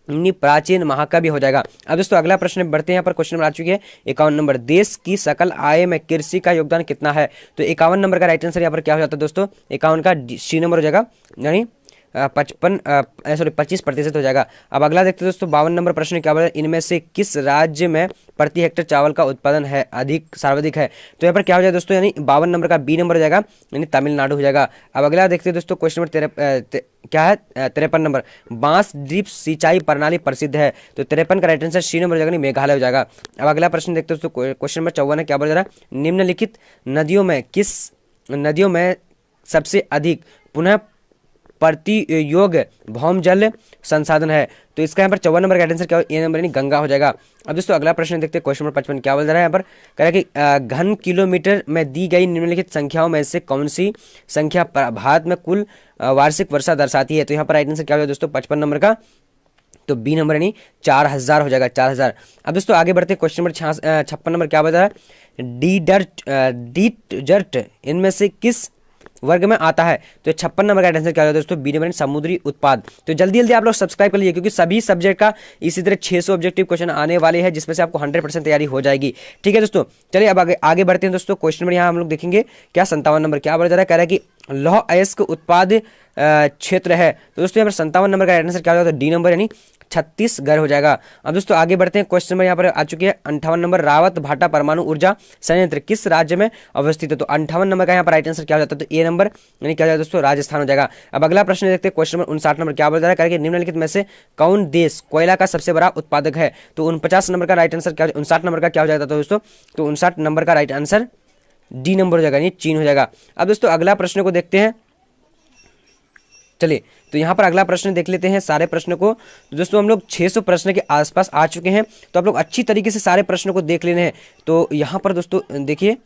प्राचीन महाकाव्य हो जाएगा। अब दोस्तों अगला प्रश्न बढ़ते हैं, यहाँ पर क्वेश्चन नंबर आ चुकी है 51 नंबर। देश की सकल आय में कृषि का योगदान कितना है? तो 51 नंबर का राइट आंसर यहाँ पर क्या हो जाता है दोस्तों? 51 का सी नंबर हो जाएगा, यानी 25% हो जाएगा। अब अगला देखते हैं दोस्तों 52 नंबर प्रश्न क्या बोला? इनमें से किस राज्य में प्रति हेक्टेयर चावल का उत्पादन है अधिक सर्वाधिक है? तो यहाँ पर क्या हो जाएगा दोस्तों? यानी 52 नंबर का बी नंबर हो जाएगा, यानी तमिलनाडु हो जाएगा। अब अगला देखते हैं दोस्तों, क्वेश्चन नंबर क्या है? 53 नंबर। बांस ड्रिप सिंचाई प्रणाली प्रसिद्ध है? तो 53 का राइट आंसर सी नंबर हो जाएगा, मेघालय हो जाएगा। अब अगला प्रश्न देखते हैं दोस्तों, क्वेश्चन नंबर 54 है क्या बोला जा रहा है? निम्नलिखित नदियों में किस नदियों में सबसे अधिक पुनः प्रति योग भौम जल संसाधन है? तो इसका यहाँ पर 54 नंबर का आंसर क्या हो? ए नंबर, यानी गंगा हो जाएगा। अब दोस्तों अगला प्रश्न देखते हैं, क्वेश्चन नंबर 55 क्या बोल रहा है? यहाँ पर कह रहा है कि घन किलोमीटर में दी गई निम्नलिखित संख्याओं में से कौन सी संख्या भारत में कुल वार्षिक वर्षा दर्शाती है? तो यहाँ पर राइट आंसर क्या हो जाएगा दोस्तों? 55 नंबर का, तो बी नंबर, यानी 4000 हो जाएगा, 4000। अब दोस्तों आगे बढ़ते हैं, क्वेश्चन नंबर 56 नंबर क्या बता रहा है? डीटजर्ट इनमें से किस वर्ग में आता है? तो 56 नंबर का आंसर क्या होगा दोस्तों? बी नंबर, समुद्री उत्पाद। तो जल्दी जल्दी आप लोग सब्सक्राइब कर लीजिए, क्योंकि सभी सब्जेक्ट का इसी तरह 600 ऑब्जेक्टिव क्वेश्चन आने वाले हैं, जिसमें से आपको 100% तैयारी हो जाएगी। ठीक है दोस्तों, चलिए अब आगे बढ़ते हैं दोस्तों। क्वेश्चन नंबर यहाँ हम लोग देखेंगे क्या 57 नंबर क्या बोला जा रहा है? कह रहा है कि लौह अयस्क उत्पाद क्षेत्र है। तो दोस्तों यहाँ पर 57 नंबर का आंसर क्या होगा? डी नंबर, यानी छत्तीसगढ़ हो जाएगा। अब दोस्तों आगे बढ़ते हैं, क्वेश्चन नंबर यहाँ पर आ चुकी है 58 नंबर। रावत भाटा परमाणु ऊर्जा संयंत्र किस राज्य में अवस्थित है? तो 58 नंबर का यहाँ पर राइट आंसर क्या हो जाता है? तो ए नंबर, यानी क्या हो जाएगा दोस्तों? राजस्थान हो जाएगा। अब अगला प्रश्न देखते हैं, क्वेश्चन नंबर 59 नंबर क्या बोल रहा है? निम्नलिखित में से कौन देश कोयला का सबसे बड़ा उत्पादक है? तो 49 नंबर का राइट आंसर क्या, 59 नंबर का क्या हो जाता है दोस्तों? तो 59 नंबर का राइट आंसर डी नंबर हो जाएगा, यानी चीन हो जाएगा। अब दोस्तों अगला प्रश्न को देखते हैं, चलिए तो यहाँ पर अगला प्रश्न देख लेते हैं सारे प्रश्न को। तो दोस्तों हम लोग 600 प्रश्न के आसपास आ चुके हैं, तो आप लोग अच्छी तरीके से सारे प्रश्नों को देख लेने हैं। तो यहाँ पर दोस्तों देखिए,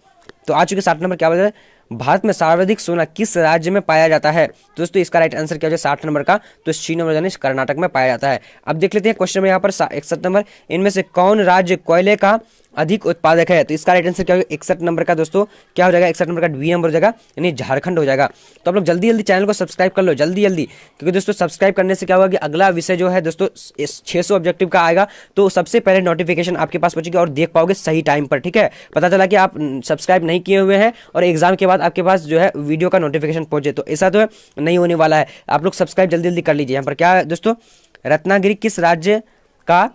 तो आ चुके 60 नंबर क्या बोल रहा है? भारत में सर्वाधिक सोना किस राज्य में पाया जाता है? तो दोस्तों इसका राइट आंसर क्या हो जाए? 60 नंबर का, तो सी नंबर यानी कर्नाटक में पाया जाता है। अब देख लेते हैं क्वेश्चन में यहाँ पर 61 नंबर। इनमें से कौन राज्य कोयले का अधिक उत्पादक है? तो इसका राइट आंसर क्या होगा? 61 नंबर का दोस्तों क्या हो जाएगा? 61 नंबर का बी नंबर हो जाएगा, यानी झारखंड हो जाएगा। तो आप लोग जल्दी जल्दी चैनल को सब्सक्राइब कर लो, जल्दी जल्दी, क्योंकि दोस्तों सब्सक्राइब करने से क्या होगा कि अगला विषय जो है दोस्तों 600 ऑब्जेक्टिव का आएगा, तो सबसे पहले नोटिफिकेशन आपके पास पहुंचेगी और देख पाओगे सही टाइम पर। ठीक है, पता चला कि आप सब्सक्राइब नहीं किए हुए हैं और एग्जाम के बाद आपके पास जो है वीडियो का नोटिफिकेशन पहुंचे, तो ऐसा तो नहीं होने वाला है। आप लोग सब्सक्राइब जल्दी जल्दी कर लीजिए। यहाँ पर क्या है दोस्तों? रत्नागिरी किस राज्य का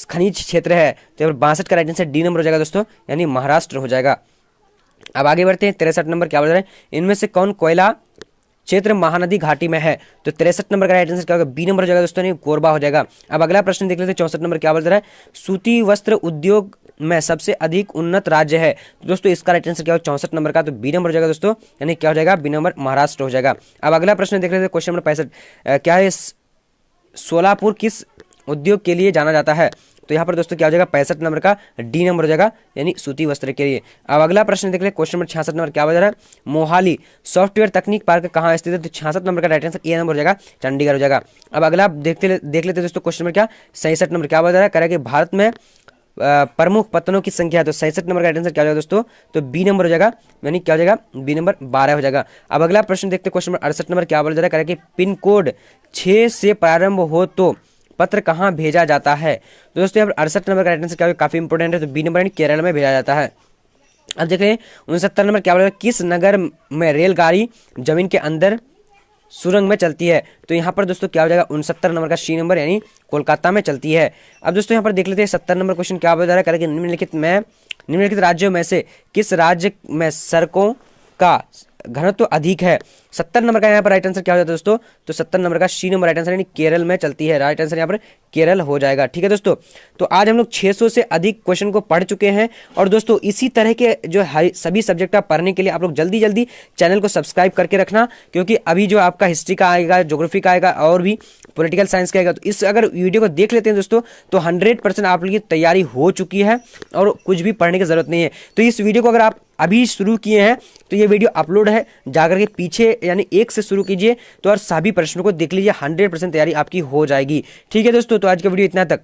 खनिज क्षेत्र है? तो 62 का राइट आंसर डी नंबर हो जाएगा दोस्तों, यानी महाराष्ट्र हो जाएगा। अब आगे बढ़ते हैं, 63 नंबर क्या बोल रहे हैं? इनमें से कौन कोयला क्षेत्र महानदी घाटी में है? तो 63 नंबर का राइट आंसर क्या होगा? बी नंबर हो जाएगा दोस्तों, यानी कोरबा हो जाएगा। अब अगला प्रश्न देख लेते हैं, 64 नंबर क्या बोल रहा है? सूती वस्त्र उद्योग में सबसे अधिक उन्नत राज्य है? तो दोस्तों इसका राइट आंसर क्या हो? 64 नंबर का, तो बी नंबर हो जाएगा दोस्तों, यानी क्या हो जाएगा? बी नंबर महाराष्ट्र हो जाएगा। अब अगला प्रश्न देख लेते हैं, क्वेश्चन नंबर 65 क्या है? सोलापुर किस उद्योग के लिए जाना जाता है? तो यहाँ पर दोस्तों क्या हो जाएगा 65 नंबर का डी नंबर हो जाएगा, यानी सूती वस्त्र के लिए। अब अगला प्रश्न देख ले, क्वेश्चन नंबर 66 नंबर क्या बता रहा है, मोहाली सॉफ्टवेयर तकनीक पार्क कहाँ स्थित है, तो 66 नंबर का राइट आंसर ए नंबर हो जाएगा, चंडीगढ़ हो जाएगा। अब अगला देख लेते दोस्तों क्वेश्चन नंबर क्या 67 नंबर क्या बता रहा है, कह रहा है कि भारत में प्रमुख पत्तनों की संख्या है, तो 67 नंबर का राइट आंसर क्या हो जाएगा दोस्तों, तो बी नंबर हो जाएगा, यानी क्या हो जाएगा बी नंबर 12 हो जाएगा। अब अगला प्रश्न देखते हैं क्वेश्चन नंबर 68 नंबर क्या बोला जा रहा है, कह रहा है कि पिन कोड 6 से प्रारंभ हो तो पत्र कहाँ भेजा जाता है, तो दोस्तों यहाँ पर 68 नंबर का राइट आंसर क्या होगा, काफी इंपॉर्टेंट है, तो बी नंबर यानी केरल में भेजा जाता है। अब देख रहे हैं 69 नंबर क्या बोला, किस नगर में रेलगाड़ी जमीन के अंदर सुरंग में चलती है, तो यहाँ पर दोस्तों क्या हो जाएगा 69 नंबर का सी नंबर, यानी कोलकाता में चलती है। अब दोस्तों यहाँ पर देख लेते हैं 70 नंबर क्वेश्चन क्या बता रहा है, कि निम्नलिखित राज्यों में से किस राज्य में सड़कों का घनत्व अधिक है, 70 नंबर का यहाँ पर राइट आंसर क्या हो जाता है दोस्तों, तो 70 नंबर का सी नंबर राइट आंसर, यानी केरल में चलती है, राइट आंसर यहाँ पर केरल हो जाएगा। ठीक है दोस्तों, तो आज हम लोग 600 से अधिक क्वेश्चन को पढ़ चुके हैं, और दोस्तों इसी तरह के जो सभी सब्जेक्ट आप पढ़ने के लिए आप लोग जल्दी जल्दी चैनल को सब्सक्राइब करके रखना, क्योंकि अभी जो आपका हिस्ट्री का आएगा, ज्योग्राफी का आएगा और भी पॉलिटिकल साइंस का आएगा, तो इस अगर वीडियो को देख लेते हैं दोस्तों तो 100% आप लोग की तैयारी हो चुकी है और कुछ भी पढ़ने की जरूरत नहीं है। तो इस वीडियो को अगर आप अभी शुरू किए हैं तो ये वीडियो अपलोड है, जाकर के पीछे यानी 1 से शुरू कीजिए, तो और सभी प्रश्नों को देख लीजिए, 100% तैयारी आपकी हो जाएगी। ठीक है दोस्तों, तो आज का वीडियो इतना तक।